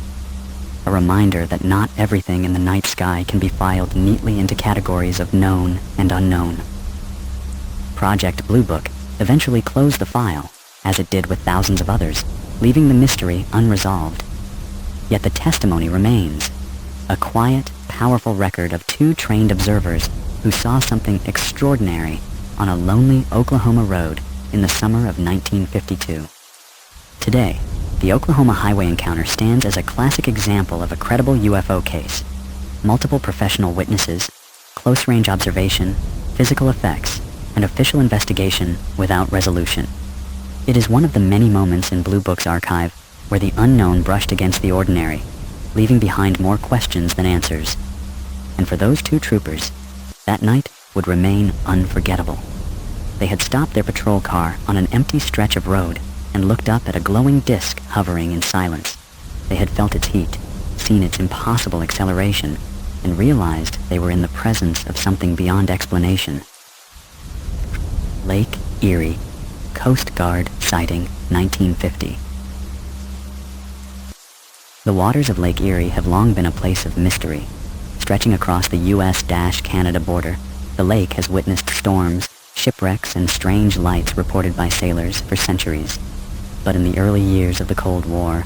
A reminder that not everything in the night sky can be filed neatly into categories of known and unknown. Project Blue Book eventually closed the file, as it did with thousands of others, leaving the mystery unresolved. Yet the testimony remains, a quiet, powerful record of two trained observers who saw something extraordinary on a lonely Oklahoma road in the summer of 1952. Today, the Oklahoma highway encounter stands as a classic example of a credible UFO case. Multiple professional witnesses, close-range observation, physical effects, and official investigation without resolution. It is one of the many moments in Blue Book's archive where the unknown brushed against the ordinary, leaving behind more questions than answers. And for those two troopers, that night would remain unforgettable. They had stopped their patrol car on an empty stretch of road and looked up at a glowing disk hovering in silence. They had felt its heat, seen its impossible acceleration, and realized they were in the presence of something beyond explanation. Lake Erie, Coast Guard sighting, 1950. The waters of Lake Erie have long been a place of mystery. Stretching across the U.S.-Canada border, the lake has witnessed storms, shipwrecks, and strange lights reported by sailors for centuries. But in the early years of the Cold War,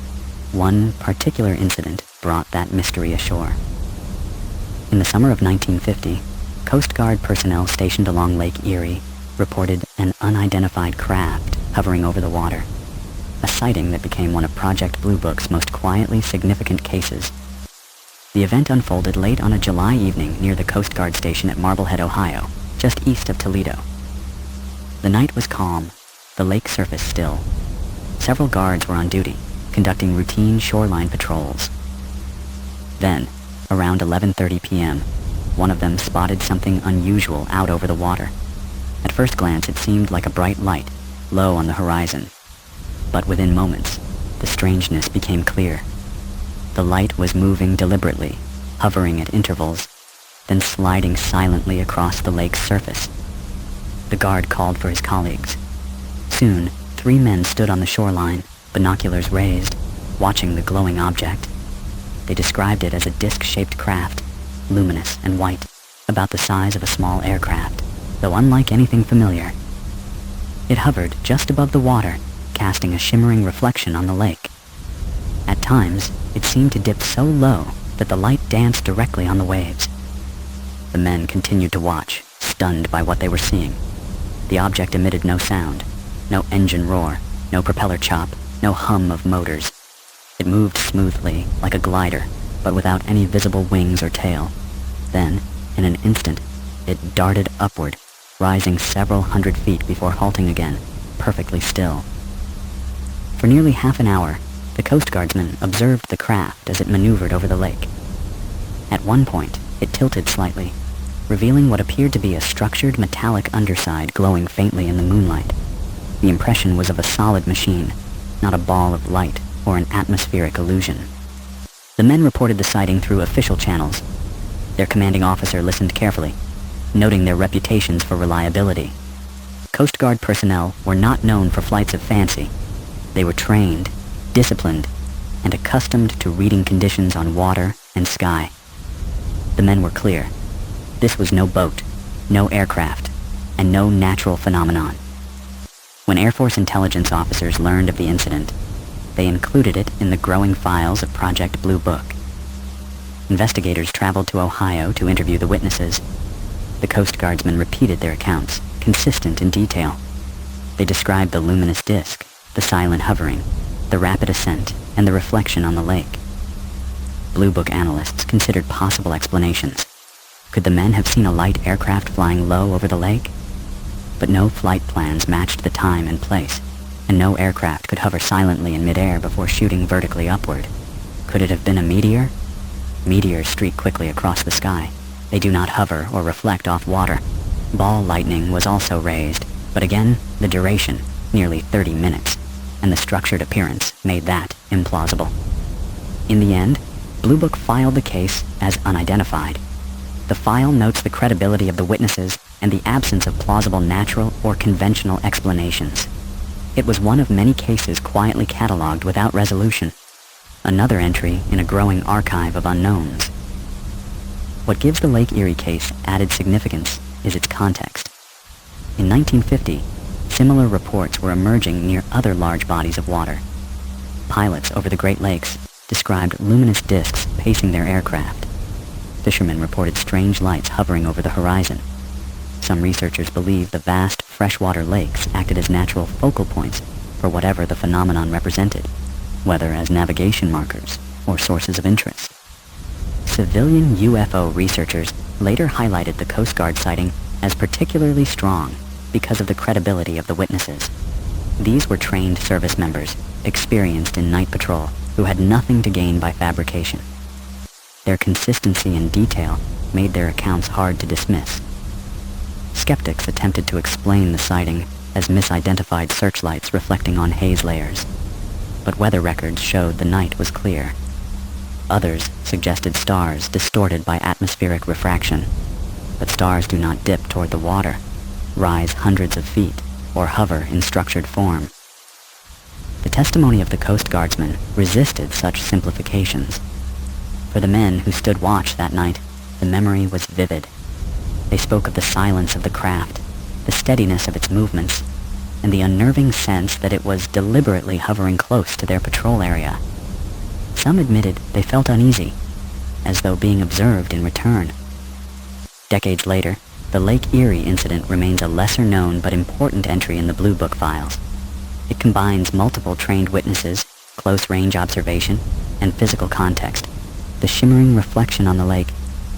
one particular incident brought that mystery ashore. In the summer of 1950, Coast Guard personnel stationed along Lake Erie reported an unidentified craft hovering over the water, a sighting that became one of Project Blue Book's most quietly significant cases. The event unfolded late on a July evening near the Coast Guard station at Marblehead, Ohio, just east of Toledo. The night was calm, the lake surface still. Several guards were on duty, conducting routine shoreline patrols. Then, around 11:30 p.m., one of them spotted something unusual out over the water. At first glance, it seemed like a bright light, low on the horizon. But within moments, the strangeness became clear. The light was moving deliberately, hovering at intervals, then sliding silently across the lake's surface. The guard called for his colleagues. Soon, 3 men stood on the shoreline, binoculars raised, watching the glowing object. They described it as a disc-shaped craft, luminous and white, about the size of a small aircraft, though unlike anything familiar. It hovered just above the water, casting a shimmering reflection on the lake. At times, it seemed to dip so low that the light danced directly on the waves. The men continued to watch, stunned by what they were seeing. The object emitted no sound, no engine roar, no propeller chop, no hum of motors. It moved smoothly, like a glider, but without any visible wings or tail. Then, in an instant, it darted upward, rising several hundred feet before halting again, perfectly still. For nearly half an hour, the Coast Guardsmen observed the craft as it maneuvered over the lake. At one point, it tilted slightly, revealing what appeared to be a structured metallic underside glowing faintly in the moonlight. The impression was of a solid machine, not a ball of light or an atmospheric illusion. The men reported the sighting through official channels. Their commanding officer listened carefully, noting their reputations for reliability. Coast Guard personnel were not known for flights of fancy. They were trained, disciplined, and accustomed to reading conditions on water and sky. The men were clear. This was no boat, no aircraft, and no natural phenomenon. When Air Force intelligence officers learned of the incident, they included it in the growing files of Project Blue Book. Investigators traveled to Ohio to interview the witnesses. The Coast Guardsmen repeated their accounts, consistent in detail. They described the luminous disk, the silent hovering, the rapid ascent, and the reflection on the lake. Blue Book analysts considered possible explanations. Could the men have seen a light aircraft flying low over the lake? But no flight plans matched the time and place, and no aircraft could hover silently in midair before shooting vertically upward. Could it have been a meteor? Meteors streak quickly across the sky. They do not hover or reflect off water. Ball lightning was also raised, but again, the duration, nearly 30 minutes, and the structured appearance made that implausible. In the end, Blue Book filed the case as unidentified. The file notes the credibility of the witnesses and the absence of plausible natural or conventional explanations. It was one of many cases quietly catalogued without resolution, another entry in a growing archive of unknowns. What gives the Lake Erie case added significance is its context. In 1950, similar reports were emerging near other large bodies of water. Pilots over the Great Lakes described luminous disks pacing their aircraft. Fishermen reported strange lights hovering over the horizon. Some researchers believe the vast freshwater lakes acted as natural focal points for whatever the phenomenon represented, whether as navigation markers or sources of interest. Civilian UFO researchers later highlighted the Coast Guard sighting as particularly strong because of the credibility of the witnesses. These were trained service members, experienced in night patrol, who had nothing to gain by fabrication. Their consistency and detail made their accounts hard to dismiss. Skeptics attempted to explain the sighting as misidentified searchlights reflecting on haze layers, but weather records showed the night was clear. Others suggested stars distorted by atmospheric refraction, but stars do not dip toward the water, rise hundreds of feet, or hover in structured form. The testimony of the Coast Guardsmen resisted such simplifications. For the men who stood watch that night, the memory was vivid. They spoke of the silence of the craft, the steadiness of its movements, and the unnerving sense that it was deliberately hovering close to their patrol area. Some admitted they felt uneasy, as though being observed in return. Decades later, the Lake Erie incident remains a lesser-known but important entry in the Blue Book files. It combines multiple trained witnesses, close-range observation, and physical context, the shimmering reflection on the lake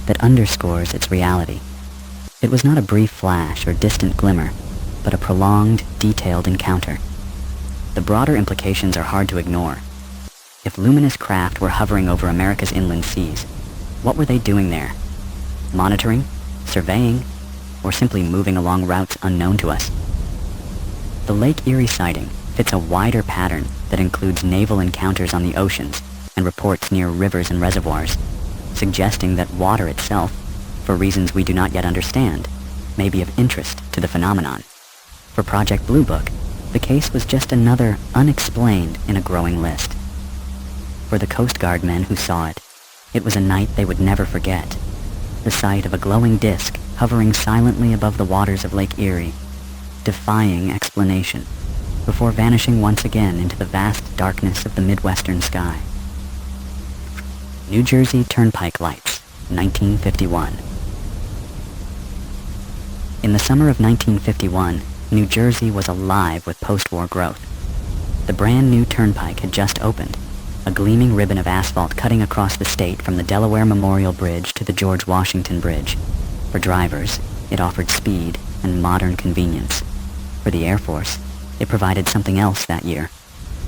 that underscores its reality. It was not a brief flash or distant glimmer, but a prolonged, detailed encounter. The broader implications are hard to ignore. If luminous craft were hovering over America's inland seas, what were they doing there? Monitoring? Surveying? Or simply moving along routes unknown to us? The Lake Erie sighting fits a wider pattern that includes naval encounters on the oceans and reports near rivers and reservoirs, suggesting that water itself, for reasons we do not yet understand, may be of interest to the phenomenon. For Project Blue Book, the case was just another unexplained in a growing list. For the Coast Guard men who saw it, it was a night they would never forget. The sight of a glowing disk hovering silently above the waters of Lake Erie, defying explanation, before vanishing once again into the vast darkness of the Midwestern sky. New Jersey Turnpike Lights, 1951. In the summer of 1951, New Jersey was alive with post-war growth. The brand new turnpike had just opened, a gleaming ribbon of asphalt cutting across the state from the Delaware Memorial Bridge to the George Washington Bridge. For drivers, it offered speed and modern convenience. For the Air Force, it provided something else that year,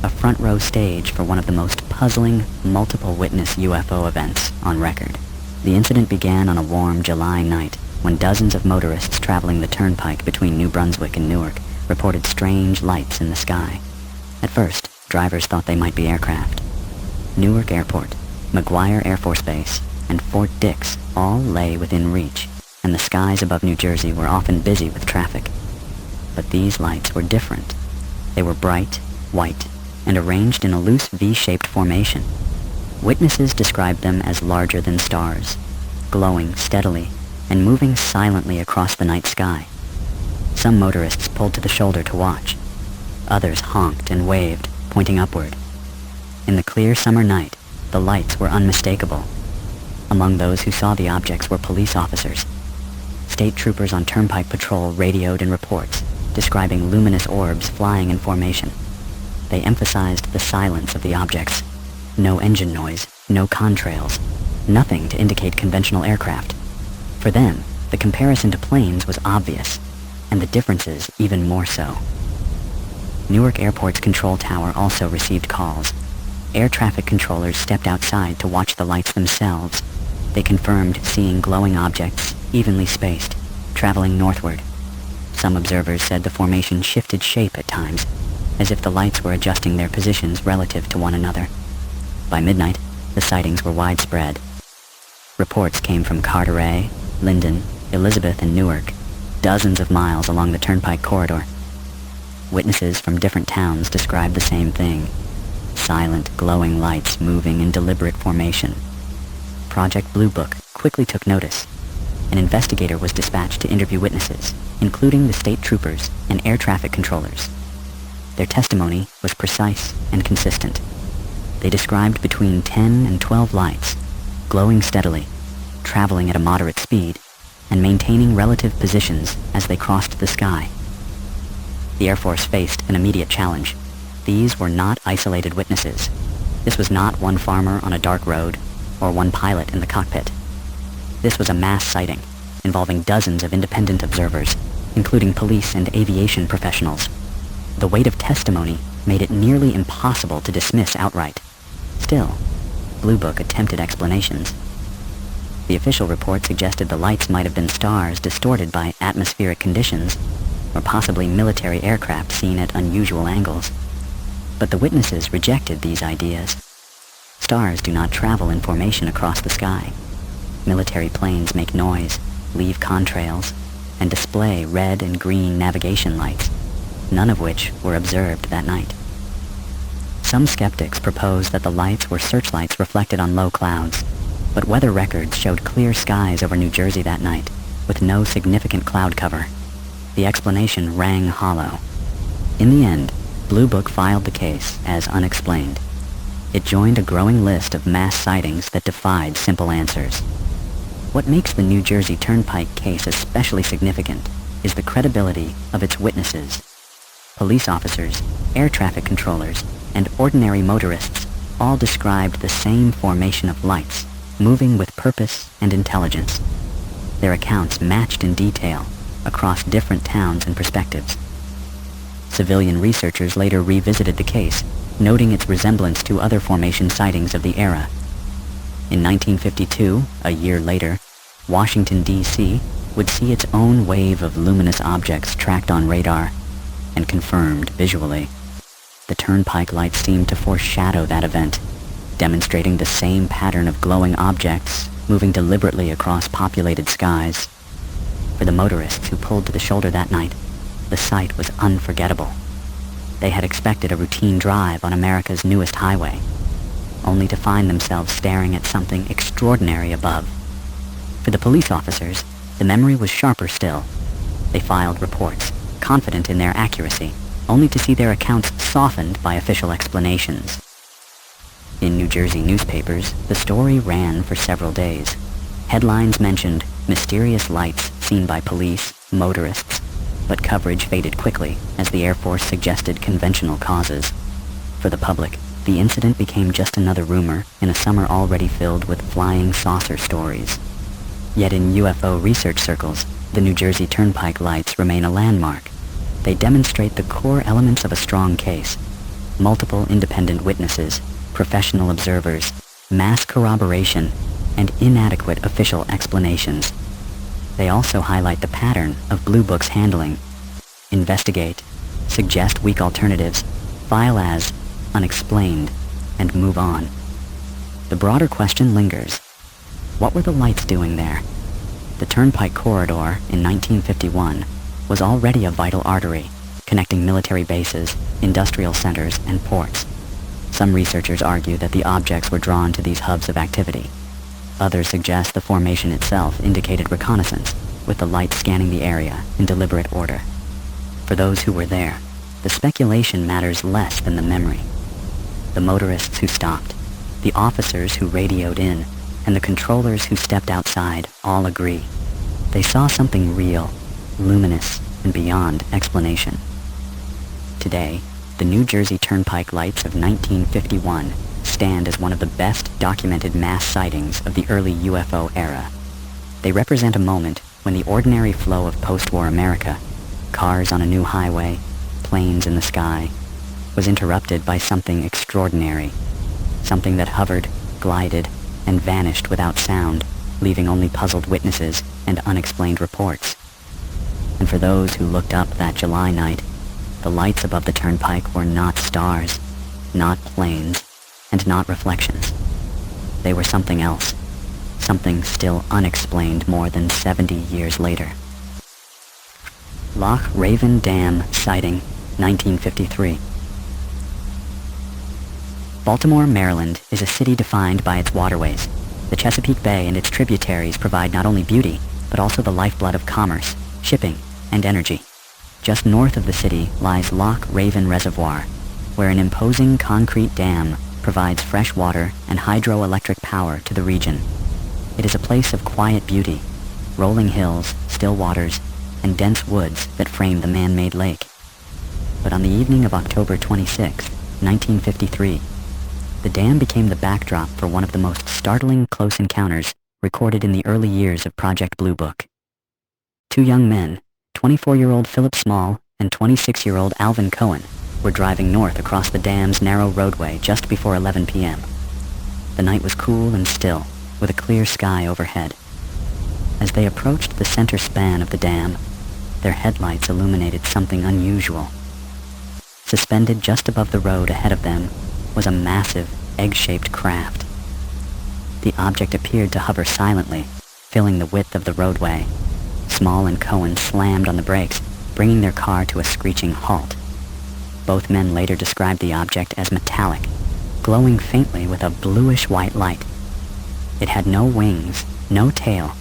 a front-row stage for one of the most puzzling, multiple-witness UFO events on record. The incident began on a warm July night when dozens of motorists traveling the turnpike between New Brunswick and Newark reported strange lights in the sky. At first, drivers thought they might be aircraft. Newark Airport, McGuire Air Force Base, and Fort Dix all lay within reach, and the skies above New Jersey were often busy with traffic. But these lights were different. They were bright, white, and arranged in a loose V-shaped formation. Witnesses described them as larger than stars, glowing steadily and moving silently across the night sky. Some motorists pulled to the shoulder to watch. Others honked and waved, pointing upward. In the clear summer night, the lights were unmistakable. Among those who saw the objects were police officers. State troopers on Turnpike patrol radioed in reports, describing luminous orbs flying in formation. They emphasized the silence of the objects. No engine noise, no contrails, nothing to indicate conventional aircraft. For them, the comparison to planes was obvious, and the differences even more so. Newark Airport's control tower also received calls. Air traffic controllers stepped outside to watch the lights themselves. They confirmed seeing glowing objects, evenly spaced, traveling northward. Some observers said the formation shifted shape at times, as if the lights were adjusting their positions relative to one another. By midnight, the sightings were widespread. Reports came from Carteret, Linden, Elizabeth, and Newark, dozens of miles along the Turnpike corridor. Witnesses from different towns described the same thing. Silent, glowing lights moving in deliberate formation. Project Blue Book quickly took notice. An investigator was dispatched to interview witnesses, including the state troopers and air traffic controllers. Their testimony was precise and consistent. They described between 10 and 12 lights, glowing steadily, traveling at a moderate speed, and maintaining relative positions as they crossed the sky. The Air Force faced an immediate challenge. These were not isolated witnesses. This was not one farmer on a dark road or one pilot in the cockpit. This was a mass sighting involving dozens of independent observers, including police and aviation professionals. The weight of testimony made it nearly impossible to dismiss outright. Still, Blue Book attempted explanations. The official report suggested the lights might have been stars distorted by atmospheric conditions, or possibly military aircraft seen at unusual angles. But the witnesses rejected these ideas. Stars do not travel in formation across the sky. Military planes make noise, leave contrails, and display red and green navigation lights, none of which were observed that night. Some skeptics propose that the lights were searchlights reflected on low clouds, but weather records showed clear skies over New Jersey that night, with no significant cloud cover. The explanation rang hollow. In the end, Blue Book filed the case as unexplained. It joined a growing list of mass sightings that defied simple answers. What makes the New Jersey Turnpike case especially significant is the credibility of its witnesses. Police officers, air traffic controllers, and ordinary motorists all described the same formation of lights, moving with purpose and intelligence. Their accounts matched in detail across different towns and perspectives. Civilian researchers later revisited the case, noting its resemblance to other formation sightings of the era. In 1952, a year later, Washington, D.C. would see its own wave of luminous objects tracked on radar and confirmed visually. The Turnpike lights seemed to foreshadow that event, demonstrating the same pattern of glowing objects moving deliberately across populated skies. For the motorists who pulled to the shoulder that night, the sight was unforgettable. They had expected a routine drive on America's newest highway, only to find themselves staring at something extraordinary above. For the police officers, the memory was sharper still. They filed reports, confident in their accuracy, only to see their accounts softened by official explanations. In New Jersey newspapers, the story ran for several days. Headlines mentioned mysterious lights seen by police, motorists, but coverage faded quickly as the Air Force suggested conventional causes. For the public, the incident became just another rumor in a summer already filled with flying saucer stories. Yet in UFO research circles, the New Jersey Turnpike lights remain a landmark. They demonstrate the core elements of a strong case: multiple independent witnesses, professional observers, mass corroboration, and inadequate official explanations. They also highlight the pattern of Blue Book's handling: investigate, suggest weak alternatives, file as unexplained, and move on. The broader question lingers. What were the lights doing there? The Turnpike corridor in 1951 was already a vital artery, connecting military bases, industrial centers, and ports. Some researchers argue that the objects were drawn to these hubs of activity. Others suggest the formation itself indicated reconnaissance, with the lights scanning the area in deliberate order. For those who were there, the speculation matters less than the memory. The motorists who stopped, the officers who radioed in, and the controllers who stepped outside all agree. They saw something real, luminous, and beyond explanation. Today, the New Jersey Turnpike lights of 1951 stand as one of the best documented mass sightings of the early UFO era. They represent a moment when the ordinary flow of post-war America, cars on a new highway, planes in the sky, was interrupted by something extraordinary, something that hovered, glided, and vanished without sound, leaving only puzzled witnesses and unexplained reports. And for those who looked up that July night, the lights above the Turnpike were not stars, not planes, and not reflections. They were something else, something still unexplained more than 70 years later. Loch Raven Dam Sighting, 1953. Baltimore, Maryland is a city defined by its waterways. The Chesapeake Bay and its tributaries provide not only beauty, but also the lifeblood of commerce, shipping, and energy. Just north of the city lies Loch Raven Reservoir, where an imposing concrete dam provides fresh water and hydroelectric power to the region. It is a place of quiet beauty, rolling hills, still waters, and dense woods that frame the man-made lake. But on the evening of October 26, 1953, the dam became the backdrop for one of the most startling close encounters recorded in the early years of Project Blue Book. Two young men, 24-year-old Philip Small and 26-year-old Alvin Cohen, were driving north across the dam's narrow roadway just before 11 p.m. The night was cool and still, with a clear sky overhead. As they approached the center span of the dam, their headlights illuminated something unusual. Suspended just above the road ahead of them was a massive, egg-shaped craft. The object appeared to hover silently, filling the width of the roadway. Small and Cohen slammed on the brakes, bringing their car to a screeching halt. Both men later described the object as metallic, glowing faintly with a bluish-white light. It had no wings, no tail,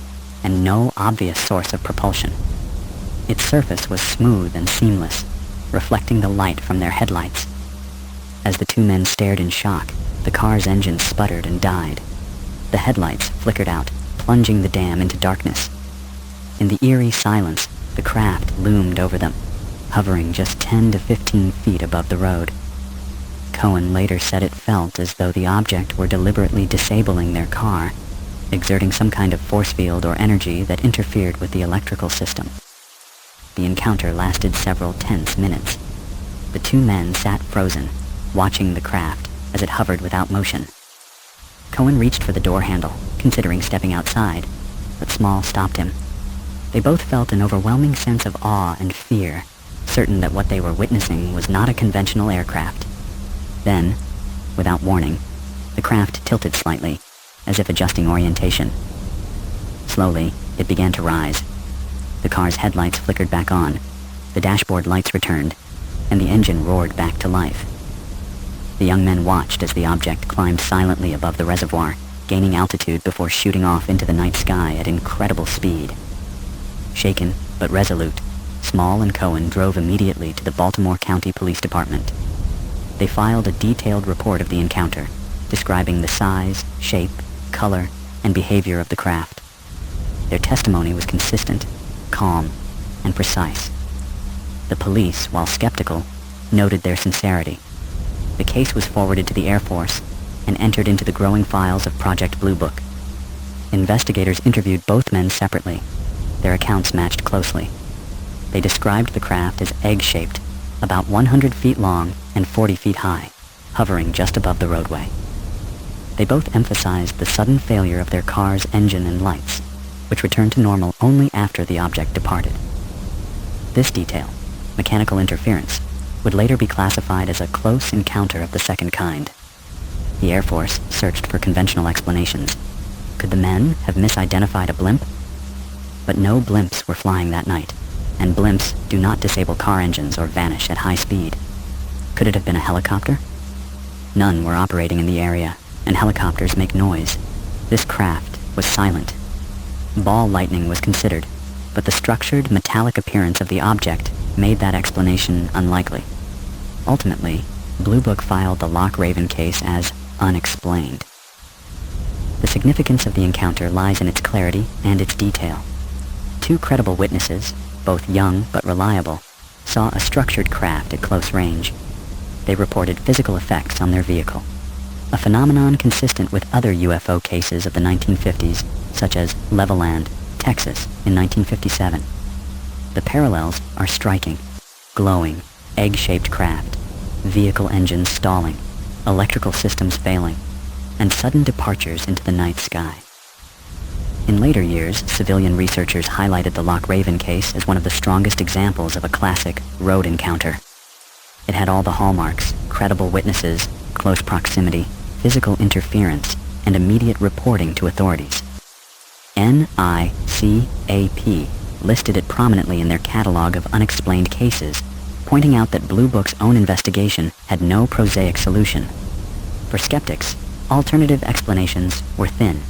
and no obvious source of propulsion. Its surface was smooth and seamless, reflecting the light from their headlights. As the two men stared in shock, the car's engine sputtered and died. The headlights flickered out, plunging the dam into darkness. In the eerie silence, the craft loomed over them, hovering just 10 to 15 feet above the road. Cohen later said it felt as though the object were deliberately disabling their car, exerting some kind of force field or energy that interfered with the electrical system. The encounter lasted several tense minutes. The two men sat frozen, watching the craft as it hovered without motion. Cohen reached for the door handle, considering stepping outside, but Small stopped him. They both felt an overwhelming sense of awe and fear, certain that what they were witnessing was not a conventional aircraft. Then, without warning, the craft tilted slightly, as if adjusting orientation. Slowly, it began to rise. The car's headlights flickered back on, the dashboard lights returned, and the engine roared back to life. The young men watched as the object climbed silently above the reservoir, gaining altitude before shooting off into the night sky at incredible speed. Shaken, but resolute, Small and Cohen drove immediately to the Baltimore County Police Department. They filed a detailed report of the encounter, describing the size, shape, color, and behavior of the craft. Their testimony was consistent, calm, and precise. The police, while skeptical, noted their sincerity. The case was forwarded to the Air Force and entered into the growing files of Project Blue Book. Investigators interviewed both men separately. Their accounts matched closely. They described the craft as egg-shaped, about 100 feet long and 40 feet high, hovering just above the roadway. They both emphasized the sudden failure of their car's engine and lights, which returned to normal only after the object departed. This detail, mechanical interference, would later be classified as a close encounter of the second kind. The Air Force searched for conventional explanations. Could the men have misidentified a blimp? But no blimps were flying that night, and blimps do not disable car engines or vanish at high speed. Could it have been a helicopter? None were operating in the area, and helicopters make noise. This craft was silent. Ball lightning was considered, but the structured, metallic appearance of the object made that explanation unlikely. Ultimately, Blue Book filed the Loch Raven case as unexplained. The significance of the encounter lies in its clarity and its detail. Two credible witnesses, both young but reliable, saw a structured craft at close range. They reported physical effects on their vehicle, a phenomenon consistent with other UFO cases of the 1950s, such as Levelland, Texas, in 1957. The parallels are striking. Glowing, egg-shaped craft, vehicle engines stalling, electrical systems failing, and sudden departures into the night sky. In later years, civilian researchers highlighted the Loch Raven case as one of the strongest examples of a classic road encounter. It had all the hallmarks: credible witnesses, close proximity, physical interference, and immediate reporting to authorities. NICAP listed it prominently in their catalog of unexplained cases pointing out that Blue Book's own investigation had no prosaic solution. For skeptics, alternative explanations were thin.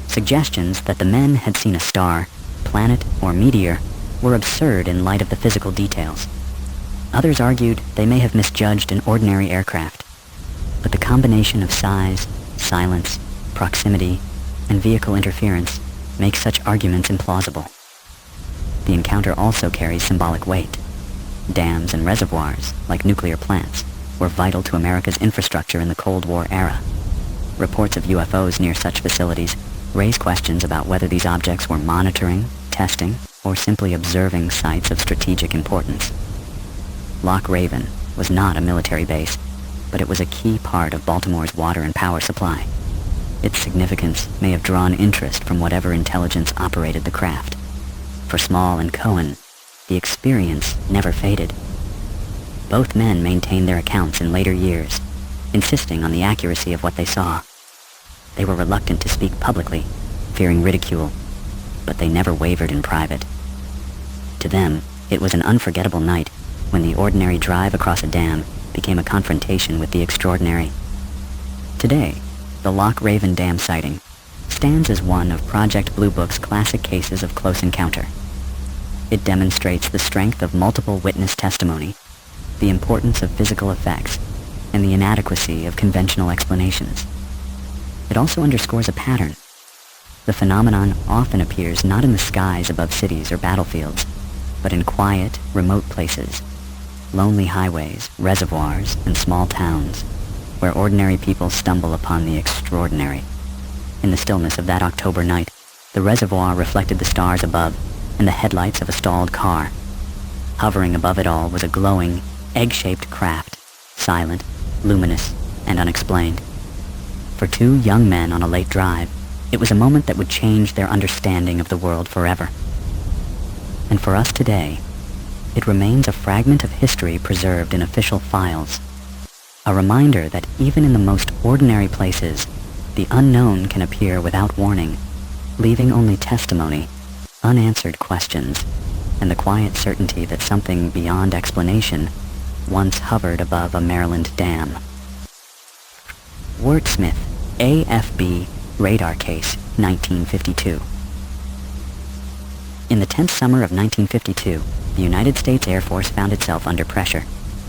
Suggestions that the men had seen a star, planet, or meteor were absurd in light of the physical details. Others argued they may have misjudged an ordinary aircraft. But the combination of size, silence, proximity, and vehicle interference makes such arguments implausible. The encounter also carries symbolic weight. Dams and reservoirs, like nuclear plants, were vital to America's infrastructure in the Cold War era. Reports of UFOs near such facilities raise questions about whether these objects were monitoring, testing, or simply observing sites of strategic importance. Loch Raven was not a military base, but it was a key part of Baltimore's water and power supply. Its significance may have drawn interest from whatever intelligence operated the craft. For Small and Cohen, the experience never faded. Both men maintained their accounts in later years, insisting on the accuracy of what they saw. They were reluctant to speak publicly, fearing ridicule, but they never wavered in private. To them, it was an unforgettable night when the ordinary drive across a dam became a confrontation with the extraordinary. Today, the Loch Raven Dam sighting stands as one of Project Blue Book's classic cases of close encounter. It demonstrates the strength of multiple witness testimony, the importance of physical effects, and the inadequacy of conventional explanations. It also underscores a pattern. The phenomenon often appears not in the skies above cities or battlefields, but in quiet, remote places, lonely highways, reservoirs, and small towns, where ordinary people stumble upon the extraordinary. In the stillness of that October night, the reservoir reflected the stars above and the headlights of a stalled car. Hovering above it all was a glowing, egg-shaped craft, silent, luminous, and unexplained. For two young men on a late drive, it was a moment that would change their understanding of the world forever. And for us today, it remains a fragment of history preserved in official files. A reminder that even in the most ordinary places, the unknown can appear without warning, leaving only testimony, unanswered questions, and the quiet certainty that something beyond explanation once hovered above a Maryland dam. Wurtsmith, AFB, radar case, 1952. In the tense summer of 1952, the United States Air Force found itself under pressure.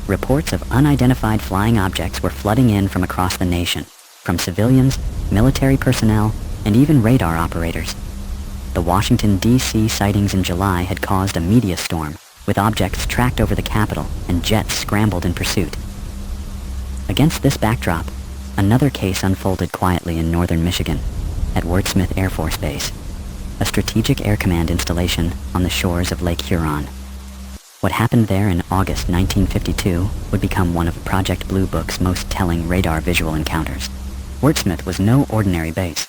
Reports of unidentified flying objects were flooding in from across the nation, from civilians, military personnel, and even radar operators. The Washington, D.C. sightings in July had caused a media storm, with objects tracked over the Capitol and jets scrambled in pursuit. Against this backdrop, another case unfolded quietly in northern Michigan, at Wurtsmith Air Force Base, a strategic air command installation on the shores of Lake Huron. What happened there in August 1952 would become one of Project Blue Book's most telling radar visual encounters. Wurtsmith was no ordinary base.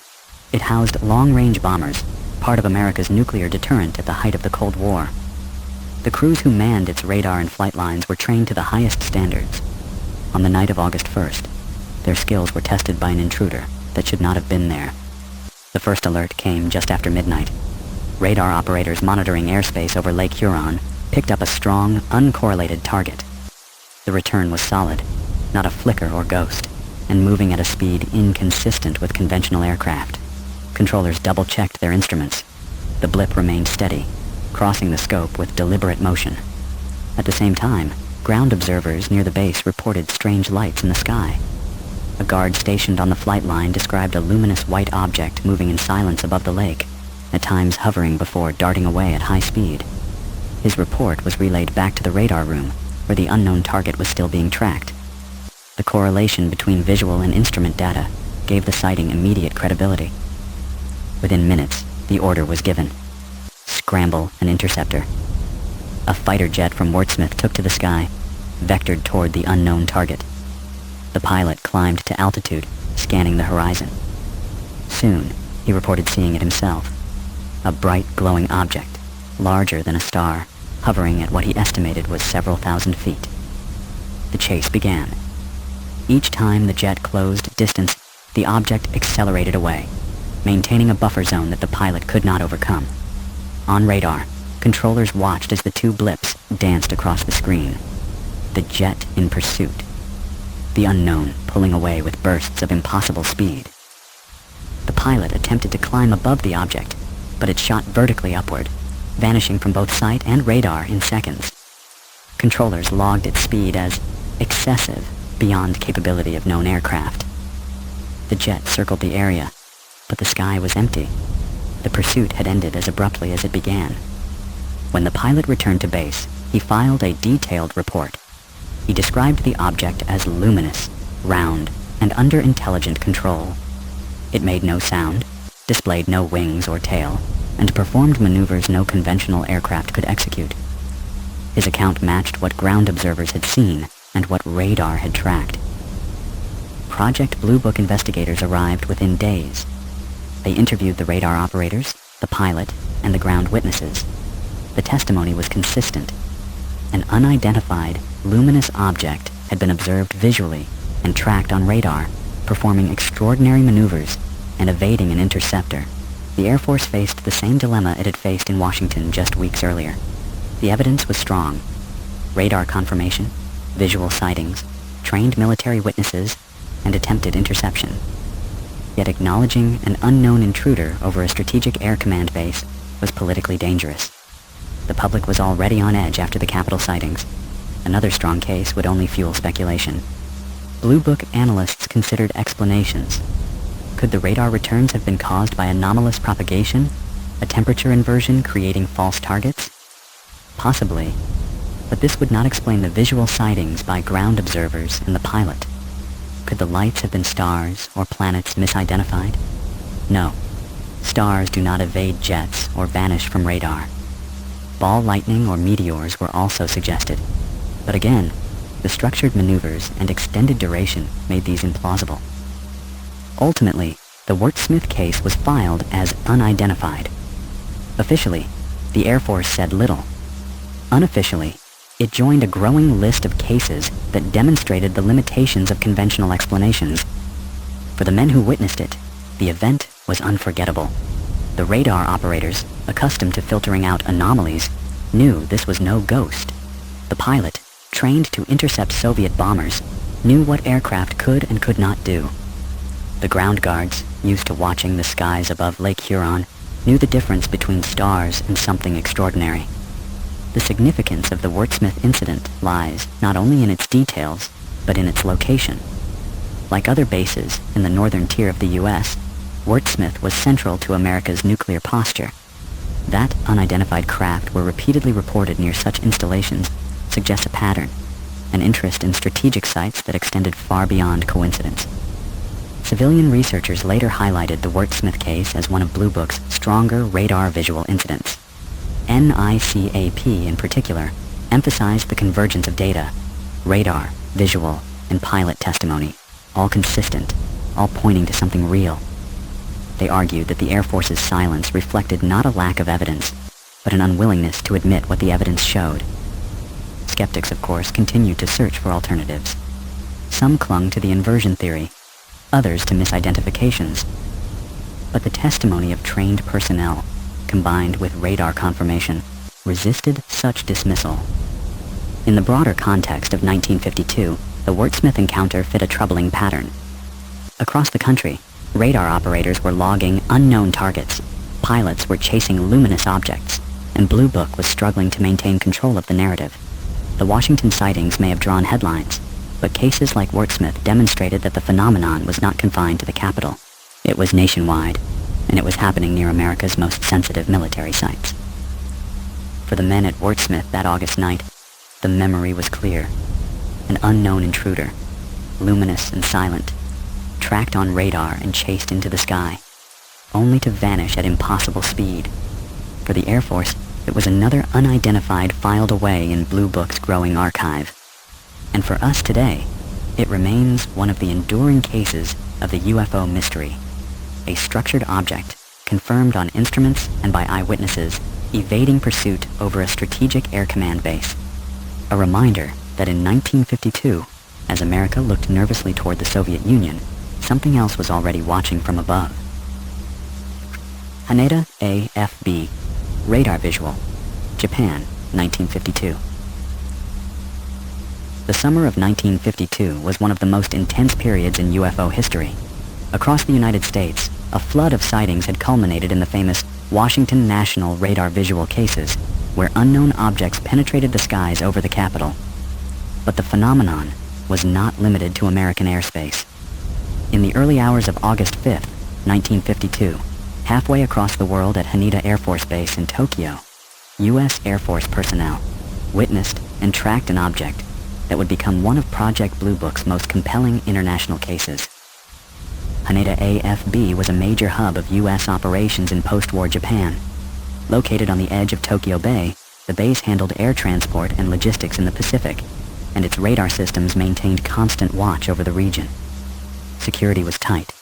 It housed long-range bombers, part of America's nuclear deterrent at the height of the Cold War. The crews who manned its radar and flight lines were trained to the highest standards. On the night of August 1st, their skills were tested by an intruder that should not have been there. The first alert came just after midnight. Radar operators monitoring airspace over Lake Huron picked up a strong, uncorrelated target. The return was solid, not a flicker or ghost, and moving at a speed inconsistent with conventional aircraft. Controllers double-checked their instruments. The blip remained steady, crossing the scope with deliberate motion. At the same time, ground observers near the base reported strange lights in the sky. A guard stationed on the flight line described a luminous white object moving in silence above the lake, at times hovering before darting away at high speed. His report was relayed back to the radar room, where the unknown target was still being tracked. The correlation between visual and instrument data gave the sighting immediate credibility. Within minutes, the order was given. Scramble an interceptor. A fighter jet from Wurtsmith took to the sky, vectored toward the unknown target. The pilot climbed to altitude, scanning the horizon. Soon, he reported seeing it himself. A bright, glowing object, larger than a star, hovering at what he estimated was several thousand feet. The chase began. Each time the jet closed distance, the object accelerated away, maintaining a buffer zone that the pilot could not overcome. On radar, controllers watched as the two blips danced across the screen, The jet in pursuit. The unknown pulling away with bursts of impossible speed. The pilot attempted to climb above the object, but it shot vertically upward, vanishing from both sight and radar in seconds. Controllers logged its speed as excessive, beyond capability of known aircraft. The jet circled the area, but the sky was empty. The pursuit had ended as abruptly as it began. When the pilot returned to base, he filed a detailed report. He described the object as luminous, round, and under intelligent control. It made no sound, displayed no wings or tail, and performed maneuvers no conventional aircraft could execute. His account matched what ground observers had seen and what radar had tracked. Project Blue Book investigators arrived within days. They interviewed the radar operators, the pilot, and the ground witnesses. The testimony was consistent. An unidentified, luminous object had been observed visually and tracked on radar, performing extraordinary maneuvers and evading an interceptor. The Air Force faced the same dilemma it had faced in Washington just weeks earlier. The evidence was strong. Radar confirmation, visual sightings, trained military witnesses, and attempted interception. Yet acknowledging an unknown intruder over a strategic air command base was politically dangerous. The public was already on edge after the Capitol sightings. Another strong case would only fuel speculation. Blue Book analysts considered explanations. Could the radar returns have been caused by anomalous propagation? A temperature inversion creating false targets? Possibly. But this would not explain the visual sightings by ground observers and the pilot. Could the lights have been stars or planets misidentified? No. Stars do not evade jets or vanish from radar. Ball lightning or meteors were also suggested. But again, the structured maneuvers and extended duration made these implausible. Ultimately, the Wurtsmith case was filed as unidentified. Officially, the Air Force said little. Unofficially, it joined a growing list of cases that demonstrated the limitations of conventional explanations. For the men who witnessed it, the event was unforgettable. The radar operators, accustomed to filtering out anomalies, knew this was no ghost. The pilot, trained to intercept Soviet bombers, knew what aircraft could and could not do. The ground guards, used to watching the skies above Lake Huron, knew the difference between stars and something extraordinary. The significance of the Wurtsmith incident lies not only in its details, but in its location. Like other bases in the northern tier of the U.S., Wurtsmith was central to America's nuclear posture. That unidentified craft were repeatedly reported near such installations suggests a pattern, an interest in strategic sites that extended far beyond coincidence. Civilian researchers later highlighted the Wurtsmith case as one of Blue Book's stronger radar visual incidents. NICAP in particular emphasized the convergence of data, radar, visual, and pilot testimony, all consistent, all pointing to something real. They argued that the Air Force's silence reflected not a lack of evidence, but an unwillingness to admit what the evidence showed. Skeptics, of course, continued to search for alternatives. Some clung to the inversion theory, others to misidentifications. But the testimony of trained personnel, combined with radar confirmation, resisted such dismissal. In the broader context of 1952, the Wurtsmith encounter fit a troubling pattern. Across the country, radar operators were logging unknown targets, pilots were chasing luminous objects, and Blue Book was struggling to maintain control of the narrative. The Washington sightings may have drawn headlines, but cases like Wurtsmith demonstrated that the phenomenon was not confined to the capital. It was nationwide, and it was happening near America's most sensitive military sites. For the men at Wurtsmith that August night, the memory was clear. An unknown intruder, luminous and silent, tracked on radar and chased into the sky, only to vanish at impossible speed. For the Air Force, it was another unidentified filed away in Blue Book's growing archive. And for us today, it remains one of the enduring cases of the UFO mystery. A structured object, confirmed on instruments and by eyewitnesses, evading pursuit over a strategic air command base. A reminder that in 1952, as America looked nervously toward the Soviet Union, something else was already watching from above. Haneda AFB, radar visual, Japan, 1952. The summer of 1952 was one of the most intense periods in UFO history. Across the United States, a flood of sightings had culminated in the famous Washington National Radar Visual Cases, where unknown objects penetrated the skies over the Capitol. But the phenomenon was not limited to American airspace. In the early hours of August 5th, 1952, halfway across the world at Haneda Air Force Base in Tokyo, U.S. Air Force personnel witnessed and tracked an object that would become one of Project Blue Book's most compelling international cases. Haneda AFB was a major hub of U.S. operations in post-war Japan. Located on the edge of Tokyo Bay, the base handled air transport and logistics in the Pacific, and its radar systems maintained constant watch over the region. Security was tight,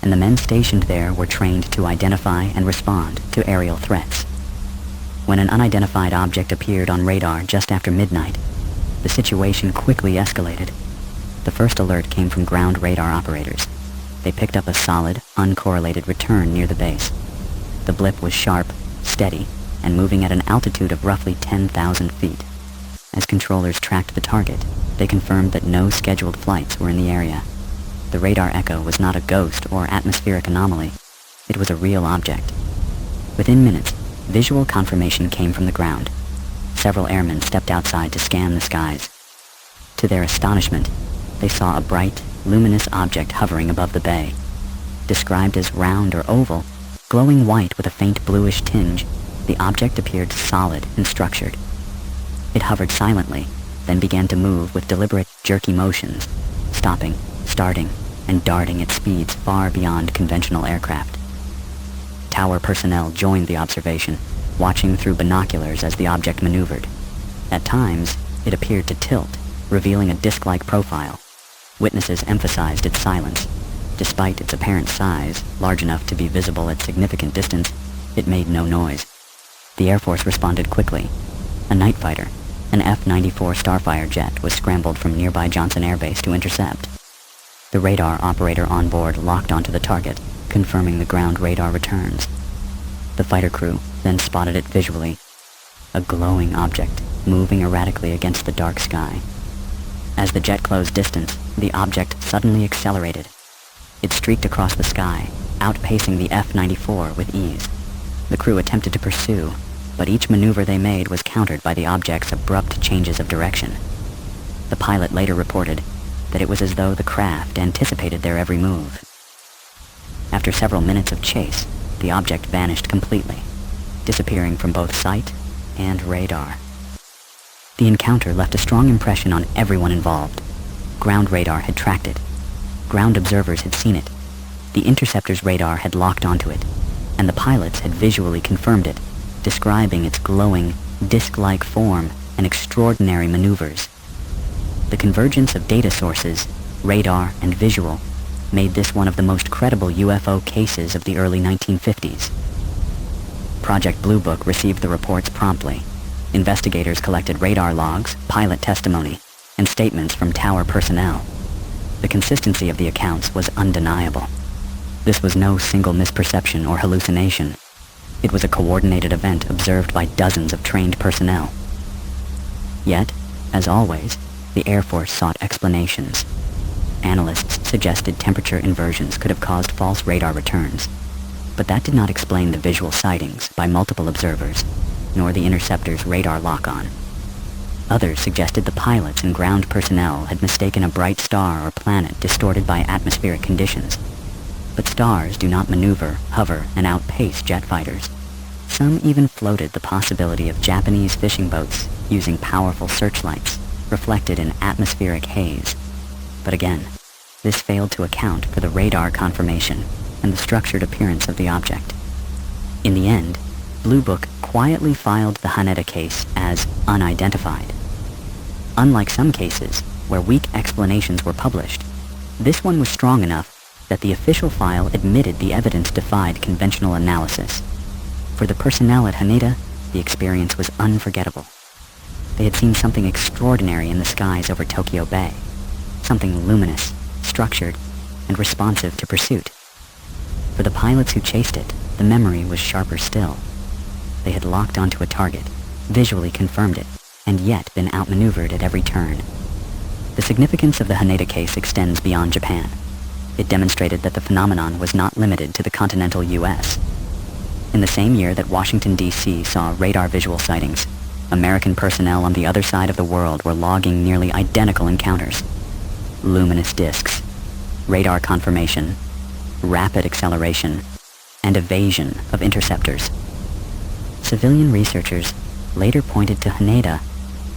and the men stationed there were trained to identify and respond to aerial threats. When an unidentified object appeared on radar just after midnight, the situation quickly escalated. The first alert came from ground radar operators. They picked up a solid, uncorrelated return near the base. The blip was sharp, steady, and moving at an altitude of roughly 10,000 feet. As controllers tracked the target, they confirmed that no scheduled flights were in the area. The radar echo was not a ghost or atmospheric anomaly. It was a real object. Within minutes, visual confirmation came from the ground. Several airmen stepped outside to scan the skies. To their astonishment, they saw a bright, luminous object hovering above the bay. Described as round or oval, glowing white with a faint bluish tinge, the object appeared solid and structured. It hovered silently, then began to move with deliberate, jerky motions, stopping, starting, and darting at speeds far beyond conventional aircraft. Tower personnel joined the observation, watching through binoculars as the object maneuvered. At times, it appeared to tilt, revealing a disc-like profile. Witnesses emphasized its silence. Despite its apparent size, large enough to be visible at significant distance, it made no noise. The Air Force responded quickly. A night fighter, an F-94 Starfire jet, was scrambled from nearby Johnson Air Base to intercept. The radar operator on board locked onto the target, confirming the ground radar returns. The fighter crew then spotted it visually, a glowing object moving erratically against the dark sky. As the jet closed distance, the object suddenly accelerated. It streaked across the sky, outpacing the F-94 with ease. The crew attempted to pursue, but each maneuver they made was countered by the object's abrupt changes of direction. The pilot later reported that it was as though the craft anticipated their every move. After several minutes of chase, the object vanished completely, disappearing from both sight and radar. The encounter left a strong impression on everyone involved. Ground radar had tracked it. Ground observers had seen it. The interceptor's radar had locked onto it, and the pilots had visually confirmed it, describing its glowing, disc-like form and extraordinary maneuvers. The convergence of data sources, radar and visual, made this one of the most credible UFO cases of the early 1950s. Project Blue Book received the reports promptly. Investigators collected radar logs, pilot testimony, and statements from tower personnel. The consistency of the accounts was undeniable. This was no single misperception or hallucination. It was a coordinated event observed by dozens of trained personnel. Yet, as always, the Air Force sought explanations. Analysts suggested temperature inversions could have caused false radar returns, but that did not explain the visual sightings by multiple observers, nor the interceptor's radar lock-on. Others suggested the pilots and ground personnel had mistaken a bright star or planet distorted by atmospheric conditions. But stars do not maneuver, hover, and outpace jet fighters. Some even floated the possibility of Japanese fishing boats using powerful searchlights, reflected in atmospheric haze. But again, this failed to account for the radar confirmation and the structured appearance of the object. In the end, Blue Book quietly filed the Haneda case as unidentified. Unlike some cases, where weak explanations were published, this one was strong enough that the official file admitted the evidence defied conventional analysis. For the personnel at Haneda, the experience was unforgettable. They had seen something extraordinary in the skies over Tokyo Bay, something luminous, structured, and responsive to pursuit. For the pilots who chased it, the memory was sharper still. They had locked onto a target, visually confirmed it, and yet been outmaneuvered at every turn. The significance of the Haneda case extends beyond Japan. It demonstrated that the phenomenon was not limited to the continental U.S. In the same year that Washington, D.C. saw radar visual sightings, American personnel on the other side of the world were logging nearly identical encounters. Luminous disks, radar confirmation, rapid acceleration, and evasion of interceptors. Civilian researchers later pointed to Haneda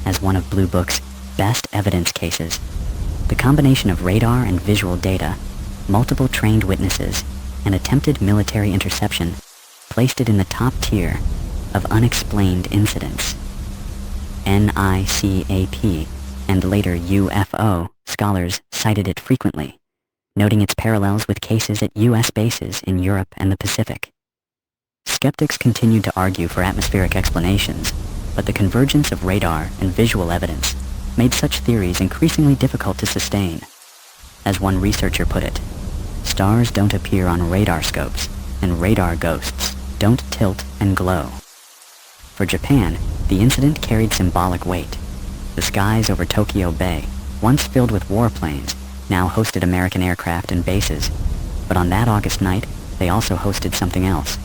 as one of Blue Book's best evidence cases. The combination of radar and visual data, multiple trained witnesses, and attempted military interception placed it in the top tier of unexplained incidents. NICAP and later UFO scholars cited it frequently, noting its parallels with cases at U.S. bases in Europe and the Pacific. Skeptics continued to argue for atmospheric explanations, but the convergence of radar and visual evidence made such theories increasingly difficult to sustain. As one researcher put it, stars don't appear on radar scopes, and radar ghosts don't tilt and glow. For Japan, the incident carried symbolic weight. The skies over Tokyo Bay, once filled with warplanes, now hosted American aircraft and bases, but on that August night, they also hosted something else,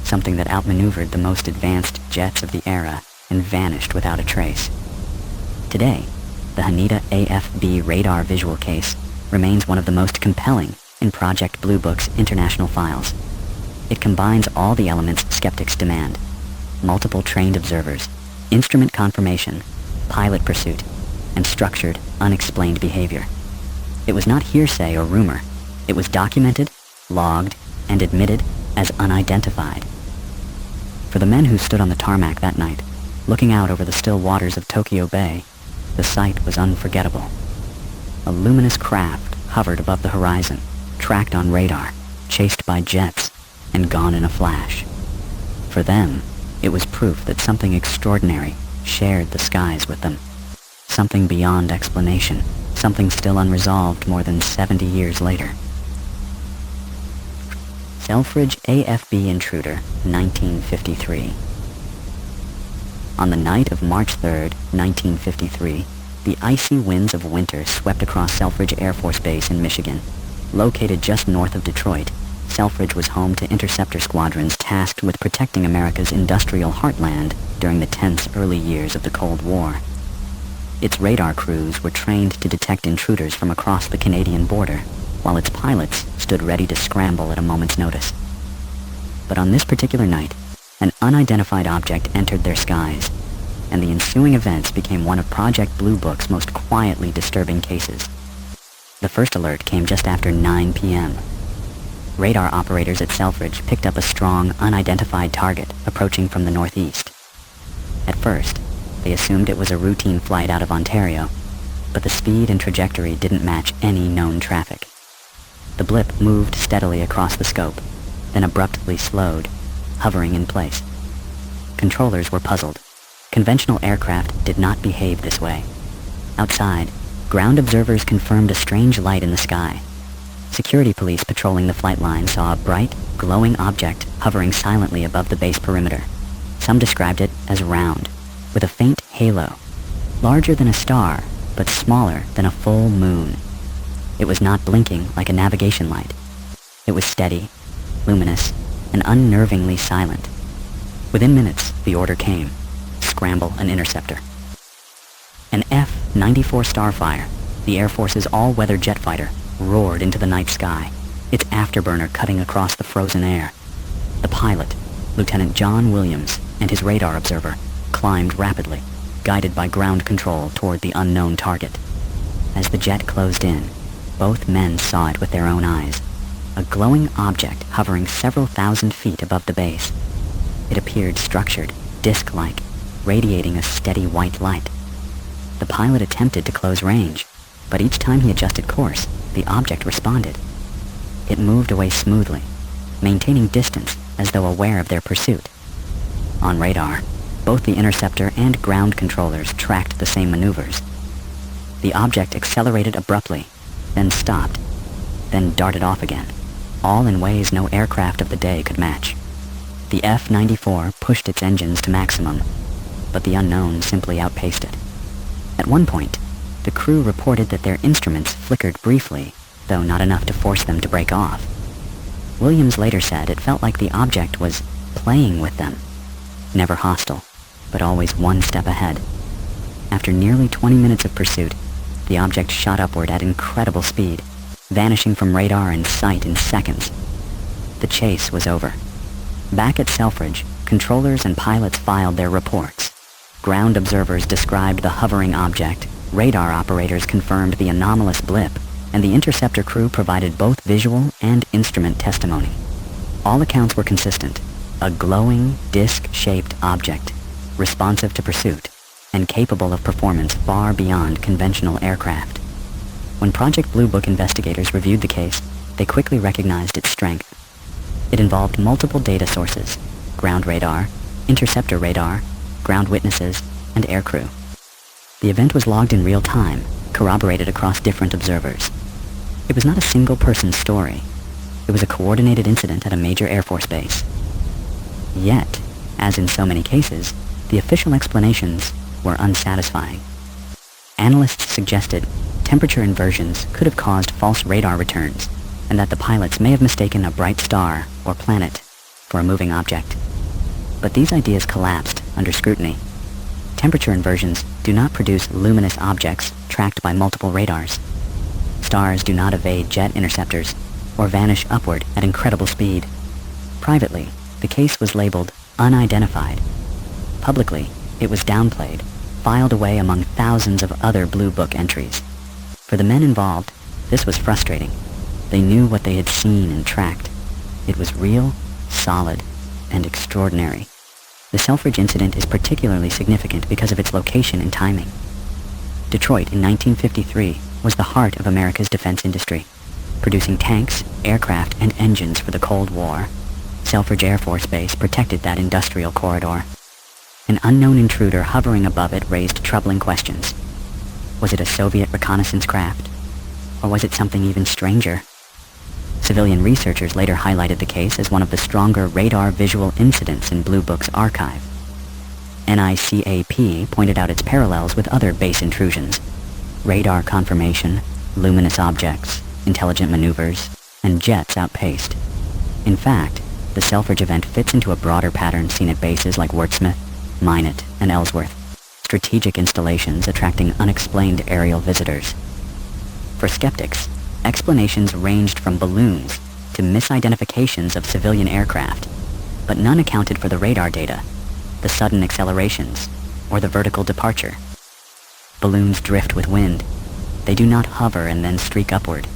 something that outmaneuvered the most advanced jets of the era and vanished without a trace. Today, the Haneda AFB radar visual case remains one of the most compelling in Project Blue Book's international files. It combines all the elements skeptics demand: multiple trained observers, instrument confirmation, pilot pursuit, and structured, unexplained behavior. It was not hearsay or rumor. It was documented, logged, and admitted as unidentified. For the men who stood on the tarmac that night, looking out over the still waters of Tokyo Bay, the sight was unforgettable. A luminous craft hovered above the horizon, tracked on radar, chased by jets, and gone in a flash. For them, it was proof that something extraordinary shared the skies with them. Something beyond explanation, something still unresolved more than 70 years later. Selfridge AFB Intruder, 1953. On the night of March 3rd, 1953, the icy winds of winter swept across Selfridge Air Force Base in Michigan. Located just north of Detroit, Selfridge was home to interceptor squadrons tasked with protecting America's industrial heartland during the tense early years of the Cold War. Its radar crews were trained to detect intruders from across the Canadian border, while its pilots stood ready to scramble at a moment's notice. But on this particular night, an unidentified object entered their skies, and the ensuing events became one of Project Blue Book's most quietly disturbing cases. The first alert came just after 9 p.m. Radar operators at Selfridge picked up a strong, unidentified target approaching from the northeast. At first, they assumed it was a routine flight out of Ontario, but the speed and trajectory didn't match any known traffic. The blip moved steadily across the scope, then abruptly slowed, hovering in place. Controllers were puzzled. Conventional aircraft did not behave this way. Outside, ground observers confirmed a strange light in the sky. Security police patrolling the flight line saw a bright, glowing object hovering silently above the base perimeter. Some described it as round, with a faint halo, larger than a star, but smaller than a full moon. It was not blinking like a navigation light. It was steady, luminous, and unnervingly silent. Within minutes, the order came: scramble an interceptor. An F-94 Starfire, the Air Force's all-weather jet fighter, roared into the night sky, its afterburner cutting across the frozen air. The pilot, Lieutenant John Williams, and his radar observer climbed rapidly, guided by ground control toward the unknown target. As the jet closed in, both men saw it with their own eyes, a glowing object hovering several thousand feet above the base. It appeared structured, disc-like, radiating a steady white light. The pilot attempted to close range, but each time he adjusted course, the object responded. It moved away smoothly, maintaining distance as though aware of their pursuit. On radar, both the interceptor and ground controllers tracked the same maneuvers. The object accelerated abruptly, then stopped, then darted off again, all in ways no aircraft of the day could match. The F-94 pushed its engines to maximum, but the unknown simply outpaced it. At one point, the crew reported that their instruments flickered briefly, though not enough to force them to break off. Williams later said it felt like the object was playing with them. Never hostile, but always one step ahead. After nearly 20 minutes of pursuit, the object shot upward at incredible speed, vanishing from radar and sight in seconds. The chase was over. Back at Selfridge, controllers and pilots filed their reports. Ground observers described the hovering object, radar operators confirmed the anomalous blip, and the interceptor crew provided both visual and instrument testimony. All accounts were consistent: a glowing, disc-shaped object, responsive to pursuit, and capable of performance far beyond conventional aircraft. When Project Blue Book investigators reviewed the case, they quickly recognized its strength. It involved multiple data sources: ground radar, interceptor radar, ground witnesses, and aircrew. The event was logged in real time, corroborated across different observers. It was not a single person's story. It was a coordinated incident at a major Air Force base. Yet, as in so many cases, the official explanations were unsatisfying. Analysts suggested temperature inversions could have caused false radar returns, and that the pilots may have mistaken a bright star or planet for a moving object. But these ideas collapsed under scrutiny. Temperature inversions do not produce luminous objects tracked by multiple radars. Stars do not evade jet interceptors or vanish upward at incredible speed. Privately, the case was labeled unidentified. Publicly, it was downplayed, filed away among thousands of other Blue Book entries. For the men involved, this was frustrating. They knew what they had seen and tracked. It was real, solid, and extraordinary. The Selfridge incident is particularly significant because of its location and timing. Detroit in 1953 was the heart of America's defense industry, producing tanks, aircraft, and engines for the Cold War. Selfridge Air Force Base protected that industrial corridor. An unknown intruder hovering above it raised troubling questions. Was it a Soviet reconnaissance craft? Or was it something even stranger? Civilian researchers later highlighted the case as one of the stronger radar visual incidents in Blue Book's archive. NICAP pointed out its parallels with other base intrusions: radar confirmation, luminous objects, intelligent maneuvers, and jets outpaced. In fact, the Selfridge event fits into a broader pattern seen at bases like Wurtsmith, Minot, and Ellsworth, strategic installations attracting unexplained aerial visitors. For skeptics, explanations ranged from balloons to misidentifications of civilian aircraft, but none accounted for the radar data, the sudden accelerations, or the vertical departure. Balloons drift with wind. They do not hover and then streak upward.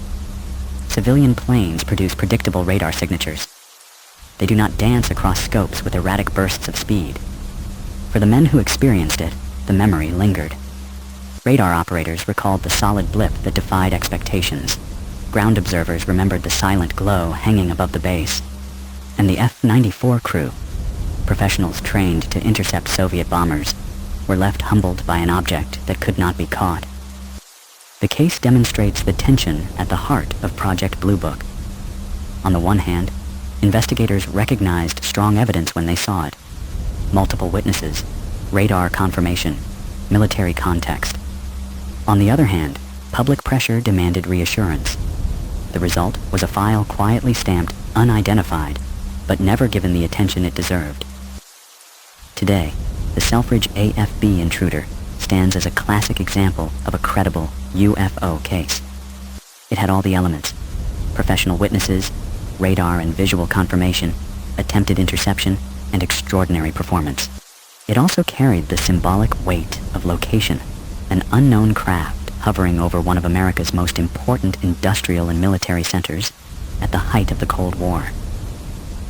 Civilian planes produce predictable radar signatures. They do not dance across scopes with erratic bursts of speed. For the men who experienced it, the memory lingered. Radar operators recalled the solid blip that defied expectations. Ground observers remembered the silent glow hanging above the base. And the F-94 crew, professionals trained to intercept Soviet bombers, were left humbled by an object that could not be caught. The case demonstrates the tension at the heart of Project Blue Book. On the one hand, investigators recognized strong evidence when they saw it: multiple witnesses, radar confirmation, military context. On the other hand, public pressure demanded reassurance. The result was a file quietly stamped unidentified, but never given the attention it deserved. Today, the Selfridge AFB intruder stands as a classic example of a credible UFO case. It had all the elements: professional witnesses, radar and visual confirmation, attempted interception, and extraordinary performance. It also carried the symbolic weight of location, an unknown craft hovering over one of America's most important industrial and military centers at the height of the Cold War.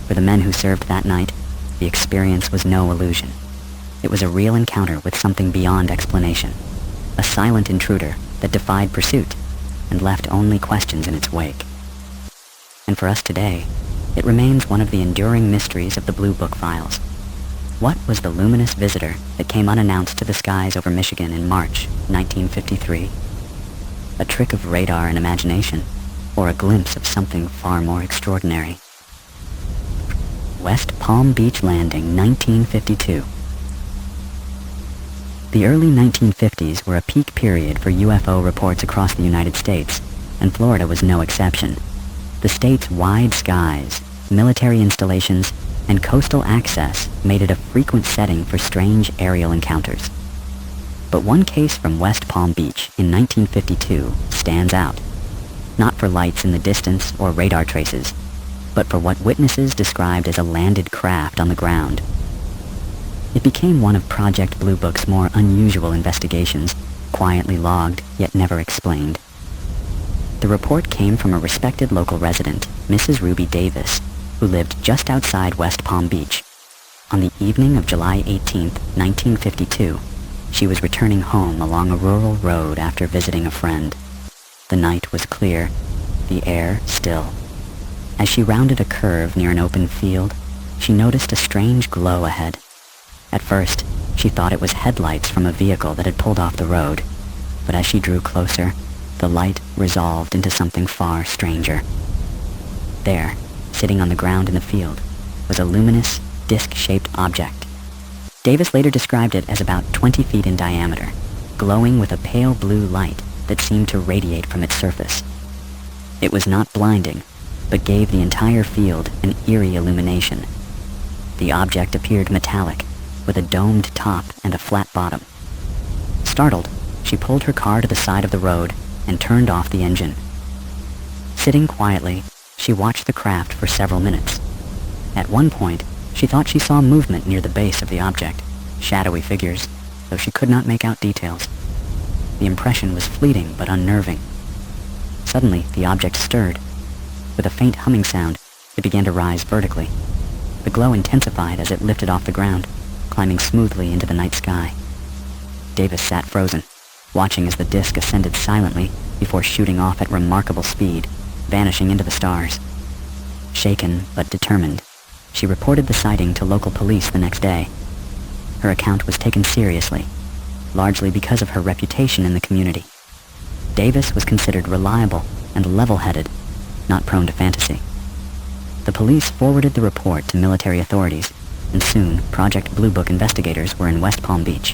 For the men who served that night, the experience was no illusion. It was a real encounter with something beyond explanation, a silent intruder that defied pursuit and left only questions in its wake. And for us today, it remains one of the enduring mysteries of the Blue Book files. What was the luminous visitor that came unannounced to the skies over Michigan in March 1953? A trick of radar and imagination, or a glimpse of something far more extraordinary? West Palm Beach Landing, 1952. The early 1950s were a peak period for UFO reports across the United States, and Florida was no exception. The state's wide skies, military installations, and coastal access made it a frequent setting for strange aerial encounters. But one case from West Palm Beach in 1952 stands out, not for lights in the distance or radar traces, but for what witnesses described as a landed craft on the ground. It became one of Project Blue Book's more unusual investigations, quietly logged yet never explained. The report came from a respected local resident, Mrs. Ruby Davis, who lived just outside West Palm Beach. On the evening of July 18, 1952, she was returning home along a rural road after visiting a friend. The night was clear, the air still. As she rounded a curve near an open field, she noticed a strange glow ahead. At first, she thought it was headlights from a vehicle that had pulled off the road, but as she drew closer, the light resolved into something far stranger. There, sitting on the ground in the field, was a luminous, disc-shaped object. Davis later described it as about 20 feet in diameter, glowing with a pale blue light that seemed to radiate from its surface. It was not blinding, but gave the entire field an eerie illumination. The object appeared metallic, with a domed top and a flat bottom. Startled, she pulled her car to the side of the road and turned off the engine. Sitting quietly, she watched the craft for several minutes. At one point, she thought she saw movement near the base of the object, shadowy figures, though she could not make out details. The impression was fleeting but unnerving. Suddenly, the object stirred. With a faint humming sound, it began to rise vertically. The glow intensified as it lifted off the ground, climbing smoothly into the night sky. Davis sat frozen, watching as the disk ascended silently before shooting off at remarkable speed, vanishing into the stars. Shaken but determined, she reported the sighting to local police the next day. Her account was taken seriously, largely because of her reputation in the community. Davis was considered reliable and level-headed, not prone to fantasy. The police forwarded the report to military authorities, and soon Project Blue Book investigators were in West Palm Beach.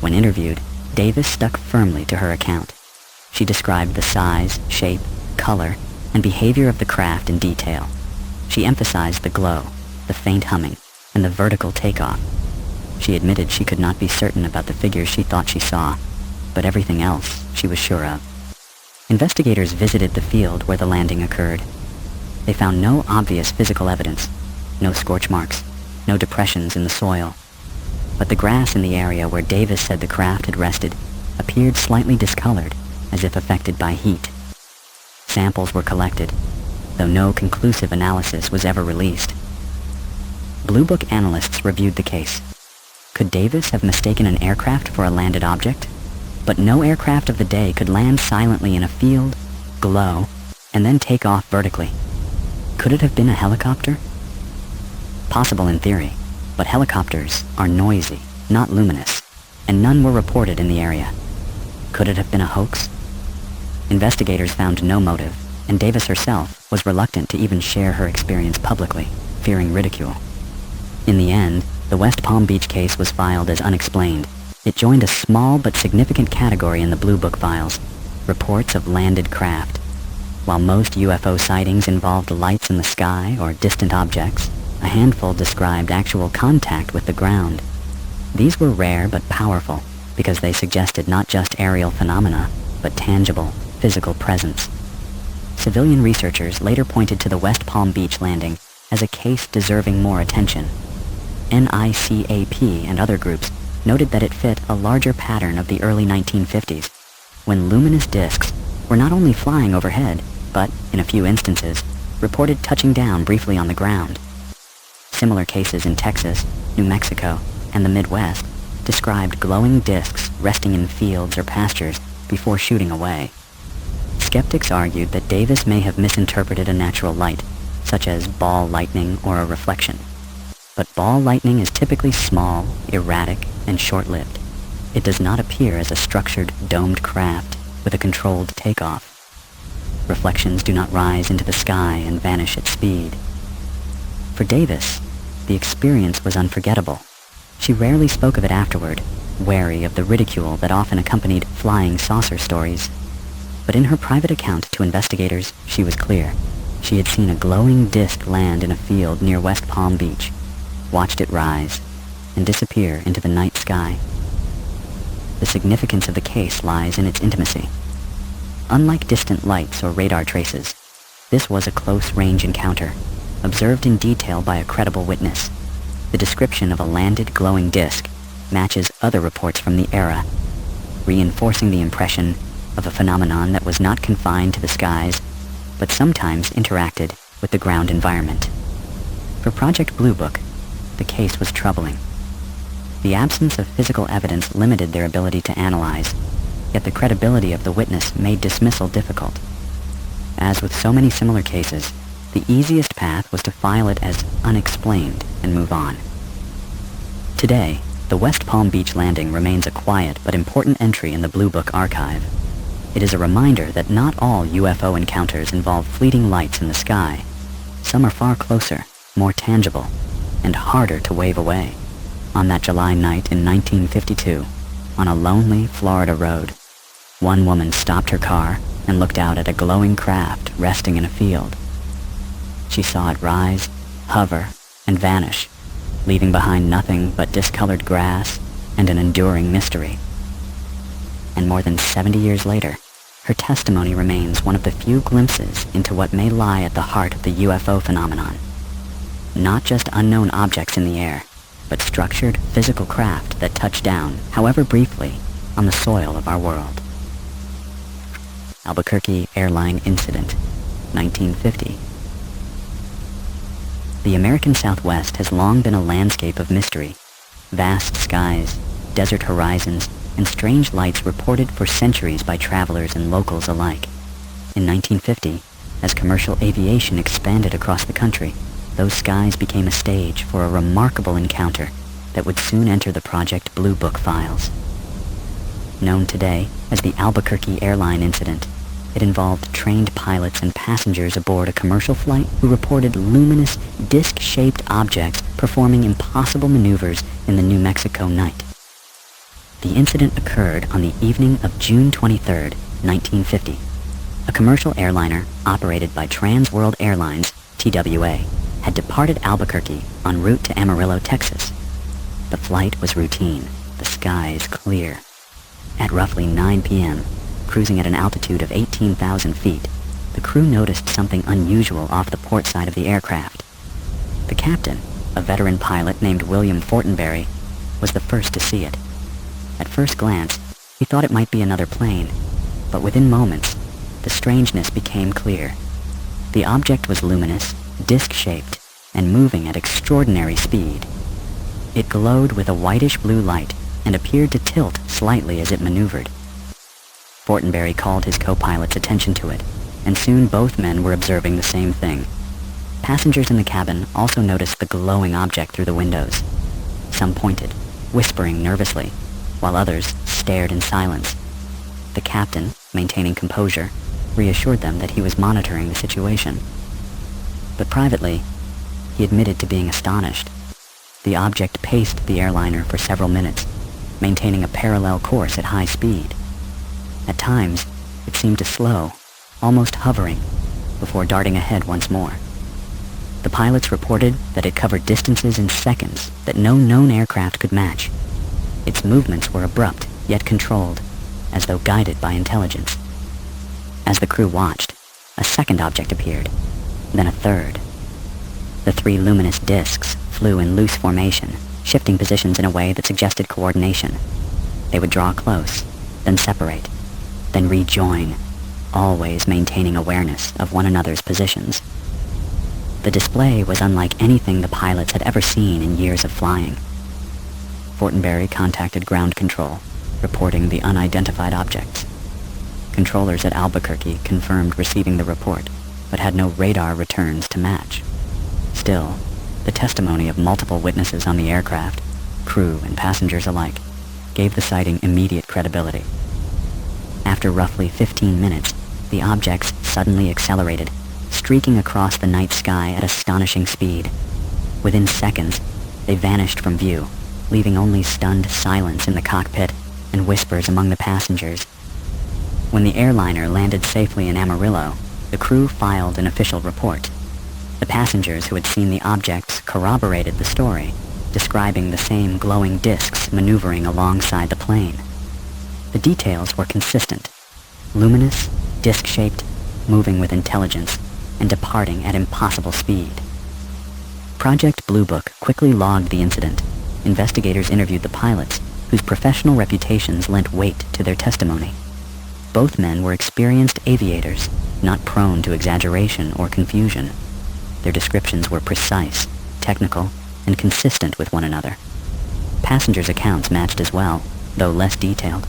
When interviewed, Davis stuck firmly to her account. She described the size, shape, color, and behavior of the craft in detail. She emphasized the glow, the faint humming, and the vertical takeoff. She admitted she could not be certain about the figures she thought she saw, but everything else she was sure of. Investigators visited the field where the landing occurred. They found no obvious physical evidence, no scorch marks, no depressions in the soil. But the grass in the area where Davis said the craft had rested appeared slightly discolored, as if affected by heat. Samples were collected, though no conclusive analysis was ever released. Blue Book analysts reviewed the case. Could Davis have mistaken an aircraft for a landed object? But no aircraft of the day could land silently in a field, glow, and then take off vertically. Could it have been a helicopter? Possible in theory, but helicopters are noisy, not luminous, and none were reported in the area. Could it have been a hoax? Investigators found no motive, and Davis herself was reluctant to even share her experience publicly, fearing ridicule. In the end, the West Palm Beach case was filed as unexplained. It joined a small but significant category in the Blue Book files, reports of landed craft. While most UFO sightings involved lights in the sky or distant objects, a handful described actual contact with the ground. These were rare but powerful because they suggested not just aerial phenomena, but tangible, physical presence. Civilian researchers later pointed to the West Palm Beach landing as a case deserving more attention. NICAP and other groups noted that it fit a larger pattern of the early 1950s, when luminous disks were not only flying overhead, but, in a few instances, reported touching down briefly on the ground. Similar cases in Texas, New Mexico, and the Midwest described glowing disks resting in fields or pastures before shooting away. Skeptics argued that Davis may have misinterpreted a natural light, such as ball lightning or a reflection. But ball lightning is typically small, erratic, and short-lived. It does not appear as a structured, domed craft with a controlled takeoff. Reflections do not rise into the sky and vanish at speed. For Davis, the experience was unforgettable. She rarely spoke of it afterward, wary of the ridicule that often accompanied flying saucer stories. But in her private account to investigators, she was clear. She had seen a glowing disc land in a field near West Palm Beach, watched it rise, and disappear into the night sky. The significance of the case lies in its intimacy. Unlike distant lights or radar traces, this was a close-range encounter, observed in detail by a credible witness. The description of a landed glowing disc matches other reports from the era, reinforcing the impression of a phenomenon that was not confined to the skies, but sometimes interacted with the ground environment. For Project Blue Book, the case was troubling. The absence of physical evidence limited their ability to analyze, yet the credibility of the witness made dismissal difficult. As with so many similar cases, the easiest path was to file it as unexplained and move on. Today, the West Palm Beach landing remains a quiet but important entry in the Blue Book archive. It is a reminder that not all UFO encounters involve fleeting lights in the sky. Some are far closer, more tangible, and harder to wave away. On that July night in 1952, on a lonely Florida road, one woman stopped her car and looked out at a glowing craft resting in a field. She saw it rise, hover, and vanish, leaving behind nothing but discolored grass and an enduring mystery. And more than 70 years later, her testimony remains one of the few glimpses into what may lie at the heart of the UFO phenomenon. Not just unknown objects in the air, but structured physical craft that touch down, however briefly, on the soil of our world. Albuquerque Airline Incident, 1950. The American Southwest has long been a landscape of mystery. Vast skies, desert horizons, and strange lights reported for centuries by travelers and locals alike. In 1950, as commercial aviation expanded across the country, those skies became a stage for a remarkable encounter that would soon enter the Project Blue Book files. Known today as the Albuquerque Airline Incident, it involved trained pilots and passengers aboard a commercial flight who reported luminous, disc-shaped objects performing impossible maneuvers in the New Mexico night. The incident occurred on the evening of June 23, 1950. A commercial airliner operated by Trans World Airlines, TWA, had departed Albuquerque en route to Amarillo, Texas. The flight was routine, the skies clear. At roughly 9 p.m., cruising at an altitude of 18,000 feet, the crew noticed something unusual off the port side of the aircraft. The captain, a veteran pilot named William Fortenberry, was the first to see it. At first glance, he thought it might be another plane, but within moments, the strangeness became clear. The object was luminous, disc-shaped, and moving at extraordinary speed. It glowed with a whitish-blue light and appeared to tilt slightly as it maneuvered. Fortenberry called his co-pilot's attention to it, and soon both men were observing the same thing. Passengers in the cabin also noticed the glowing object through the windows. Some pointed, whispering nervously, while others stared in silence. The captain, maintaining composure, reassured them that he was monitoring the situation. But privately, he admitted to being astonished. The object paced the airliner for several minutes, maintaining a parallel course at high speed. At times, it seemed to slow, almost hovering, before darting ahead once more. The pilots reported that it covered distances in seconds that no known aircraft could match. Its movements were abrupt, yet controlled, as though guided by intelligence. As the crew watched, a second object appeared, then a third. The three luminous discs flew in loose formation, shifting positions in a way that suggested coordination. They would draw close, then separate, then rejoin, always maintaining awareness of one another's positions. The display was unlike anything the pilots had ever seen in years of flying. Fortenberry contacted ground control, reporting the unidentified objects. Controllers at Albuquerque confirmed receiving the report, but had no radar returns to match. Still, the testimony of multiple witnesses on the aircraft, crew and passengers alike, gave the sighting immediate credibility. After roughly 15 minutes, the objects suddenly accelerated, streaking across the night sky at astonishing speed. Within seconds, they vanished from view, leaving only stunned silence in the cockpit and whispers among the passengers. When the airliner landed safely in Amarillo, the crew filed an official report. The passengers who had seen the objects corroborated the story, describing the same glowing discs maneuvering alongside the plane. The details were consistent: luminous, disc-shaped, moving with intelligence, and departing at impossible speed. Project Blue Book quickly logged the incident. Investigators interviewed the pilots, whose professional reputations lent weight to their testimony. Both men were experienced aviators, not prone to exaggeration or confusion. Their descriptions were precise, technical, and consistent with one another. Passengers' accounts matched as well, though less detailed.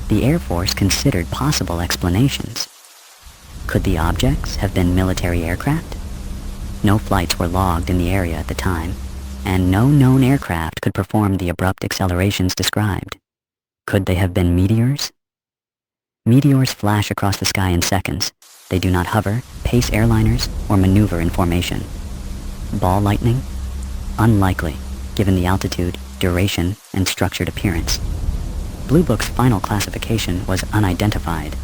The Air Force considered possible explanations. Could the objects have been military aircraft? No flights were logged in the area at the time, and no known aircraft could perform the abrupt accelerations described. Could they have been meteors? Meteors flash across the sky in seconds. They do not hover, pace airliners, or maneuver in formation. Ball lightning? Unlikely, given the altitude, duration, and structured appearance. Blue Book's final classification was unidentified.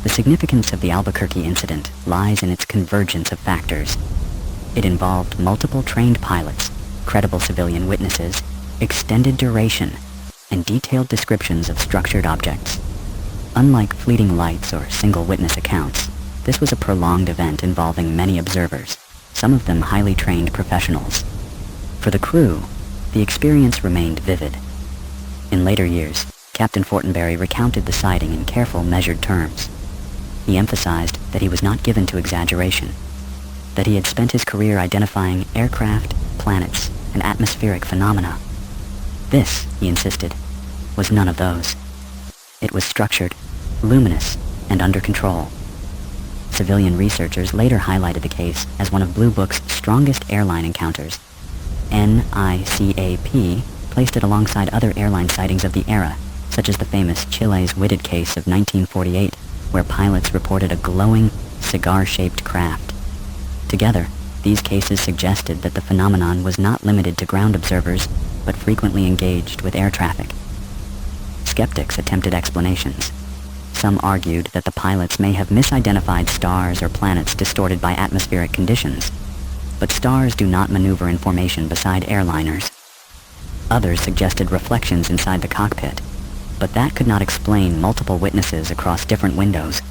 The significance of the Albuquerque incident lies in its convergence of factors. It involved multiple trained pilots, credible civilian witnesses, extended duration, and detailed descriptions of structured objects. Unlike fleeting lights or single witness accounts, this was a prolonged event involving many observers, some of them highly trained professionals. For the crew, the experience remained vivid. In later years, Captain Fortenberry recounted the sighting in careful, measured terms. He emphasized that he was not given to exaggeration, that he had spent his career identifying aircraft, planets, and atmospheric phenomena. This, he insisted, was none of those. It was structured, luminous, and under control. Civilian researchers later highlighted the case as one of Blue Book's strongest airline encounters. NICAP placed it alongside other airline sightings of the era, such as the famous Chile's Whitted case of 1948, where pilots reported a glowing, cigar-shaped craft. Together, these cases suggested that the phenomenon was not limited to ground observers, but frequently engaged with air traffic. Skeptics attempted explanations. Some argued that the pilots may have misidentified stars or planets distorted by atmospheric conditions, but stars do not maneuver in formation beside airliners. Others suggested reflections inside the cockpit, but that could not explain multiple witnesses across different windows,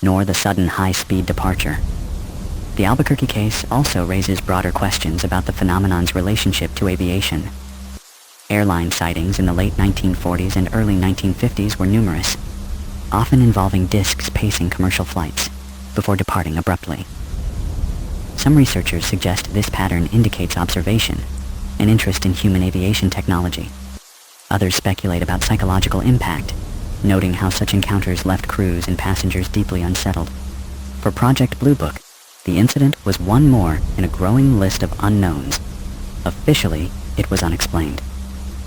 nor the sudden high-speed departure. The Albuquerque case also raises broader questions about the phenomenon's relationship to aviation. Airline sightings in the late 1940s and early 1950s were numerous, often involving discs pacing commercial flights before departing abruptly. Some researchers suggest this pattern indicates observation, an interest in human aviation technology. Others speculate about psychological impact, noting how such encounters left crews and passengers deeply unsettled. For Project Blue Book, the incident was one more in a growing list of unknowns. Officially, it was unexplained.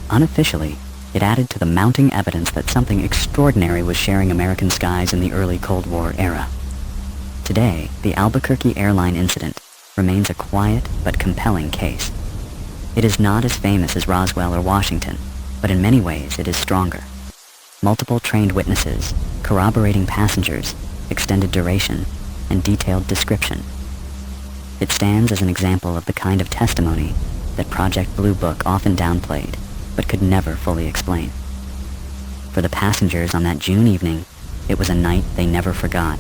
Unofficially, it added to the mounting evidence that something extraordinary was sharing American skies in the early Cold War era. Today, the Albuquerque airline incident remains a quiet but compelling case. It is not as famous as Roswell or Washington, but in many ways it is stronger. Multiple trained witnesses, corroborating passengers, extended duration, and detailed description. It stands as an example of the kind of testimony that Project Blue Book often downplayed, but could never fully explain. For the passengers on that June evening, it was a night they never forgot.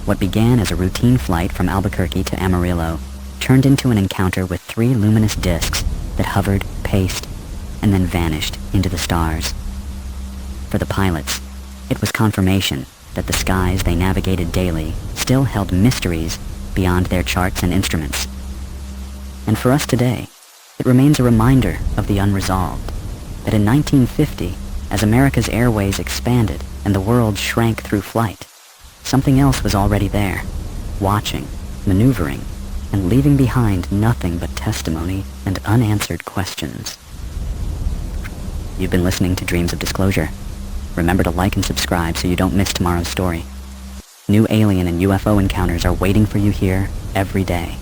What began as a routine flight from Albuquerque to Amarillo turned into an encounter with 3 luminous discs that hovered, paced, and then vanished into the stars. For the pilots, it was confirmation that the skies they navigated daily still held mysteries beyond their charts and instruments. And for us today, it remains a reminder of the unresolved, that in 1950, as America's airways expanded and the world shrank through flight, something else was already there, watching, maneuvering, and leaving behind nothing but testimony and unanswered questions. You've been listening to Dreams of Disclosure. Remember to like and subscribe so you don't miss tomorrow's story. New alien and UFO encounters are waiting for you here every day.